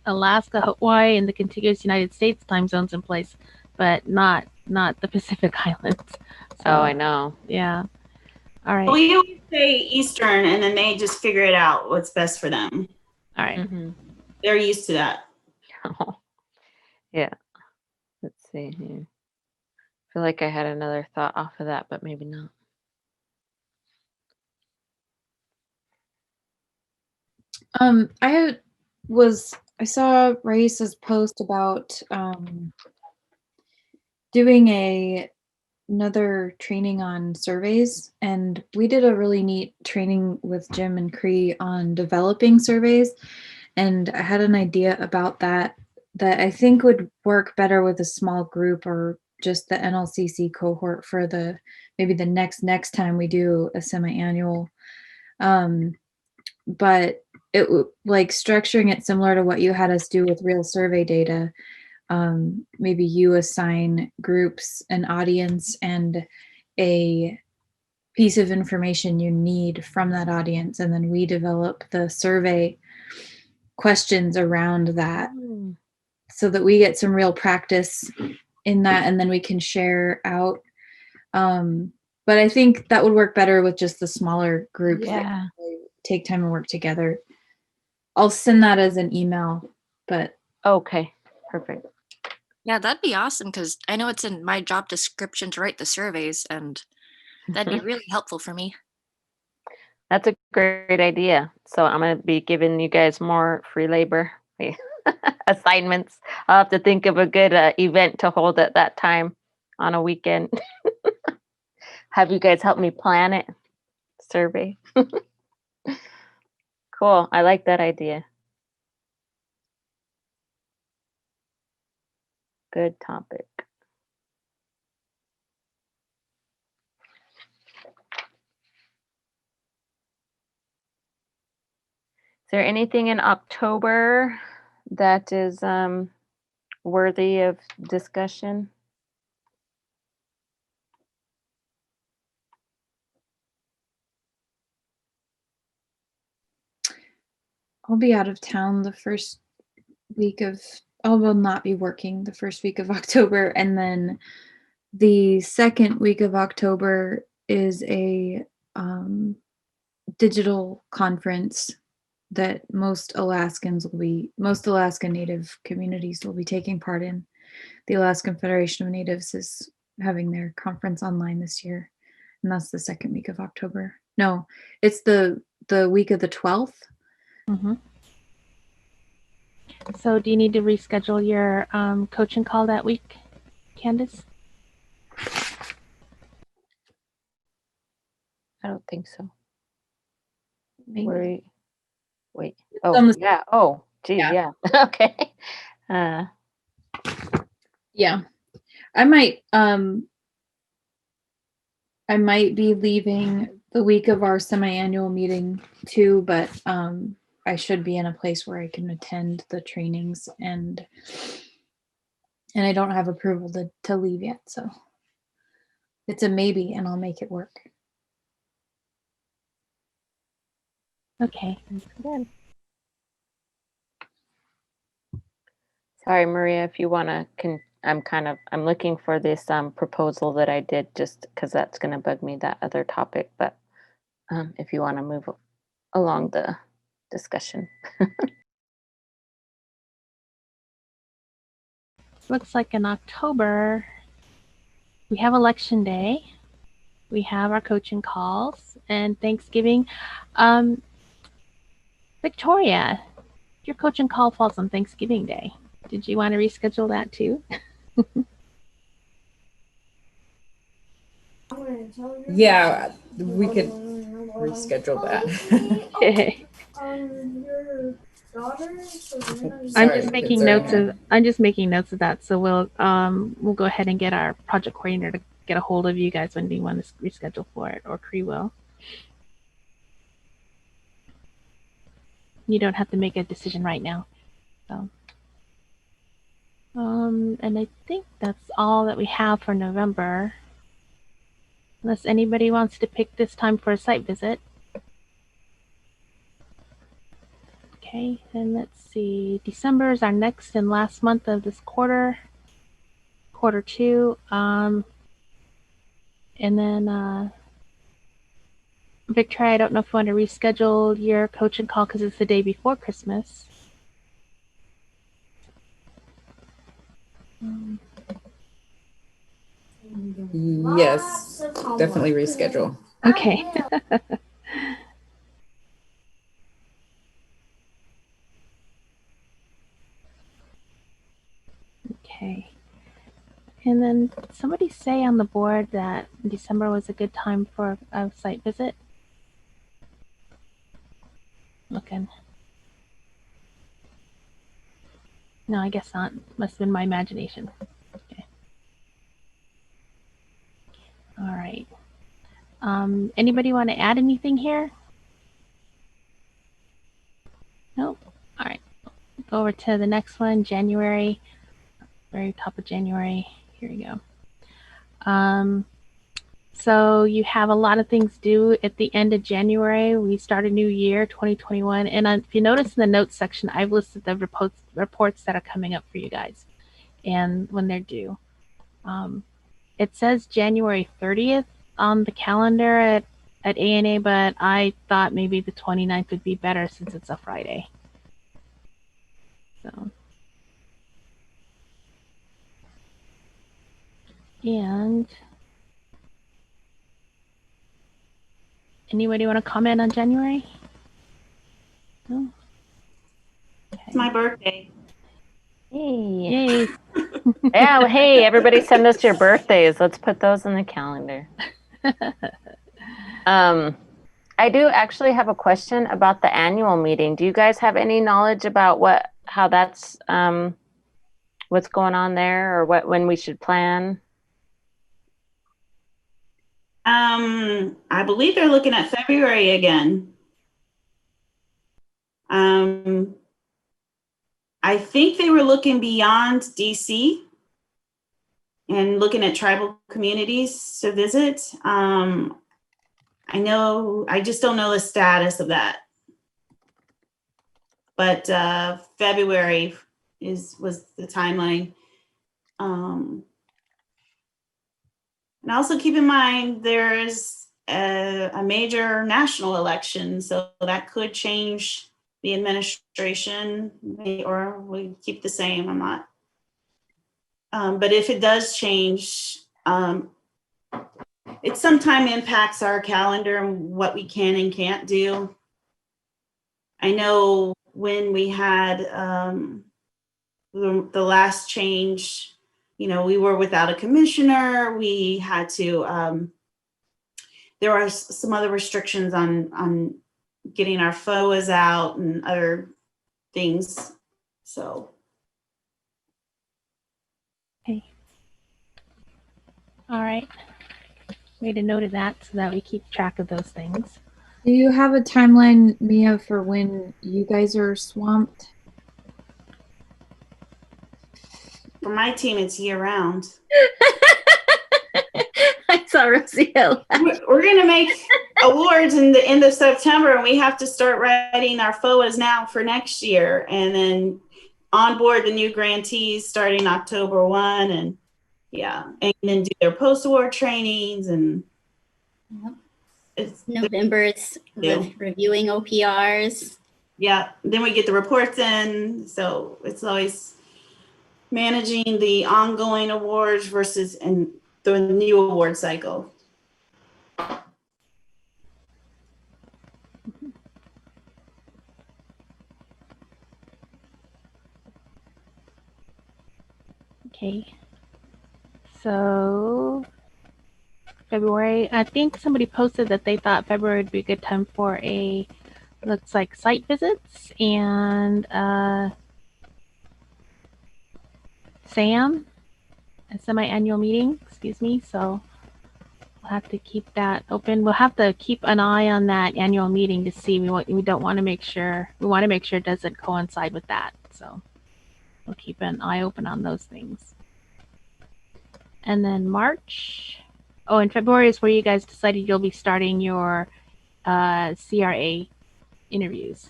Alaska, Hawaii, and the contiguous United States time zones in place, but not the Pacific Islands. So, oh, I know. Yeah. All right. We always say Eastern, and then they just figure it out what's best for them. All right. Mm-hmm. They're used to that. Yeah. Let's see here. I feel like I had another thought off of that, but maybe not. I saw Raisa's post about doing another training on surveys, and we did a really neat training with Jim and Cree on developing surveys, and I had an idea about that I think would work better with a small group or just the NLCC cohort for maybe the next time we do a semi-annual. But it like structuring it similar to what you had us do with real survey data. Maybe you assign groups an audience and a piece of information you need from that audience, and then we develop the survey questions around that so that we get some real practice in that, and then we can share out. But I think that would work better with just the smaller groups that take time and work together. I'll send that as an email, but okay, perfect. Yeah, that'd be awesome, because I know it's in my job description to write the surveys, and that'd be really helpful for me. That's a great idea. So I'm going to be giving you guys more free labor assignments. I'll have to think of a good event to hold at that time on a weekend. Have you guys help me plan it? Survey. Cool. I like that idea. Good topic. Is there anything in October that is worthy of discussion? I'll be out of town the first week of, I will not be working the first week of October, and then the second week of October is a digital conference that most Alaskan Native communities will be taking part in. The Alaskan Federation of Natives is having their conference online this year, and that's the second week of October. No, it's the week of the 12th. Mm-hmm. So do you need to reschedule your coaching call that week, Candace? I don't think so. Maybe. Wait. Oh, yeah. Oh, geez, yeah. Okay. Yeah. I might be leaving the week of our semi-annual meeting too, but I should be in a place where I can attend the trainings, and I don't have approval to leave yet, so it's a maybe, and I'll make it work. Okay, that's good. Sorry, Maria, if you want to, I'm looking for this proposal that I did, just because that's going to bug me, that other topic. But if you want to move along the discussion. Looks like in October, we have Election Day. We have our coaching calls and Thanksgiving. Victoria, your coaching call falls on Thanksgiving Day. Did you want to reschedule that too? Yeah, we could reschedule that. I'm just making notes of that. So we'll go ahead and get our project coordinator to get a hold of you guys when you want to reschedule for it, or Cree will. You don't have to make a decision right now. So and I think that's all that we have for November. Unless anybody wants to pick this time for a site visit. Okay, and let's see. December is our next and last month of this quarter, quarter two. And then Victoria, I don't know if you want to reschedule your coaching call because it's the day before Christmas. Yes, definitely reschedule. Okay. Okay. And then somebody say on the board that December was a good time for a site visit. Looking. No, I guess not. Must have been my imagination. Okay. All right. Anybody want to add anything here? Nope. All right. Go over to the next one, January. Very top of January. Here we go. So you have a lot of things due at the end of January. We start a new year, 2021. And if you notice in the notes section, I've listed the reports that are coming up for you guys and when they're due. It says January 30th on the calendar at ANA, but I thought maybe the 29th would be better since it's a Friday. So. And anybody want to comment on January? No? Okay. It's my birthday. Hey. Yay. Yeah, well, hey, everybody send us your birthdays. Let's put those in the calendar. I do actually have a question about the annual meeting. Do you guys have any knowledge about how that's what's going on there, or when we should plan? I believe they're looking at February again. I think they were looking beyond DC and looking at tribal communities to visit. I just don't know the status of that. But February was the timeline. And also keep in mind there's a major national election, so that could change the administration, or we keep the same. I'm not. But if it does change, it sometimes impacts our calendar and what we can and can't do. I know when we had the last change, we were without a commissioner. We had to, there are some other restrictions on getting our FOAs out and other things. So. Okay. All right. Made a note of that so that we keep track of those things. Do you have a timeline, Mia, for when you guys are swamped? For my team, it's year round. I saw Rosie. We're going to make awards in the end of September, and we have to start writing our FOAs now for next year, and then onboard the new grantees starting October 1, and and then do their post-award trainings. And November, it's reviewing OPRs. Yeah, then we get the reports in, so it's always managing the ongoing awards versus the new award cycle. Okay. So February, I think somebody posted that they thought February would be a good time for looks like site visits and SAM, a semi-annual meeting, excuse me. So we'll have to keep that open. We'll have to keep an eye on that annual meeting to see. We want to make sure it doesn't coincide with that. So we'll keep an eye open on those things. And then March. Oh, in February is where you guys decided you'll be starting your CRA interviews.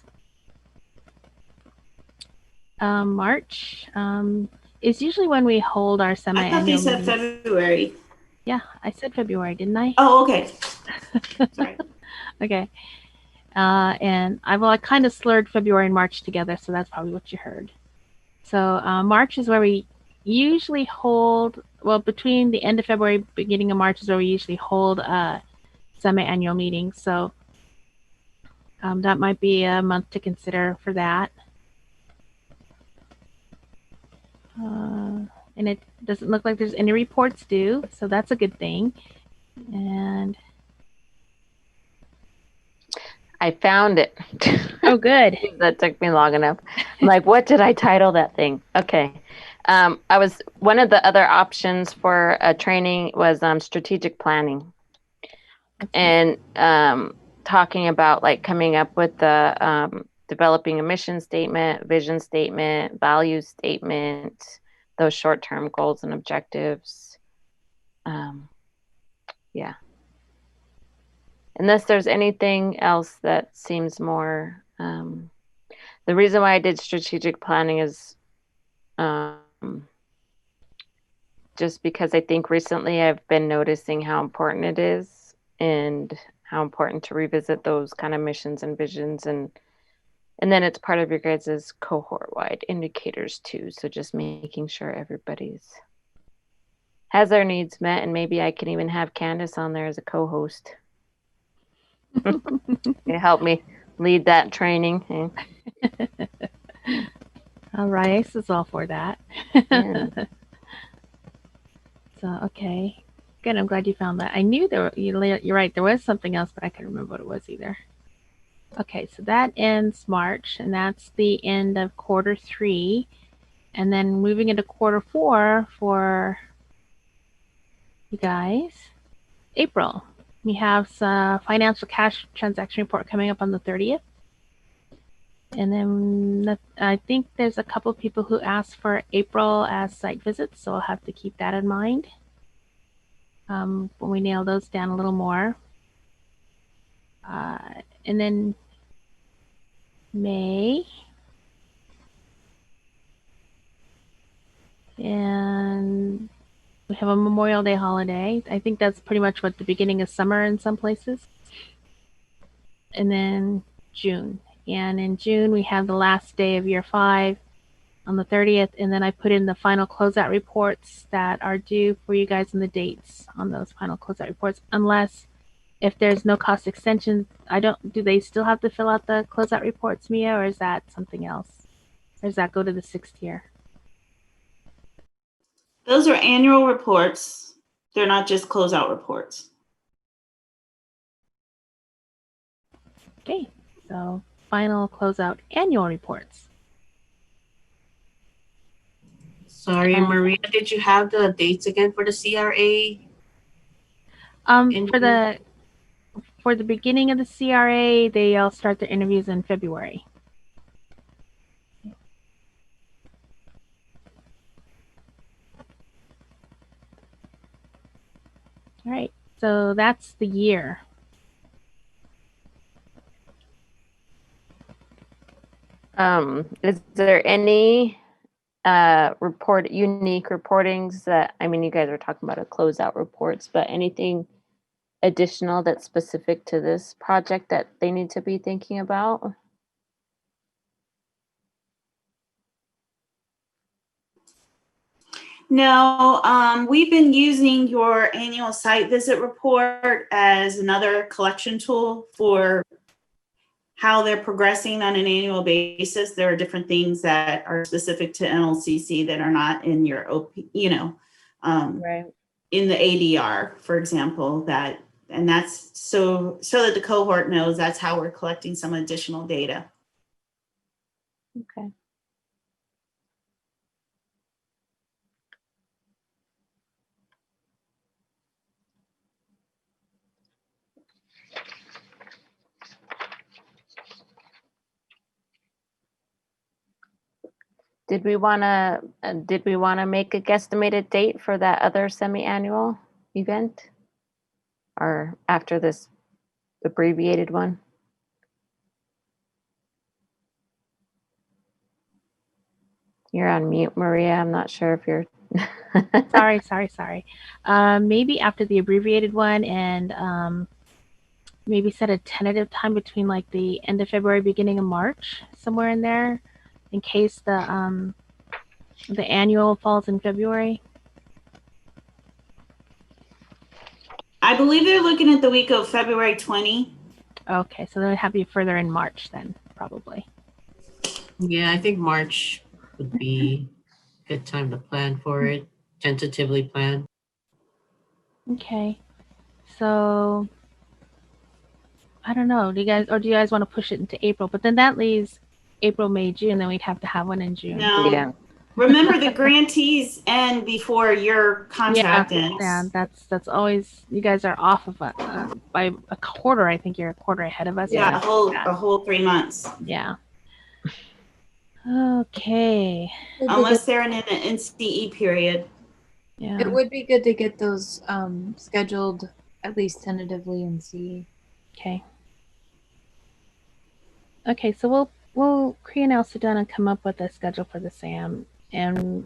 March is usually when we hold our I semi-annual thought they said meetings. February. Yeah, I said February, didn't I? Oh, okay. Sorry. Okay. And I kind of slurred February and March together, so that's probably what you heard. So March is where we usually hold, well, between the end of February, beginning of March is where we usually hold a semi-annual meeting. So that might be a month to consider for that. And it doesn't look like there's any reports due, so that's a good thing. And I found it. Oh, good. That took me long enough. I'm like, what did I title that thing? Okay. One of the other options for a training was strategic planning. And talking about like coming up with the developing a mission statement, vision statement, value statement, those short-term goals and objectives. Yeah. Unless there's anything else that seems more, the reason why I did strategic planning is just because I think recently I've been noticing how important it is and how important to revisit those kind of missions and visions, and then it's part of your guys' cohort-wide indicators too. So just making sure everybody's has their needs met, and maybe I can even have Candace on there as a co-host. It helped me lead that training. All right, Ace is all for that. Yeah. So, okay. Good, I'm glad you found that. I knew you're right, there was something else, but I couldn't remember what it was either. Okay, so that ends March, and that's the end of quarter 3. And then moving into quarter 4 for you guys, April. We have some financial cash transaction report coming up on the 30th. And then I think there's a couple of people who asked for April as site visits, so I'll have to keep that in mind when we nail those down a little more. And then May. And we have a Memorial Day holiday. I think that's pretty much what the beginning of summer in some places. And then June. And in June, we have the last day of year 5 on the 30th. And then I put in the final closeout reports that are due for you guys and the dates on those final closeout reports. Unless if there's no cost extension, do they still have to fill out the closeout reports, Mia, or is that something else? Or does that go to the 6th year? Those are annual reports. They're not just closeout reports. Okay, so final closeout annual reports. Sorry, Maria, did you have the dates again for the CRA? For the beginning of the CRA, they all start their interviews in February. All right, so that's the year. Is there any unique reportings that, I mean, you guys are talking about a closeout reports, but anything additional that's specific to this project that they need to be thinking about? No, we've been using your annual site visit report as another collection tool for how they're progressing on an annual basis. There are different things that are specific to NLCC that are not in your OP, right. In the ADR, for example, and that's so that the cohort knows that's how we're collecting some additional data. Okay. Did we want to make a guesstimated date for that other semi-annual event, or after this abbreviated one? You're on mute, Maria. I'm not sure if you're. Sorry. Maybe after the abbreviated one, and maybe set a tentative time between like the end of February, beginning of March, somewhere in there, in case the annual falls in February. I believe they're looking at the week of February 20. Okay, so then it'd have to be further in March then, probably. Yeah, I think March would be a good time to plan for it, tentatively plan. Okay, so I don't know. Do you guys want to push it into April? But then that leaves April, May, June. Then we'd have to have one in June. No. Yeah. Remember, the grantees end before your contract ends. Yeah, that's always, you guys are off of by a quarter. I think you're a quarter ahead of us. Yeah, a whole 3 months. Yeah. Okay. Unless they're in an NCE period. Yeah. It would be good to get those scheduled at least tentatively and see. Okay. Okay, so Cree and I'll sit down and come up with a schedule for the SAM, and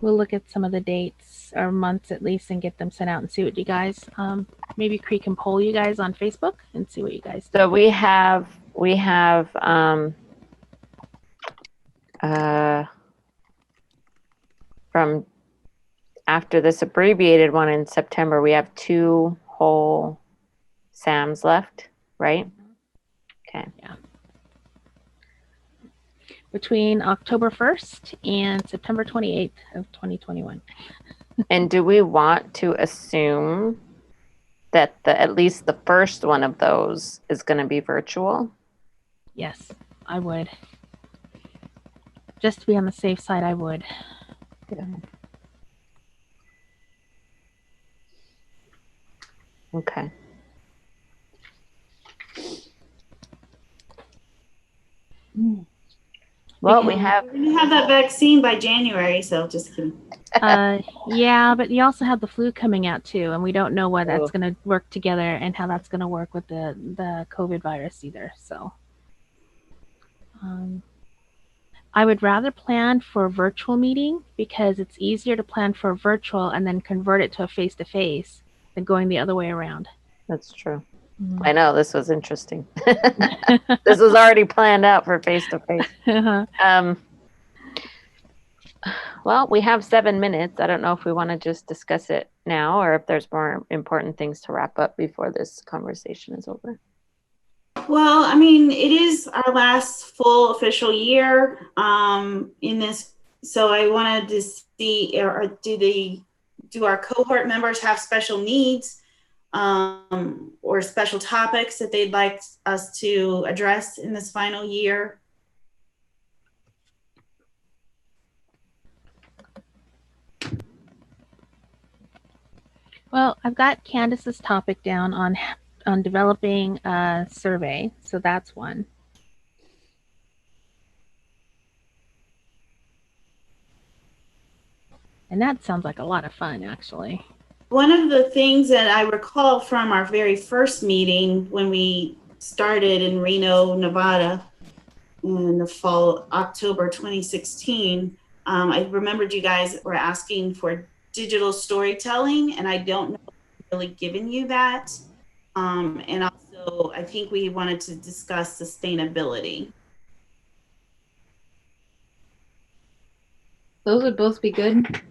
we'll look at some of the dates or months at least and get them sent out and see what you guys. Maybe Cree can poll you guys on Facebook and see what you guys do. So we have from after this abbreviated one in September, we have 2 whole SAMs left, right? Okay. Yeah. Between October 1st and September 28th of 2021. And do we want to assume that at least the first one of those is going to be virtual? Yes, I would. Just to be on the safe side, I would. Yeah. Okay. Well, we have. We're gonna have that vaccine by January, so just kidding. Yeah, but you also have the flu coming out too, and we don't know what that's going to work together and how that's going to work with the COVID virus either. So, I would rather plan for a virtual meeting because it's easier to plan for a virtual and then convert it to a face-to-face than going the other way around. That's true. I know, this was interesting. This was already planned out for face-to-face. Well, we have 7 minutes. I don't know if we want to just discuss it now or if there's more important things to wrap up before this conversation is over. Well, I mean, it is our last full official year in this. So I wanted to see, or do our cohort members have special needs or special topics that they'd like us to address in this final year? Well, I've got Candace's topic down on developing a survey, so that's one. And that sounds like a lot of fun, actually. One of the things that I recall from our very first meeting when we started in Reno, Nevada in the fall, October 2016, I remembered you guys were asking for digital storytelling, and I don't know if I've really given you that. And also, I think we wanted to discuss sustainability. Those would both be good.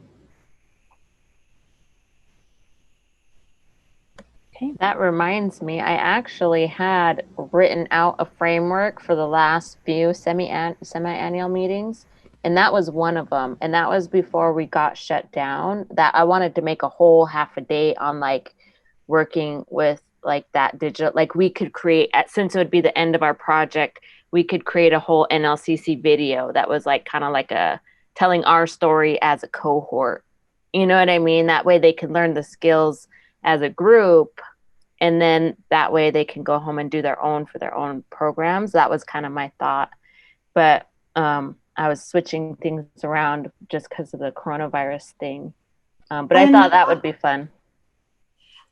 Okay. That reminds me, I actually had written out a framework for the last few semi-annual meetings, and that was one of them. And that was before we got shut down. That I wanted to make a whole half a day on like working with like that digital, like we could create, since it would be the end of our project, we could create a whole NLCC video that was like kind of like telling our story as a cohort. You know what I mean? That way they can learn the skills as a group, and then that way they can go home and do their own for their own programs. That was kind of my thought. But I was switching things around just because of the coronavirus thing. But I thought that would be fun.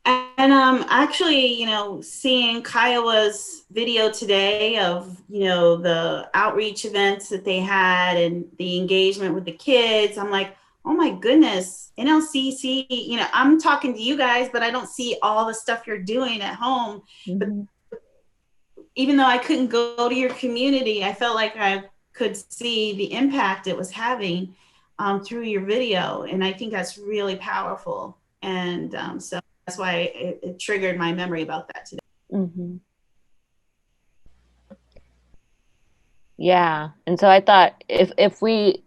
And actually, seeing Kiowa's video today of, the outreach events that they had and the engagement with the kids, I'm like, oh my goodness, NLCC, I'm talking to you guys, but I don't see all the stuff you're doing at home. Mm-hmm. But even though I couldn't go to your community, I felt like I could see the impact it was having through your video. And I think that's really powerful. And so that's why it triggered my memory about that today. Mm-hmm. Yeah. And so I thought if we,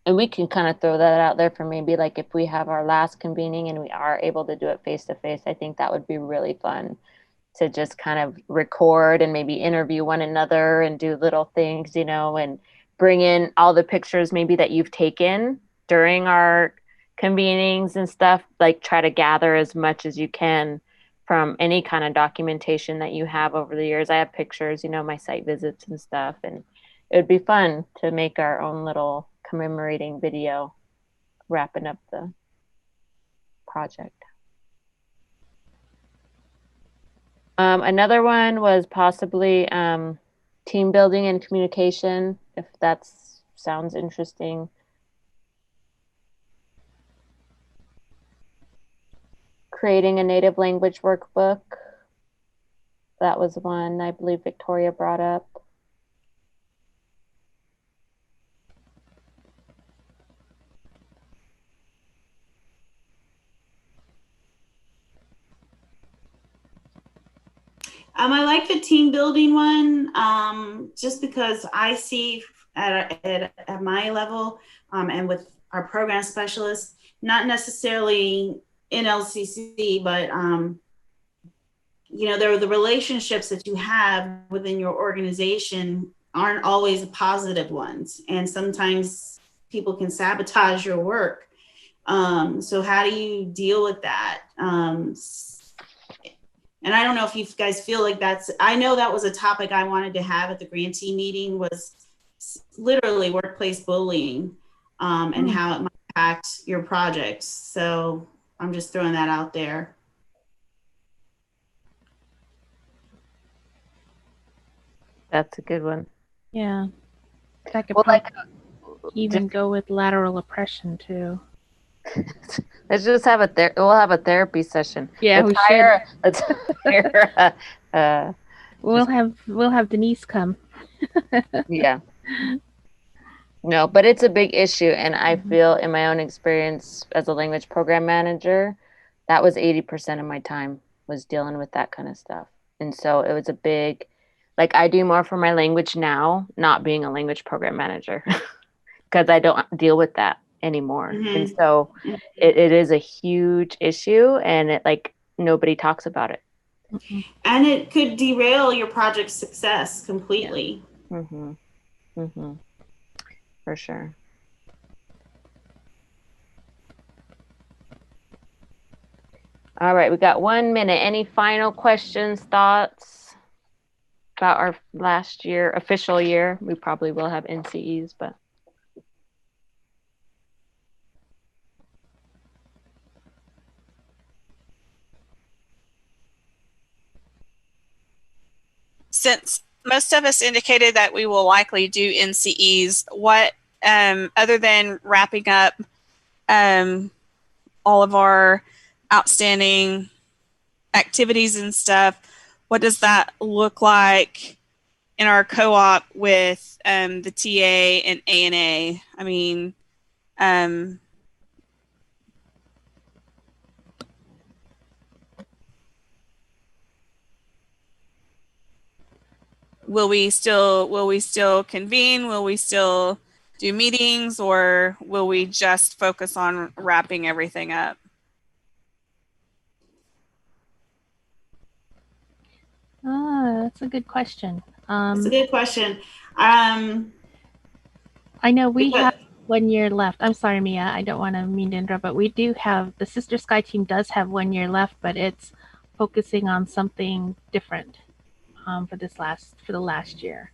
and we can kind of throw that out there for maybe like if we have our last convening and we are able to do it face to face, I think that would be really fun to just kind of record and maybe interview one another and do little things, and bring in all the pictures maybe that you've taken during our convenings and stuff, like try to gather as much as you can from any kind of documentation that you have over the years. I have pictures, my site visits and stuff, and it would be fun to make our own little commemorating video wrapping up the project. Another one was possibly team building and communication, if that sounds interesting. Creating a native language workbook. That was one I believe Victoria brought up. I like the team building one, just because I see at my level and with our program specialists, not necessarily NLCC, but there are the relationships that you have within your organization aren't always positive ones, and sometimes people can sabotage your work. So how do you deal with that? And I don't know if you guys feel like I know that was a topic I wanted to have at the grantee meeting, was literally workplace bullying and how it might impact your projects. So I'm just throwing that out there. That's a good one. Yeah. That could even go with lateral oppression too. Let's just have we'll have a therapy session. Yeah, let's hire we'll have Denise come. Yeah. No, but it's a big issue, and I feel in my own experience as a language program manager, that was 80% of my time was dealing with that kind of stuff. And so it was a big, like I do more for my language now, not being a language program manager, because I don't deal with that anymore. Mm-hmm. And so it is a huge issue, and it nobody talks about it. Mm-hmm. And it could derail your project's success completely. Yeah. Mm-hmm. Mm-hmm. For sure. All right, we got 1 minute. Any final questions, thoughts about our last year, official year? We probably will have NCEs, but. Since most of us indicated that we will likely do NCEs, what, other than wrapping up all of our outstanding activities and stuff, what does that look like in our co-op with the TA and ANA? I mean, will we still convene? Will we still do meetings, or will we just focus on wrapping everything up? That's a good question. That's a good question. I know we have 1 year left. I'm sorry, Mia. I don't want to mean to interrupt, but we do have, the Sister Sky team does have 1 year left, but it's focusing on something different for the last year.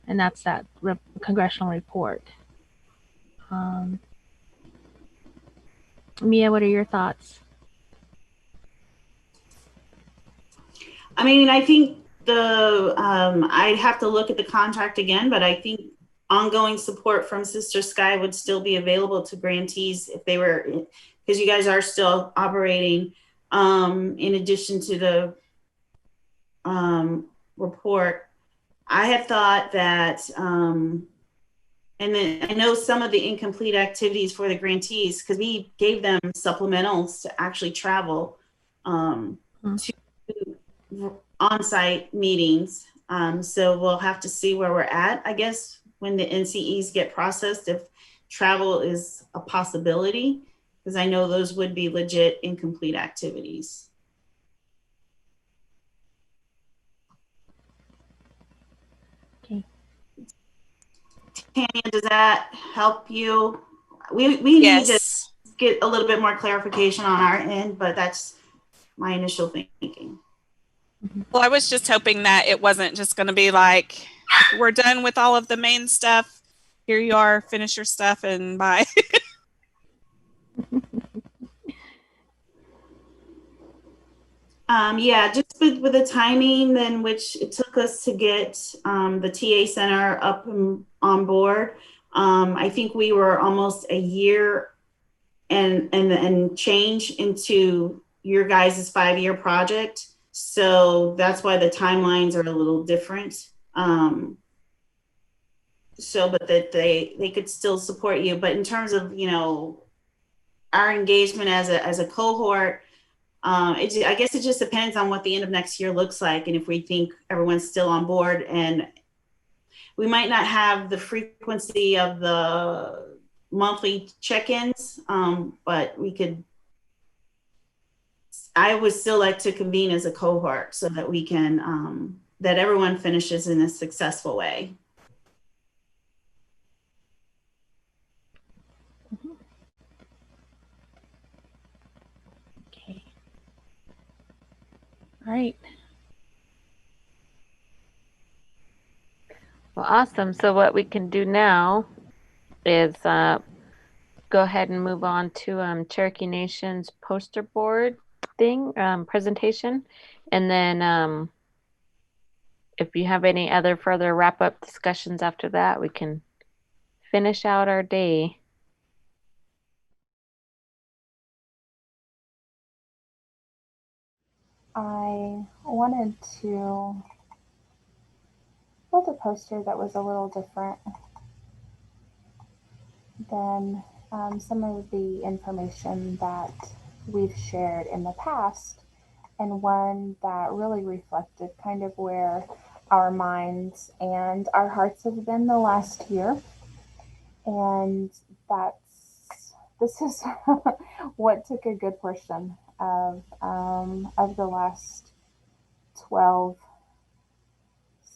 And that's that congressional report. Mia, what are your thoughts? I mean, I think I'd have to look at the contract again, but I think ongoing support from Sister Sky would still be available to grantees if they were, because you guys are still operating in addition to the report. I had thought that, and then I know some of the incomplete activities for the grantees, because we gave them supplementals to actually travel to on-site meetings. So we'll have to see where we're at, I guess, when the NCEs get processed, if travel is a possibility, because I know those would be legit incomplete activities. Okay. Tanya, does that help you? We need to get a little bit more clarification on our end, but that's my initial thinking. Well, I was just hoping that it wasn't just going to be like, we're done with all of the main stuff. Here you are, finish your stuff and bye. Yeah, just with the timing then which it took us to get the TA center up and on board. I think we were almost a year and change into your guys' 5-year project. So that's why the timelines are a little different. So, but that they could still support you. But in terms of, you know, our engagement as a cohort, I guess it just depends on what the end of next year looks like. And if we think everyone's still on board, and we might not have the frequency of the monthly check-ins, but we could, I would still like to convene as a cohort so that we can, that everyone finishes in a successful way. Okay. All right. Well, awesome. So what we can do now is go ahead and move on to Cherokee Nation's poster board thing, presentation. And then if you have any other further wrap-up discussions after that, we can finish out our day. I wanted to build a poster that was a little different than some of the information that we've shared in the past, and one that really reflected kind of where our minds and our hearts have been the last year. And this is what took a good portion of the last 12,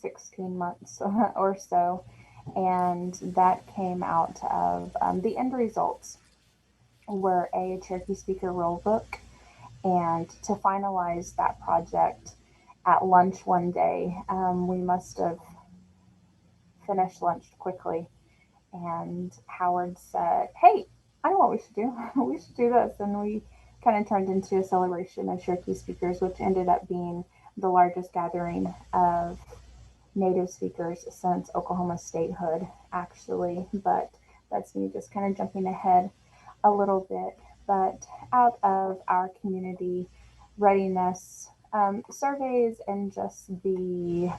16 months or so. And that came out of the end results were a Cherokee Speaker Rule Book. And to finalize that project at lunch one day, we must have finished lunch quickly. And Howard said, "Hey, I know what we should do. We should do this." And we kind of turned into a celebration of Cherokee speakers, which ended up being the largest gathering of Native speakers since Oklahoma statehood, actually. But that's me just kind of jumping ahead a little bit. But out of our community readiness surveys and just the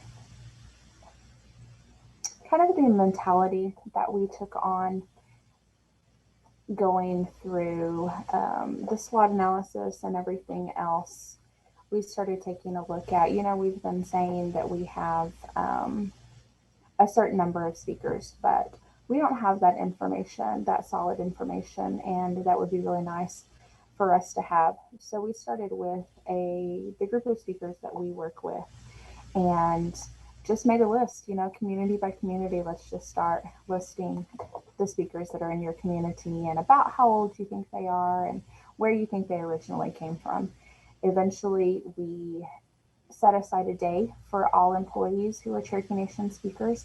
kind of the mentality that we took on going through the SWOT analysis and everything else, we started taking a look at, we've been saying that we have a certain number of speakers, but we don't have that information, that solid information, and that would be really nice for us to have. So we started with the group of speakers that we work with, and just made a list, community by community. Let's just start listing the speakers that are in your community and about how old you think they are and where you think they originally came from. Eventually, we set aside a day for all employees who are Cherokee Nation speakers.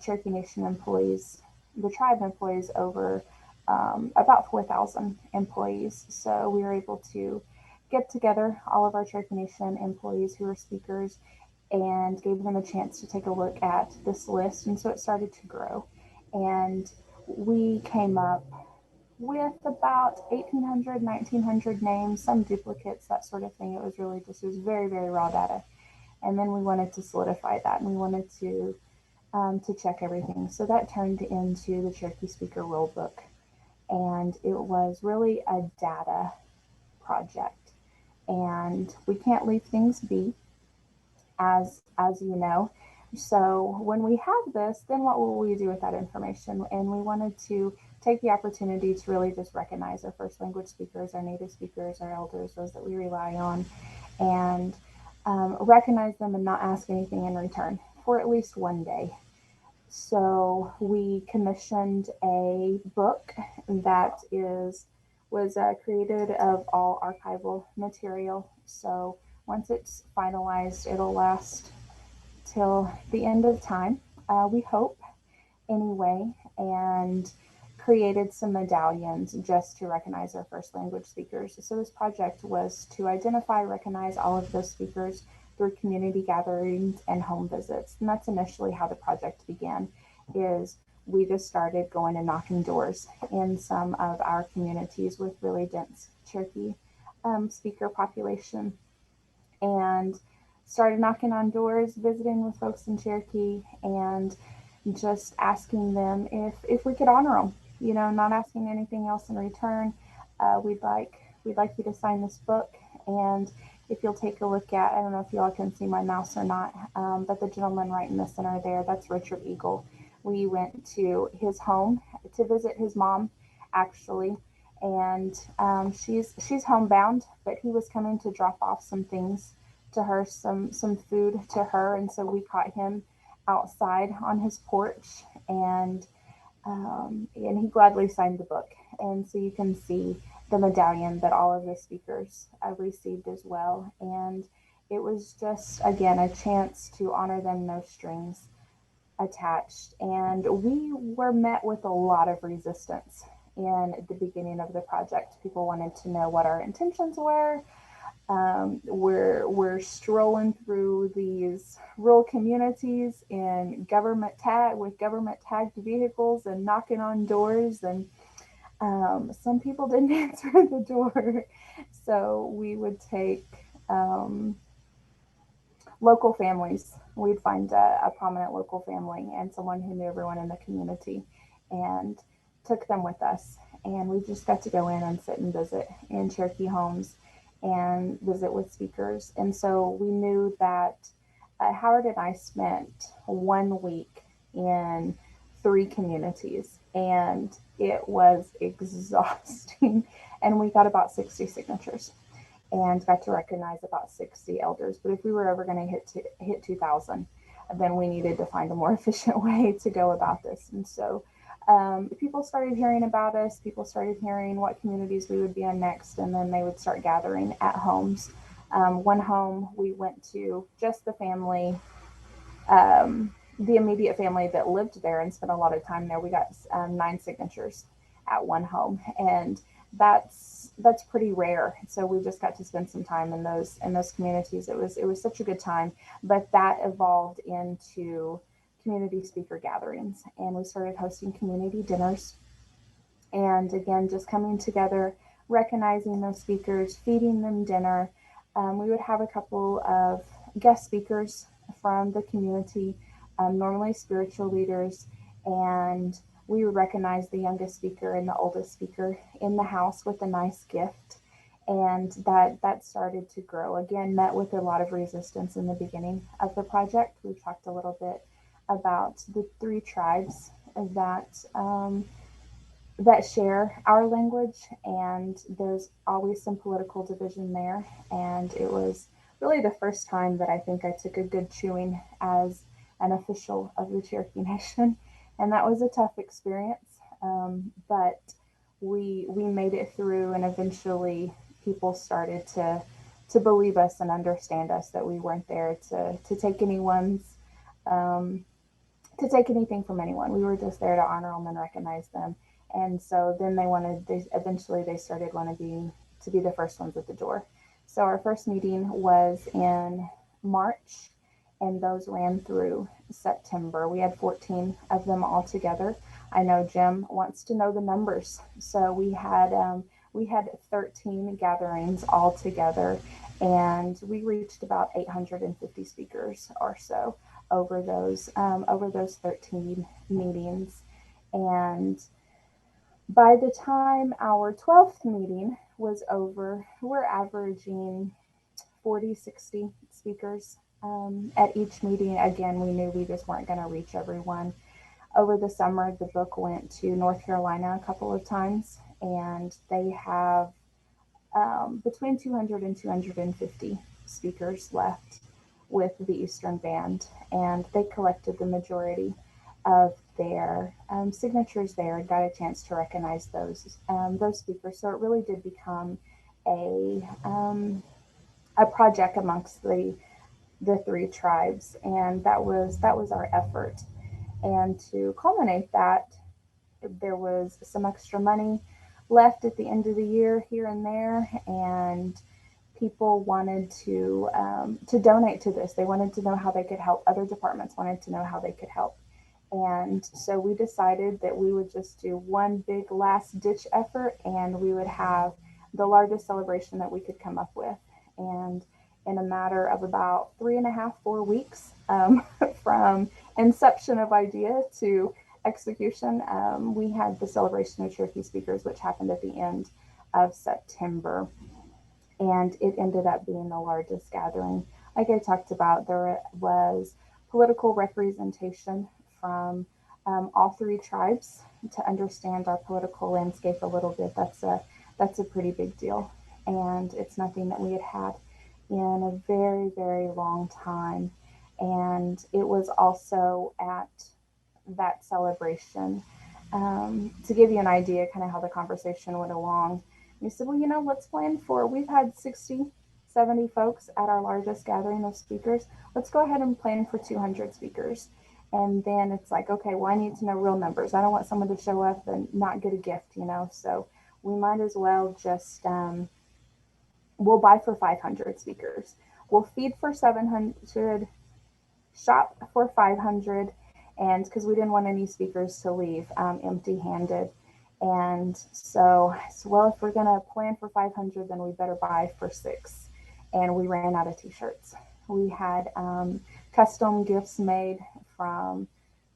Cherokee Nation employees, the tribe employs over about 4,000 employees. So we were able to get together all of our Cherokee Nation employees who are speakers and gave them a chance to take a look at this list. And so it started to grow. And we came up with about 1,800, 1,900 names, some duplicates, that sort of thing. It was really just, it was very, very raw data. And then we wanted to solidify that, and we wanted to check everything. So that turned into the Cherokee Speaker Rule Book. And it was really a data project. And we can't leave things be, as you know. So when we have this, then what will we do with that information? And we wanted to take the opportunity to really just recognize our first language speakers, our native speakers, our elders, those that we rely on, and recognize them and not ask anything in return for at least one day. So we commissioned a book that was created of all archival material. So once it's finalized, it'll last till the end of time, we hope, anyway, and created some medallions just to recognize our first language speakers. So this project was to identify, recognize all of those speakers through community gatherings and home visits. And that's initially how the project began, is we just started going and knocking doors in some of our communities with really dense Cherokee speaker population, and started knocking on doors, visiting with folks in Cherokee, and just asking them if we could honor them, you know, not asking anything else in return. We'd like you to sign this book, and if you'll take a look at, I don't know if you all can see my mouse or not, but the gentleman right in the center there, that's Richard Eagle. We went to his home to visit his mom, actually, and she's homebound, but he was coming to drop off some things to her, some food to her, and so we caught him outside on his porch, and he gladly signed the book. And so you can see the medallion that all of the speakers received as well. And it was just, again, a chance to honor them, no strings attached. And we were met with a lot of resistance in the beginning of the project. People wanted to know what our intentions were. We're strolling through these rural communities in government tagged vehicles and knocking on doors, and some people didn't answer the door. So we would take local families. We'd find a prominent local family and someone who knew everyone in the community, and took them with us. And we just got to go in and sit and visit in Cherokee homes and visit with speakers. And so we knew that Howard and I spent 1 week in 3 communities, and it was exhausting. And we got about 60 signatures and got to recognize about 60 elders. But if we were ever going to hit 2,000, then we needed to find a more efficient way to go about this. And so people started hearing about us. People started hearing what communities we would be in next, and then they would start gathering at homes. One home we went to, just the family, the immediate family that lived there and spent a lot of time there. We got 9 signatures at one home, and that's pretty rare. So we just got to spend some time in those communities. It was such a good time, but that evolved into community speaker gatherings, and we started hosting community dinners, and again, just coming together, recognizing those speakers, feeding them dinner. We would have a couple of guest speakers from the community, normally spiritual leaders, and we would recognize the youngest speaker and the oldest speaker in the house with a nice gift. And that started to grow. Again, met with a lot of resistance in the beginning of the project. We've talked a little bit about the 3 tribes that share our language, and there's always some political division there. And it was really the first time that I think I took a good chewing as an official of the Cherokee Nation, and that was a tough experience. But we made it through, and eventually people started to believe us and understand us, that we weren't there to take anyone's to take anything from anyone. We were just there to honor them and recognize them. And so then eventually they started wanting to be the first ones at the door. So our first meeting was in March, and those ran through September. We had 14 of them all together. I know Jim wants to know the numbers. So we had 13 gatherings all together, and we reached about 850 speakers or so over those 13 meetings. And by the time our 12th meeting was over, we're averaging 40, 60 speakers at each meeting. Again, we knew we just weren't going to reach everyone. Over the summer, the book went to North Carolina a couple of times, and they have between 200 and 250 speakers left with the Eastern Band, and they collected the majority of their signatures there and got a chance to recognize those speakers. So it really did become a project amongst the three tribes, and that was our effort. And to culminate that, there was some extra money left at the end of the year here and there, and people wanted to donate to this. They wanted to know how they could help. Other departments wanted to know how they could help. And so we decided that we would just do one big last ditch effort, and we would have the largest celebration that we could come up with. And in a matter of about 3.5, 4 weeks, from inception of idea to execution, we had the celebration of Cherokee speakers, which happened at the end of September. And it ended up being the largest gathering. Like I talked about, there was political representation from all three tribes to understand our political landscape a little bit. That's a pretty big deal, and it's nothing that we had had in a very, very long time. And it was also at that celebration, to give you an idea kind of how the conversation went along. We said, well, let's plan for, we've had 60, 70 folks at our largest gathering of speakers. Let's go ahead and plan for 200 speakers. And then it's like, okay, well, I need to know real numbers. I don't want someone to show up and not get a gift, So we might as well just, we'll buy for 500 speakers. We'll feed for 700, shop for 500, and because we didn't want any speakers to leave empty-handed. And so, well, if we're going to plan for 500, then we better buy for 6. And we ran out of t-shirts. We had custom gifts made, from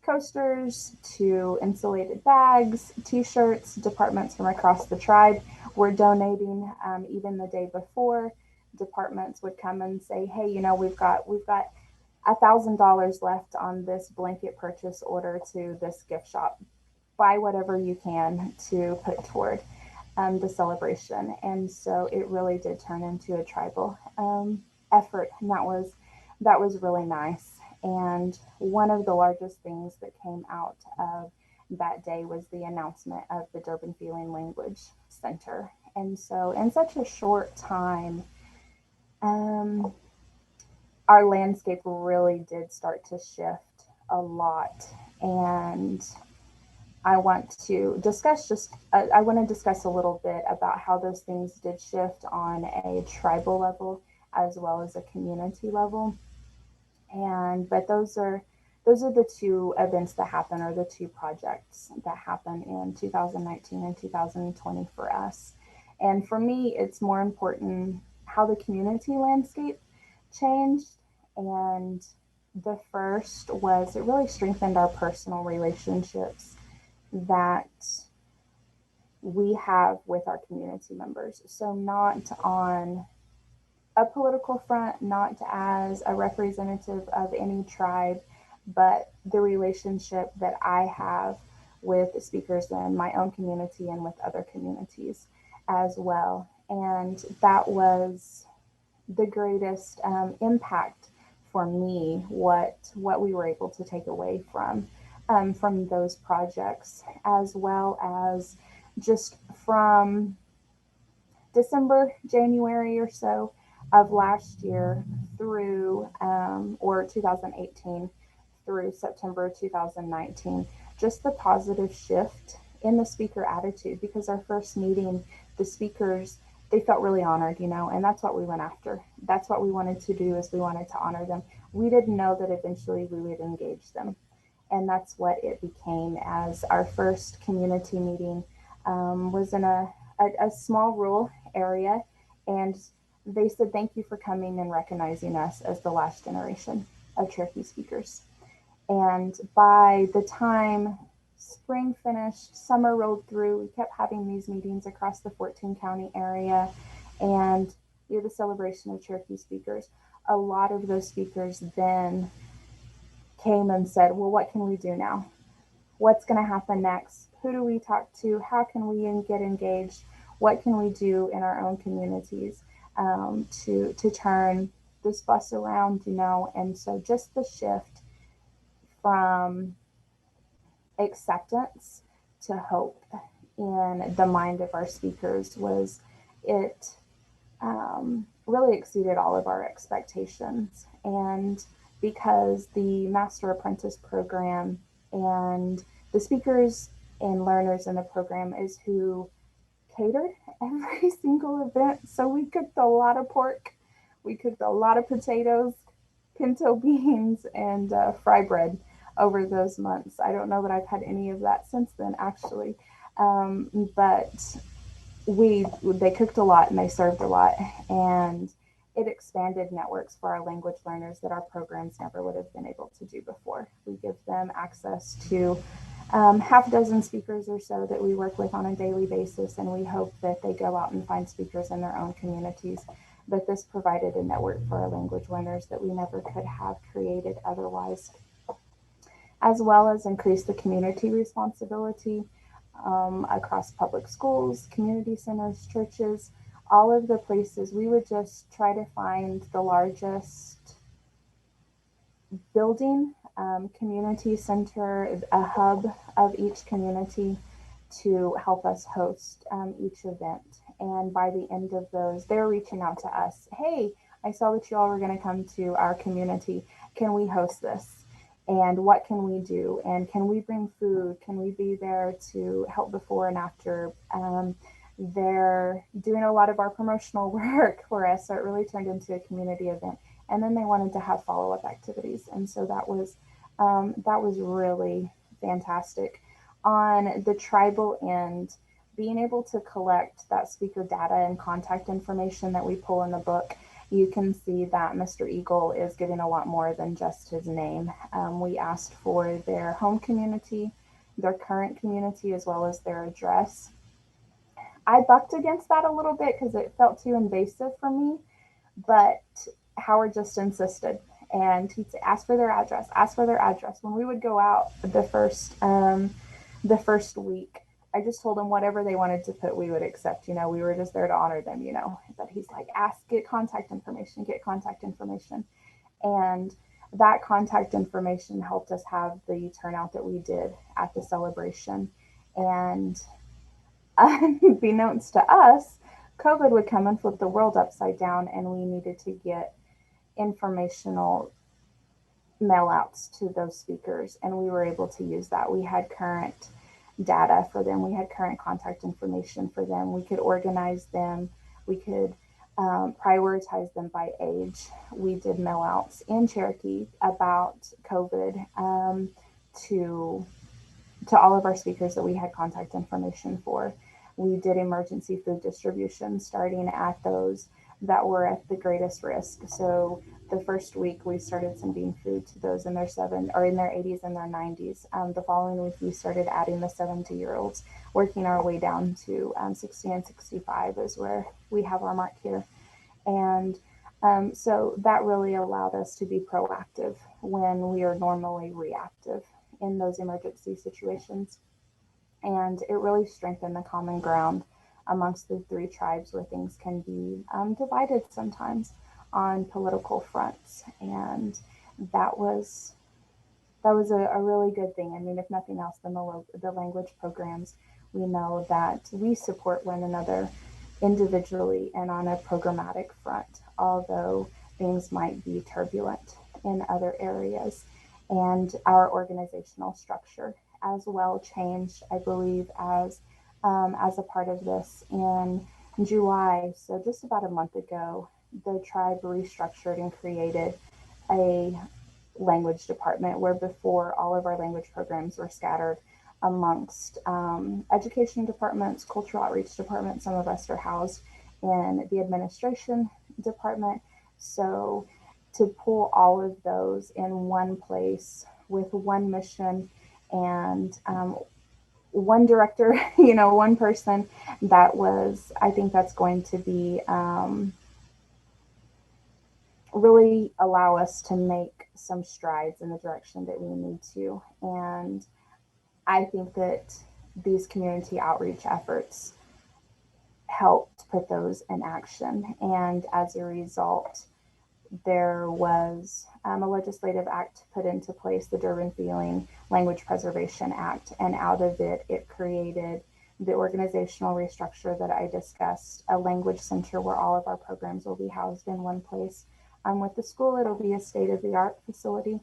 coasters to insulated bags, t-shirts. Departments from across the tribe were donating. Even the day before, departments would come and say, hey, we've got $1,000 left on this blanket purchase order to this gift shop. Buy whatever you can to put toward the celebration. And so it really did turn into a tribal effort, and that was really nice. And one of the largest things that came out of that day was the announcement of the Durban Feeling Language Center. And so in such a short time, our landscape really did start to shift a lot. And I want to discuss a little bit about how those things did shift on a tribal level as well as a community level. But those are the two events that happen, or the two projects that happen in 2019 and 2020 for us. And for me, it's more important how the community landscape changed. And the first was, it really strengthened our personal relationships that we have with our community members. So not on a political front, not as a representative of any tribe, but the relationship that I have with speakers in my own community and with other communities as well. And that was the greatest impact for me, what we were able to take away from those projects, as well as just from December, January or so of last year through, or 2018 through September 2019, just the positive shift in the speaker attitude. Because our first meeting, the speakers they felt really honored, you know, and that's what we went after. That's what we wanted to do, is we wanted to honor them. We didn't know that eventually we would engage them. And that's what it became, as our first community meeting was in a small rural area. And they said, thank you for coming and recognizing us as the last generation of Cherokee speakers. And by the time spring finished, summer rolled through, we kept having these meetings across the 14 county area, and the celebration of Cherokee speakers. A lot of those speakers then came and said, well, what can we do now? What's going to happen next? Who do we talk to? How can we get engaged? What can we do in our own communities to turn this bus around, you know? And so just the shift from acceptance to hope in the mind of our speakers it really exceeded all of our expectations. And because the Master Apprentice program and the speakers and learners in the program is who catered every single event. So we cooked a lot of pork, we cooked a lot of potatoes, pinto beans, and fry bread over those months. I don't know that I've had any of that since then, actually. But they cooked a lot and they served a lot, and it expanded networks for our language learners that our programs never would have been able to do before. We give them access to half a dozen speakers or so that we work with on a daily basis, and we hope that they go out and find speakers in their own communities. But this provided a network for our language learners that we never could have created otherwise, as well as increase the community responsibility across public schools, community centers, churches, all of the places. We would just try to find the largest building, community center, a hub of each community to help us host each event. And by the end of those, they're reaching out to us. Hey, I saw that you all were going to come to our community. Can we host this? And what can we do? And can we bring food? Can we be there to help before and after? They're doing a lot of our promotional work for us. So it really turned into a community event. And then they wanted to have follow-up activities. And so that was really fantastic. On the tribal end, being able to collect that speaker data and contact information that we pull in the book, you can see that Mr. Eagle is giving a lot more than just his name. We asked for their home community, their current community, as well as their address. I bucked against that a little bit because it felt too invasive for me, but Howard just insisted, and he'd say, ask for their address, ask for their address. When we would go out the first week, I just told him whatever they wanted to put, we would accept. You know, we were just there to honor them, you know. But he's like, get contact information. And that contact information helped us have the turnout that we did at the celebration. And unbeknownst to us, COVID would come and flip the world upside down, and we needed to get informational mail outs to those speakers. And we were able to use that. We had current data for them. We had current contact information for them. We could organize them. We could prioritize them by age. We did mail outs in Cherokee about COVID to all of our speakers that we had contact information for. We did emergency food distribution starting at those that were at the greatest risk. So the first week we started sending food to those in their 80s and their 90s. The following week we started adding the 70-year-olds, working our way down to 60 and 65 is where we have our mark here. And so that really allowed us to be proactive when we are normally reactive in those emergency situations. And it really strengthened the common ground amongst the three tribes where things can be divided sometimes on political fronts. And that was a really good thing. I mean, if nothing else, then the language programs, we know that we support one another individually and on a programmatic front, although things might be turbulent in other areas. And our organizational structure as well changed, I believe, as a part of this, in July, so just about a month ago, the tribe restructured and created a language department where before all of our language programs were scattered amongst education departments, cultural outreach departments. Some of us are housed in the administration department. So to pull all of those in one place with one mission and one director, one person, I think that's going to be really allow us to make some strides in the direction that we need to. And I think that these community outreach efforts helped put those in action. And as a result, there was a legislative act put into place, the Durban Feeling Language Preservation Act, and out of it, it created the organizational restructure that I discussed, a language center where all of our programs will be housed in one place. With the school, it'll be a state-of-the-art facility,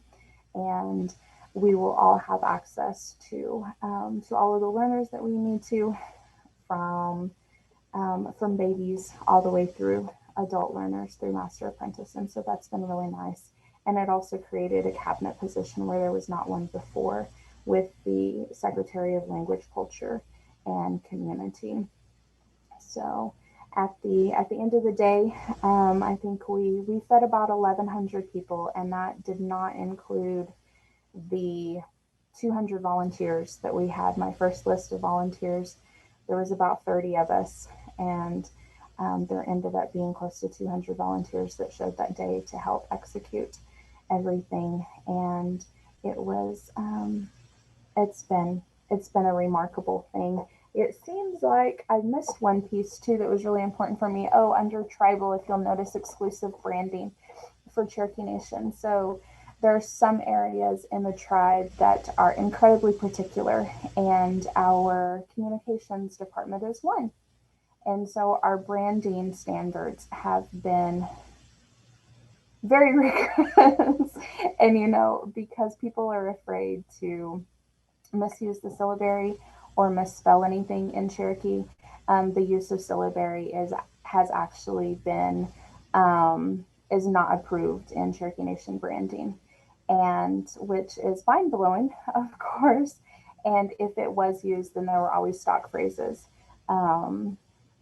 and we will all have access to all of the learners that we need to, from babies all the way through adult learners through Master Apprentice. And so that's been really nice. And it also created a cabinet position where there was not one before, with the Secretary of Language, Culture, and Community. So at the end of the day, I think we fed about 1,100 people, and that did not include the 200 volunteers that we had. My first list of volunteers, there was about 30 of us, and there ended up being close to 200 volunteers that showed that day to help execute everything. And it was it's been a remarkable thing. It seems like I missed one piece too that was really important for me. Oh, under tribal, if you'll notice, exclusive branding for Cherokee Nation. So there are some areas in the tribe that are incredibly particular, and our communications department is one. And so our branding standards have been very rigorous. And, because people are afraid to misuse the syllabary or misspell anything in Cherokee, the use of syllabary has actually been is not approved in Cherokee Nation branding, and which is mind blowing, of course. And if it was used, then there were always stock phrases.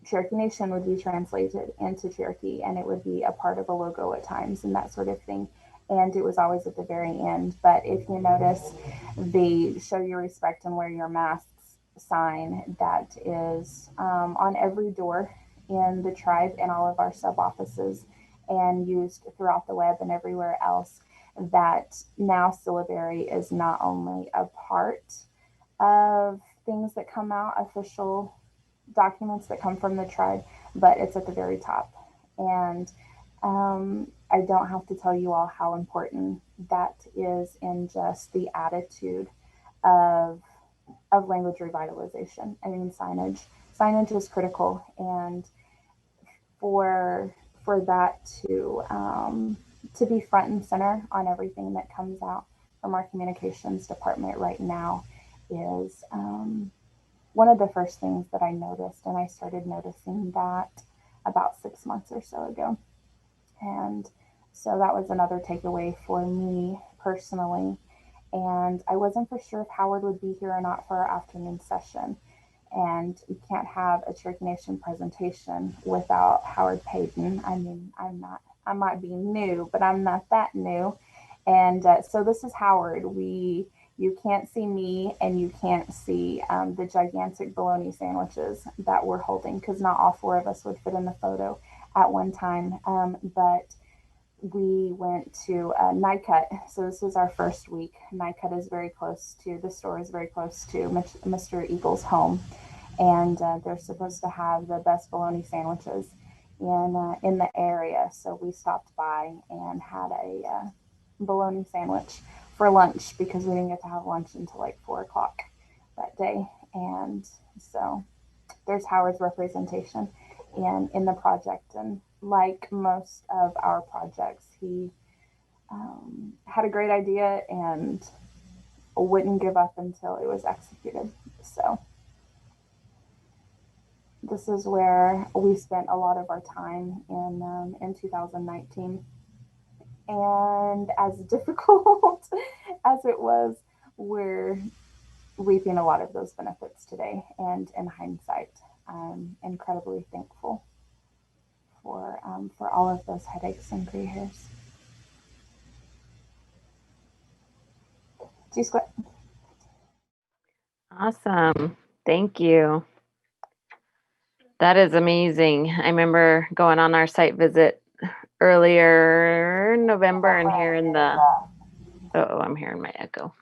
Cherokee Nation would be translated into Cherokee, and it would be a part of a logo at times and that sort of thing. And it was always at the very end. But if you notice the show your respect and wear your masks sign that is on every door in the tribe and all of our sub offices and used throughout the web and everywhere else, that now syllabary is not only a part of things that come out, official documents that come from the tribe, but it's at the very top. And I don't have to tell you all how important that is in just the attitude of language revitalization. I mean, signage is critical, and for that to be front and center on everything that comes out from our communications department right now is one of the first things that I noticed. And I started noticing that about 6 months or so ago. And so that was another takeaway for me personally. And I wasn't for sure if Howard would be here or not for our afternoon session. And you can't have a Cherokee Nation presentation without Howard Payton. I mean, I might be new, but I'm not that new. And so this is Howard. You can't see me, and you can't see the gigantic bologna sandwiches that we're holding, because not all four of us would fit in the photo at one time. But we went to NICUT. So this was our first week. NICUT is very close to, the store is very close to Mr. Eagle's home. And they're supposed to have the best bologna sandwiches in the area. So we stopped by and had a bologna sandwich for lunch, because we didn't get to have lunch until like 4:00 that day. And so there's Howard's representation in the project. And like most of our projects, he had a great idea and wouldn't give up until it was executed. So this is where we spent a lot of our time in 2019. And as difficult as it was, we're reaping a lot of those benefits today. And in hindsight, I'm incredibly thankful for all of those headaches and gray hairs. G-Squat. Awesome. Thank you. That is amazing. I remember going on our site visit earlier in November and hearing I'm hearing my echo.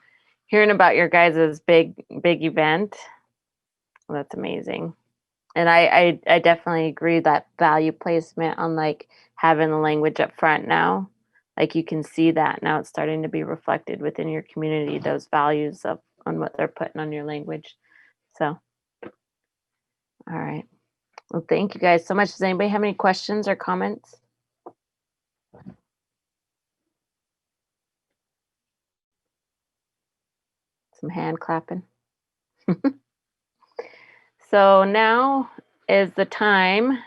Hearing about your guys' big event. Well, that's amazing. And I definitely agree that value placement on like having the language up front now. Like you can see that now it's starting to be reflected within your community, those values on what they're putting on your language. So, all right. Well, thank you guys so much. Does anybody have any questions or comments? Some hand clapping. So now is the time.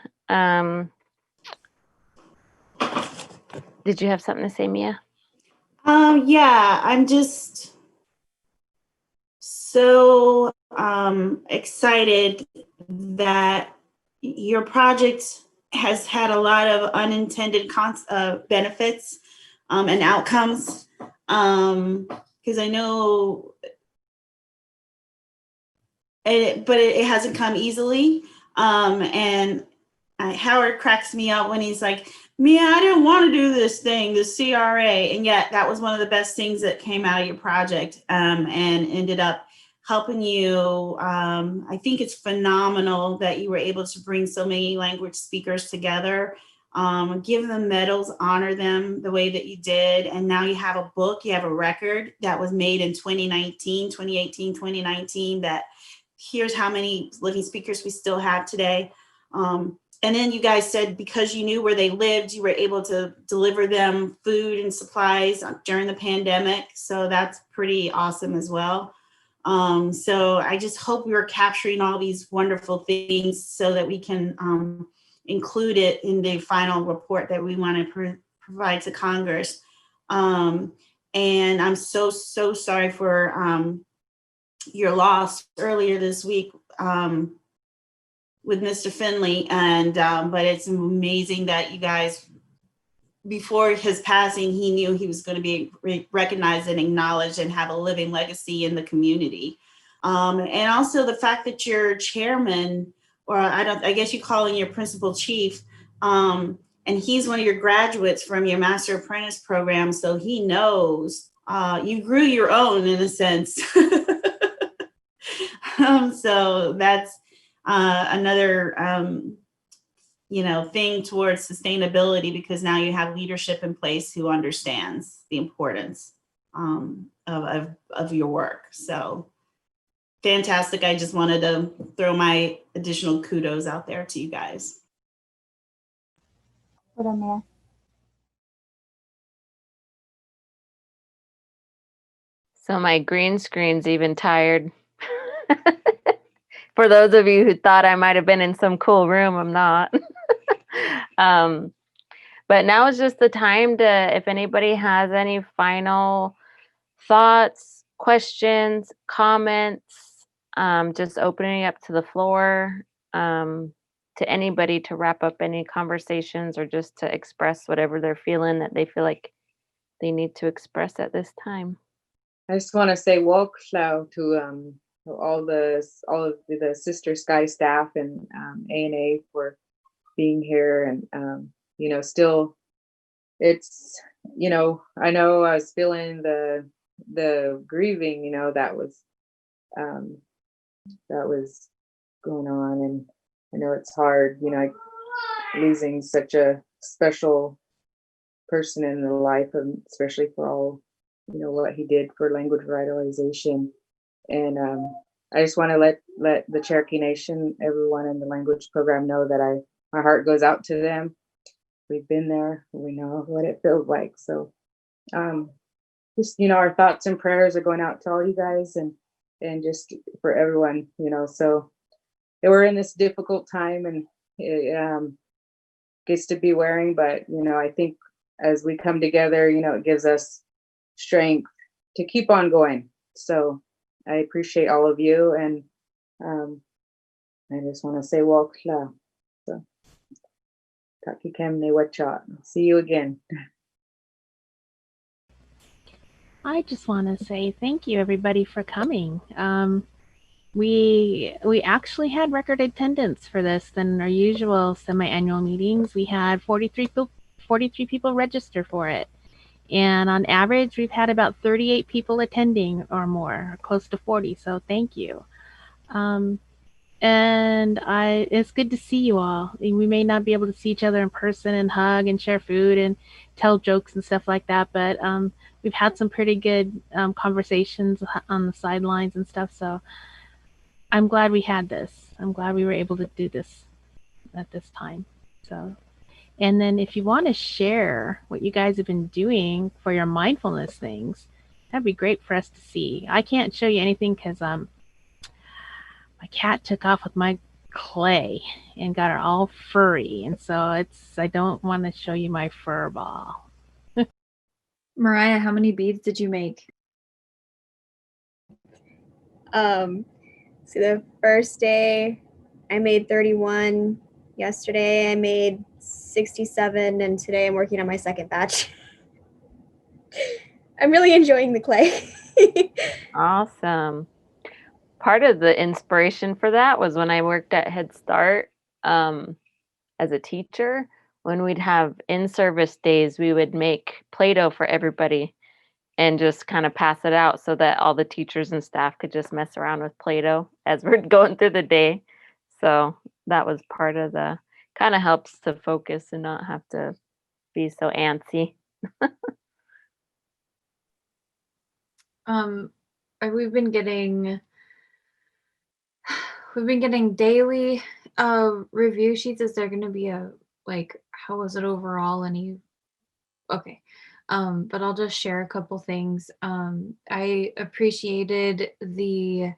Did you have something to say, Mia? Yeah, I'm just so excited that your project has had a lot of unintended benefits and outcomes. Because I know, but it hasn't come easily. And Howard cracks me up when he's like, Mia, I didn't want to do this thing, the CRA. And yet that was one of the best things that came out of your project and ended up helping you. I think it's phenomenal that you were able to bring so many language speakers together, give them medals, honor them the way that you did. And now you have a book, you have a record that was made in 2018, 2019, that here's how many living speakers we still have today. And then you guys said because you knew where they lived, you were able to deliver them food and supplies during the pandemic. So that's pretty awesome as well. So I just hope we're capturing all these wonderful things so that we can include it in the final report that we want to provide to Congress. And I'm so sorry for your loss earlier this week. With Mr. Finley, and but it's amazing that you guys, before his passing, he knew he was going to be recognized and acknowledged and have a living legacy in the community. And also the fact that your chairman, or I guess you call him your principal chief, and he's one of your graduates from your Master Apprentice program, so he knows you grew your own in a sense. So that's another thing towards sustainability, because now you have leadership in place who understands the importance of your work. So fantastic. I just wanted to throw my additional kudos out there to you guys. What am I? So my green screen's even tired. For those of you who thought I might have been in some cool room, I'm not. But now is just the time to, if anybody has any final thoughts, questions, comments, just opening up to the floor, to anybody to wrap up any conversations or just to express whatever they're feeling that they feel like they need to express at this time. I just want to say Wolkschlau to all of the Sister Sky staff and ANA for being here, and still it's I know I was feeling the grieving that was going on, and I know it's hard losing such a special person in the life, especially for all what he did for language revitalization. And I just want to let the Cherokee Nation, everyone in the language program, know that my heart goes out to them. We've been there. We know what it feels like. So just, our thoughts and prayers are going out to all you guys and just for everyone, so we're in this difficult time, and it gets to be wearing, but I think as we come together, it gives us strength to keep on going. So I appreciate all of you, and I just want to say walkla. So Takikem Wachat. See you again. I just want to say thank you, everybody, for coming. We actually had record attendance for this than our usual semi-annual meetings. We had 43 people register for it. And on average, we've had about 38 people attending or more, or close to 40. So thank you. And it's good to see you all. We may not be able to see each other in person and hug and share food and tell jokes and stuff like that, but we've had some pretty good conversations on the sidelines and stuff. So I'm glad we had this. I'm glad we were able to do this at this time. So, and then if you want to share what you guys have been doing for your mindfulness things, that'd be great for us to see. I can't show you anything because my cat took off with my clay and got her all furry, and so I don't want to show you my fur ball. Mariah, how many beads did you make? So the first day I made 31. Yesterday I made 67, and today I'm working on my second batch. I'm really enjoying the clay. Awesome. Part of the inspiration for that was when I worked at Head Start as a teacher. When we'd have in-service days, we would make Play-Doh for everybody and just kind of pass it out so that all the teachers and staff could just mess around with Play-Doh as we're going through the day. So that was part of the, kind of helps to focus and not have to be so antsy. We've been getting daily review sheets. Is there going to be a, like, how was it overall? Okay. But I'll just share a couple things. I appreciated the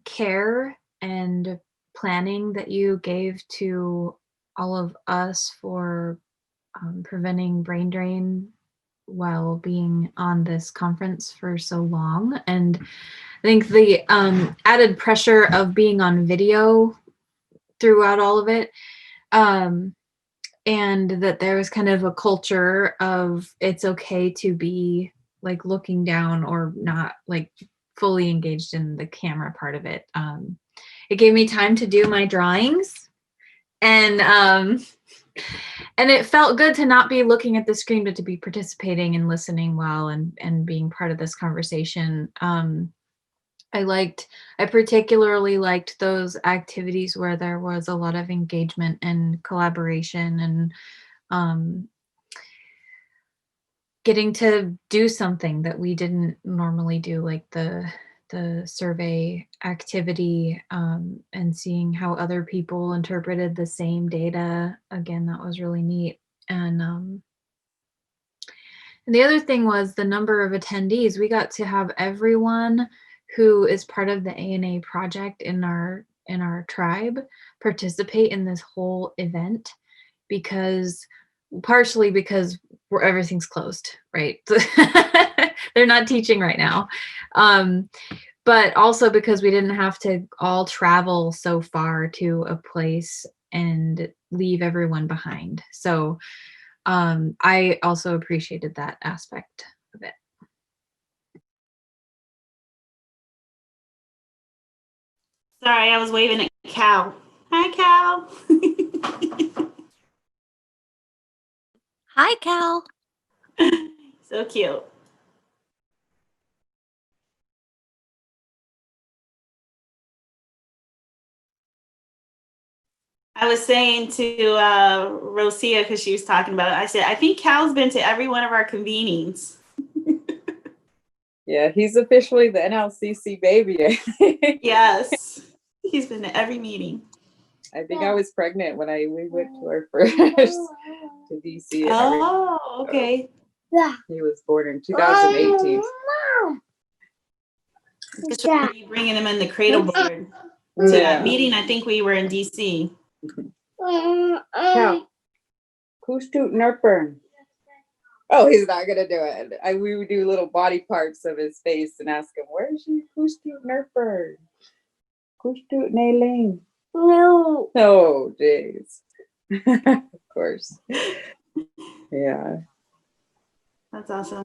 care and planning that you gave to all of us for preventing brain drain while being on this conference for so long. And I think the added pressure of being on video throughout all of it, and that there was kind of a culture of it's okay to be like looking down or not like fully engaged in the camera part of it. It gave me time to do my drawings, and it felt good to not be looking at the screen, but to be participating and listening well and being part of this conversation. I particularly liked those activities where there was a lot of engagement and collaboration and getting to do something that we didn't normally do, like the survey activity, and seeing how other people interpreted the same data. Again, that was really neat. And the other thing was the number of attendees. We got to have everyone who is part of the ANA project in our tribe participate in this whole event, partially because everything's closed, right? They're not teaching right now. But also because we didn't have to all travel so far to a place and leave everyone behind. So I also appreciated that aspect of it. Sorry, I was waving at Cal. Hi, Cal. Hi, Cal. So cute. I was saying to Rosia, because she was talking about it, I said, I think Cal's been to every one of our convenings. Yeah, he's officially the NLCC baby. Yes, he's been to every meeting. I think I was pregnant when we went to our first to DC. And oh, okay. He was born in 2018. Bringing him in the cradle board. to that meeting. I think we were in DC. Count. Who's tooting Nerpern? Oh, he's not gonna do it. We would do little body parts of his face and ask him, who's tooting Nerpern? Who's tooting Aileen? No. Oh, jeez. Of course. Yeah. That's awesome.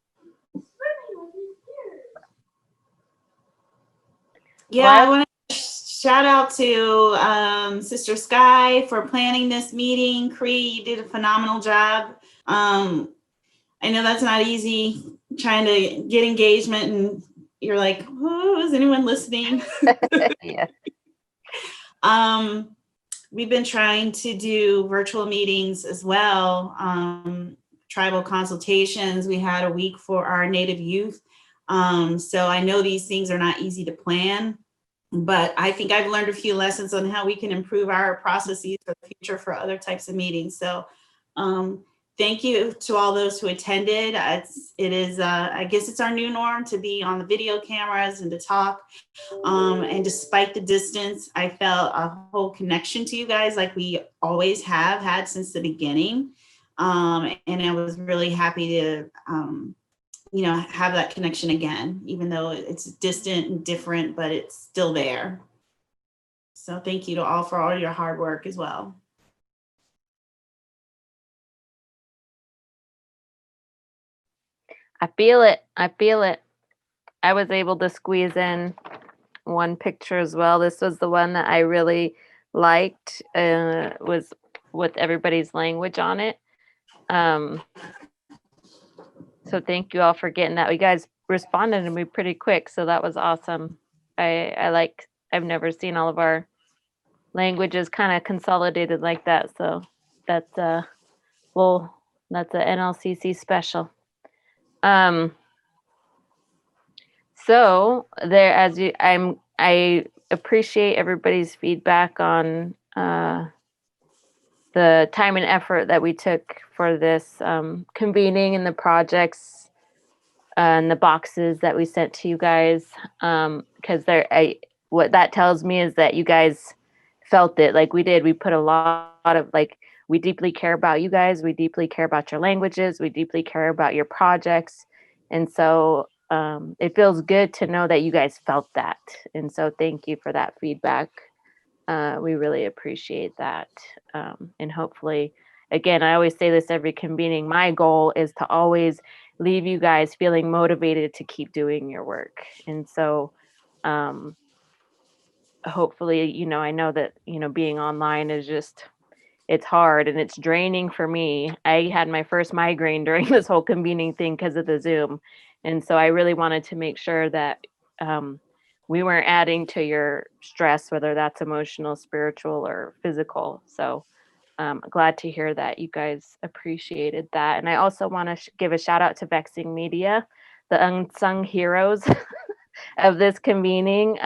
Yeah, I want to shout out to Sister Sky for planning this meeting. Cree, you did a phenomenal job. I know that's not easy, trying to get engagement and you're like, oh, is anyone listening? Yeah. We've been trying to do virtual meetings as well. Tribal consultations. We had a week for our Native youth. So I know these things are not easy to plan, but I think I've learned a few lessons on how we can improve our processes for the future for other types of meetings. So thank you to all those who attended. It is, I guess it's our new norm to be on the video cameras and to talk. And despite the distance, I felt a whole connection to you guys like we always have had since the beginning. And I was really happy to, have that connection again, even though it's distant and different, but it's still there. So thank you to all for all your hard work as well. I feel it. I was able to squeeze in one picture as well. This was the one that I really liked, was with everybody's language on it. So thank you all for getting that. You guys responded to me pretty quick, so that was awesome. I've never seen all of our languages kind of consolidated like that. So that's that's a NLCC special. So there, I appreciate everybody's feedback on the time and effort that we took for this convening and the projects and the boxes that we sent to you guys. Because what that tells me is that you guys felt it like we did. We put a lot of we deeply care about you guys. We deeply care about your languages. We deeply care about your projects. And so it feels good to know that you guys felt that. And so thank you for that feedback. We really appreciate that. And hopefully, again, I always say this every convening, my goal is to always leave you guys feeling motivated to keep doing your work. And so hopefully, I know that, being online is just, it's hard and it's draining for me. I had my first migraine during this whole convening thing because of the Zoom. And so I really wanted to make sure that we weren't adding to your stress, whether that's emotional, spiritual, or physical. So glad to hear that you guys appreciated that. And I also want to give a shout out to Vexing Media, the unsung heroes of this convening.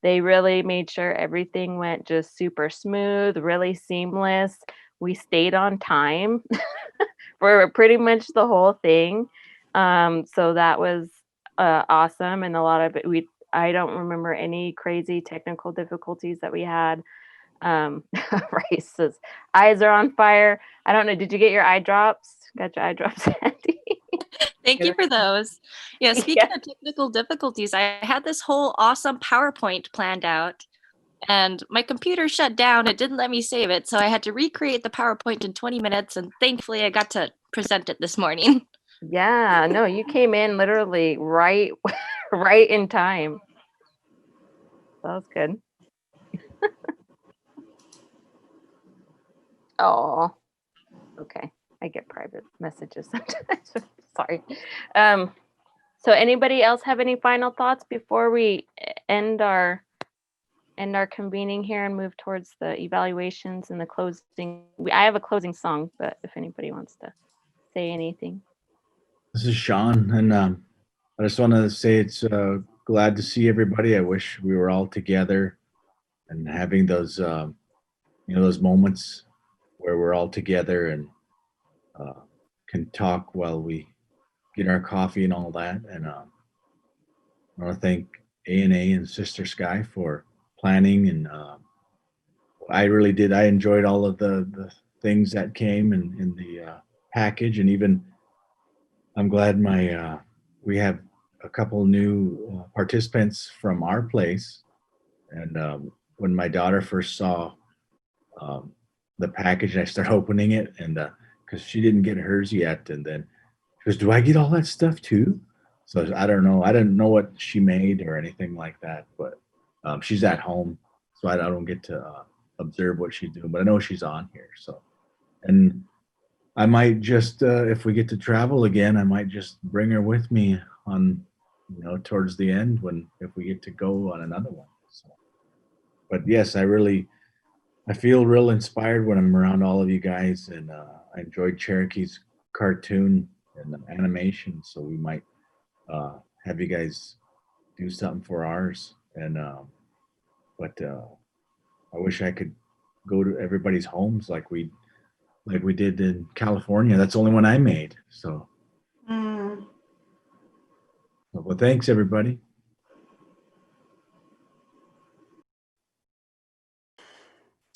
They really made sure everything went just super smooth, really seamless. We stayed on time for pretty much the whole thing. So that was awesome. And a lot of it, I don't remember any crazy technical difficulties that we had. Rice's eyes are on fire. I don't know. Did you get your eye drops? Got your eye drops, Sandy? Thank you for those. Yeah, speaking of technical difficulties, I had this whole awesome PowerPoint planned out and my computer shut down. It didn't let me save it. So I had to recreate the PowerPoint in 20 minutes. And thankfully I got to present it this morning. Yeah, no, you came in literally right in time. That was good. Oh, okay. I get private messages sometimes. Sorry. So anybody else have any final thoughts before we end our convening here and move towards the evaluations and the closing? I have a closing song, but if anybody wants to say anything. This is Sean, and I just want to say it's glad to see everybody. I wish we were all together and having those, those moments where we're all together and can talk while we get our coffee and all that. And I want to thank ANA and Sister Sky for planning, and I really did. I enjoyed all of the things that came in the package, and even I'm glad we have a couple new participants from our place. And when my daughter first saw um, the package, and I started opening it, and because she didn't get hers yet, and then she goes, "Do I get all that stuff too?" So I don't know. I didn't know what she made or anything like that, but she's at home, so I don't get to observe what she's doing. But I know she's on here. So, and I might just, if we get to travel again, I might just bring her with me on, towards the end if we get to go on another one. So, but yes, I feel real inspired when I'm around all of you guys, and I enjoyed Cherokee's cartoon and animation. So we might have you guys do something for ours. And but I wish I could go to everybody's homes like we did in California. That's the only one I made. So, well, thanks everybody.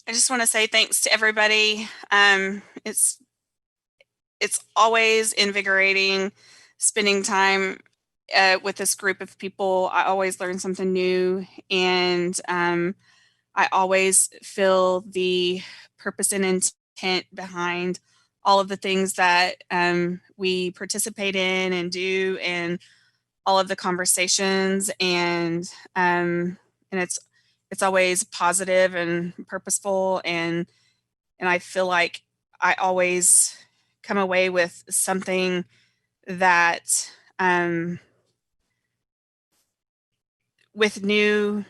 I just want to say thanks to everybody. It's always invigorating spending time with this group of people. I always learn something new, and I always feel the purpose and intent behind all of the things that we participate in and do, and all of the conversations, and it's always positive and purposeful, and I feel like I always come away with something that with new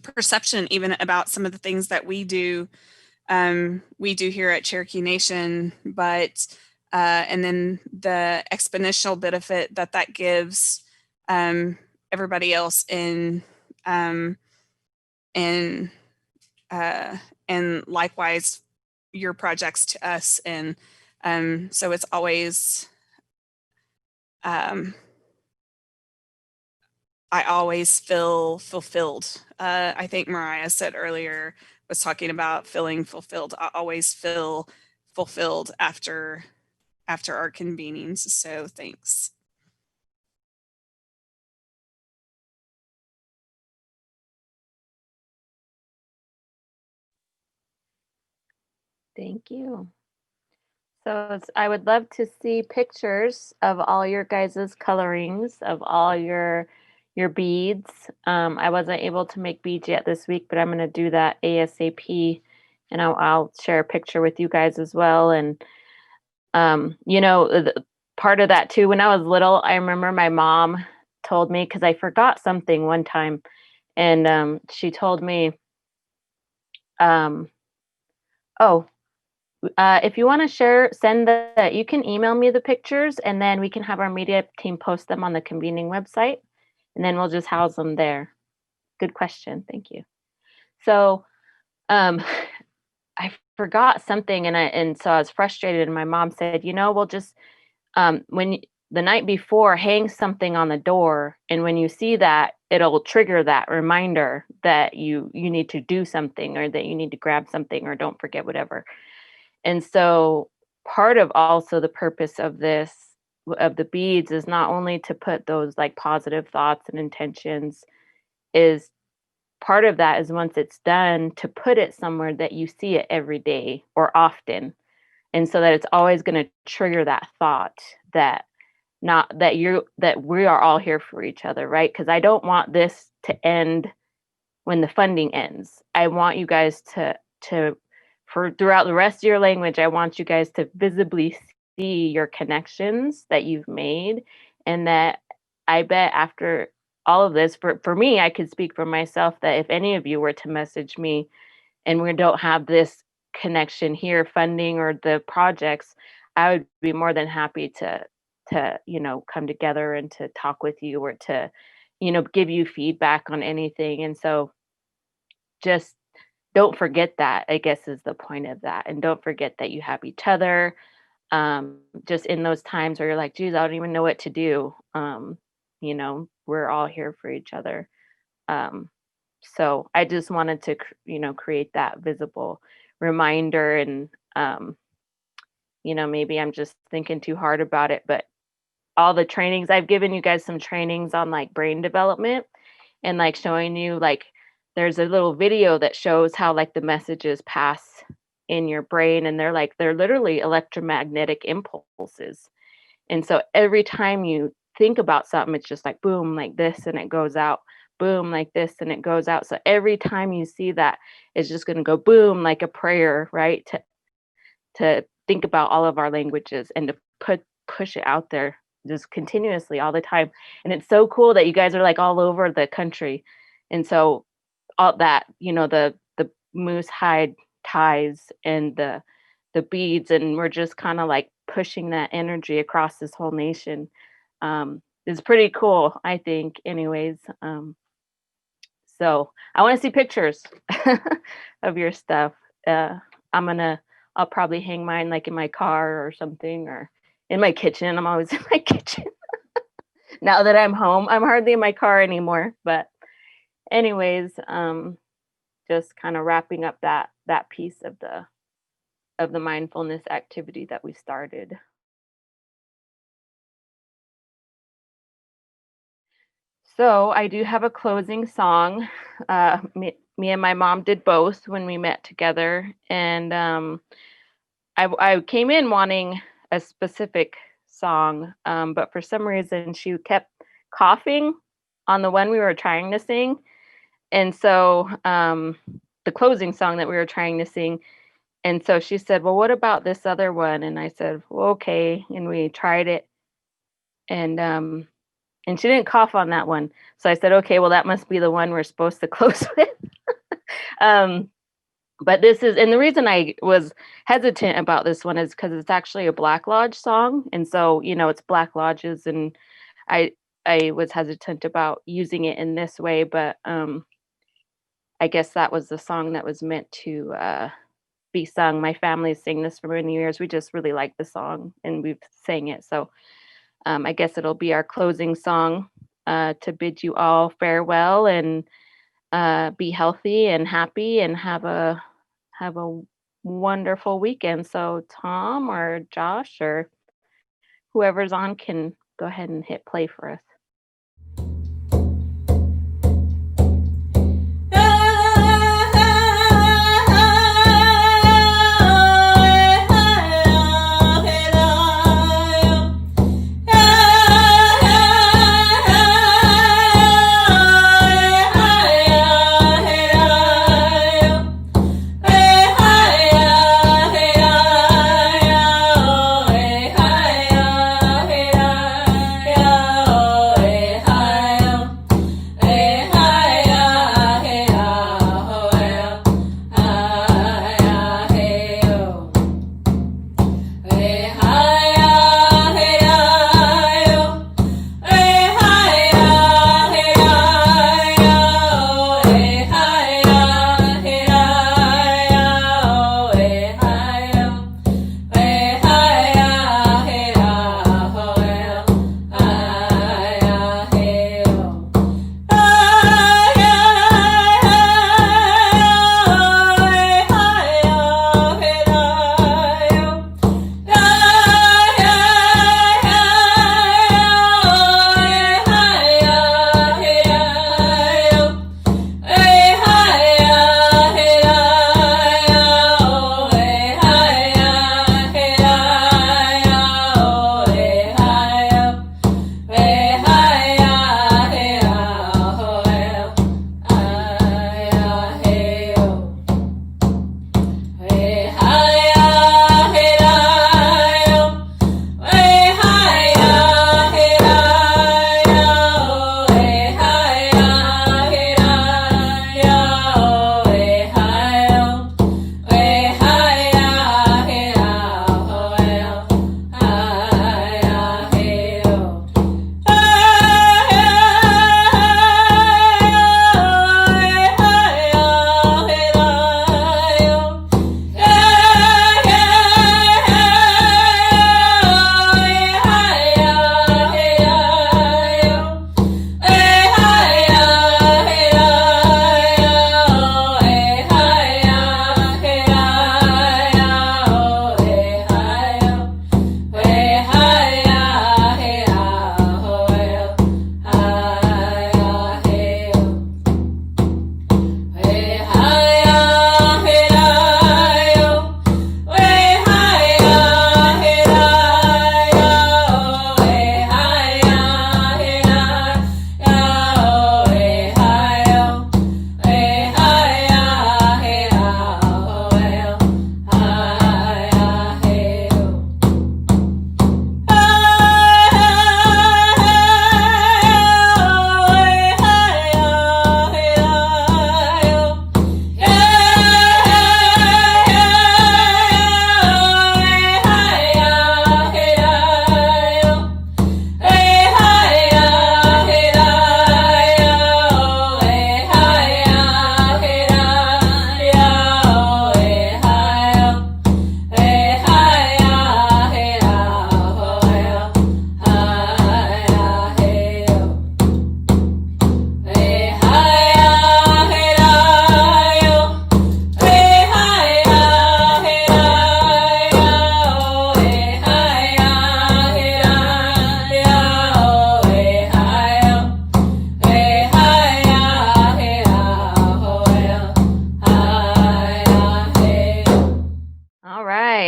perception even about some of the things that we do here at Cherokee Nation, but and then the exponential benefit that gives everybody else and likewise your projects to us. And so it's always I always feel fulfilled. I think Mariah said earlier, was talking about feeling fulfilled. I always feel fulfilled after our convenings. So thanks. Thank you. So I would love to see pictures of all your guys' colorings, of all your beads. I wasn't able to make beads yet this week, but I'm going to do that ASAP, and I'll share a picture with you guys as well. And part of that too, when I was little, I remember my mom told me, because I forgot something one time, and she told me, if you want to share, you can email me the pictures, and then we can have our media team post them on the Convening website, and then we'll just house them there. Good question. Thank you. So I forgot something, and so I was frustrated, and my mom said, we'll just, the night before, hang something on the door, and when you see that, it'll trigger that reminder that you need to do something, or that you need to grab something, or don't forget whatever. And so part of also the purpose of the beads is not only to put those like positive thoughts and intentions, is part of that is once it's done to put it somewhere that you see it every day or often. And so that it's always going to trigger that thought that we are all here for each other, right? Because I don't want this to end when the funding ends. I want you guys for throughout the rest of your language, I want you guys to visibly see your connections that you've made. And that I bet after all of this, for me, I could speak for myself, that if any of you were to message me and we don't have this connection here, funding or the projects, I would be more than happy to come together and to talk with you, or to give you feedback on anything. And so just don't forget that, I guess, is the point of that. And don't forget that you have each other. Just in those times where you're like, geez, I don't even know what to do. We're all here for each other. So I just wanted to, create that visible reminder. And, maybe I'm just thinking too hard about it, but all the trainings, I've given you guys some trainings on like brain development and like showing you like there's a little video that shows how like the messages pass in your brain, and they're literally electromagnetic impulses. And so every time you think about something, it's just like boom, like this, and it goes out, boom, like this, and it goes out. So every time you see that, it's just going to go boom, like a prayer, right? To think about all of our languages and to push it out there just continuously all the time. And it's so cool that you guys are like all over the country. And so all that, the moose hide ties and the beads, and we're just kind of like pushing that energy across this whole nation. Is pretty cool, I think, anyways. So I want to see pictures of your stuff. I'll probably hang mine like in my car or something, or in my kitchen. I'm always in my kitchen. Now that I'm home, I'm hardly in my car anymore. But anyways, just kind of wrapping up that piece of the mindfulness activity that we started. So I do have a closing song. Me and my mom did both when we met together, and I came in wanting a specific song, but for some reason she kept coughing on the one we were trying to sing. And so the closing song that we were trying to sing. And so she said, well, what about this other one? And I said, well, okay. And we tried it. And she didn't cough on that one. So I said, okay, well, that must be the one we're supposed to close with. But and the reason I was hesitant about this one is because it's actually a Black Lodge song. And so, it's Black Lodges, and I was hesitant about using it in this way, but I guess that was the song that was meant to be sung. My family sang this for many years. We just really like the song, and we've sang it. So I guess it'll be our closing song to bid you all farewell, and be healthy and happy, and have a wonderful weekend. So Tom or Josh or whoever's on can go ahead and hit play for us.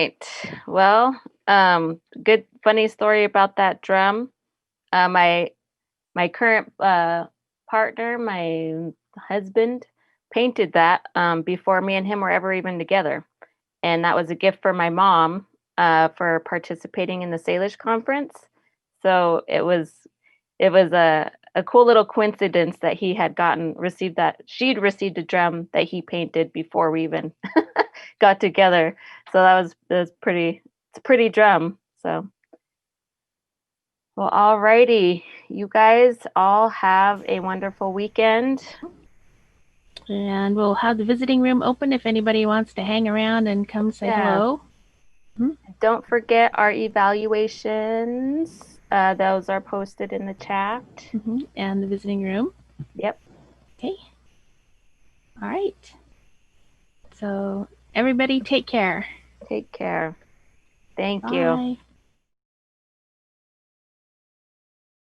right. Well, good funny story about that drum. My current partner, my husband, painted that before me and him were ever even together, and that was a gift for my mom for participating in the Salish conference. So it was a cool little coincidence that he had she'd received a drum that he painted before we even got together. So that was it's a pretty drum. So well, alrighty. You guys all have a wonderful weekend. And we'll have the visiting room open if anybody wants to hang around and come say hello. Don't forget our evaluations. Those are posted in the chat. And the visiting room. Yep. Okay. All right. So everybody take care. Take care. Thank you. Bye.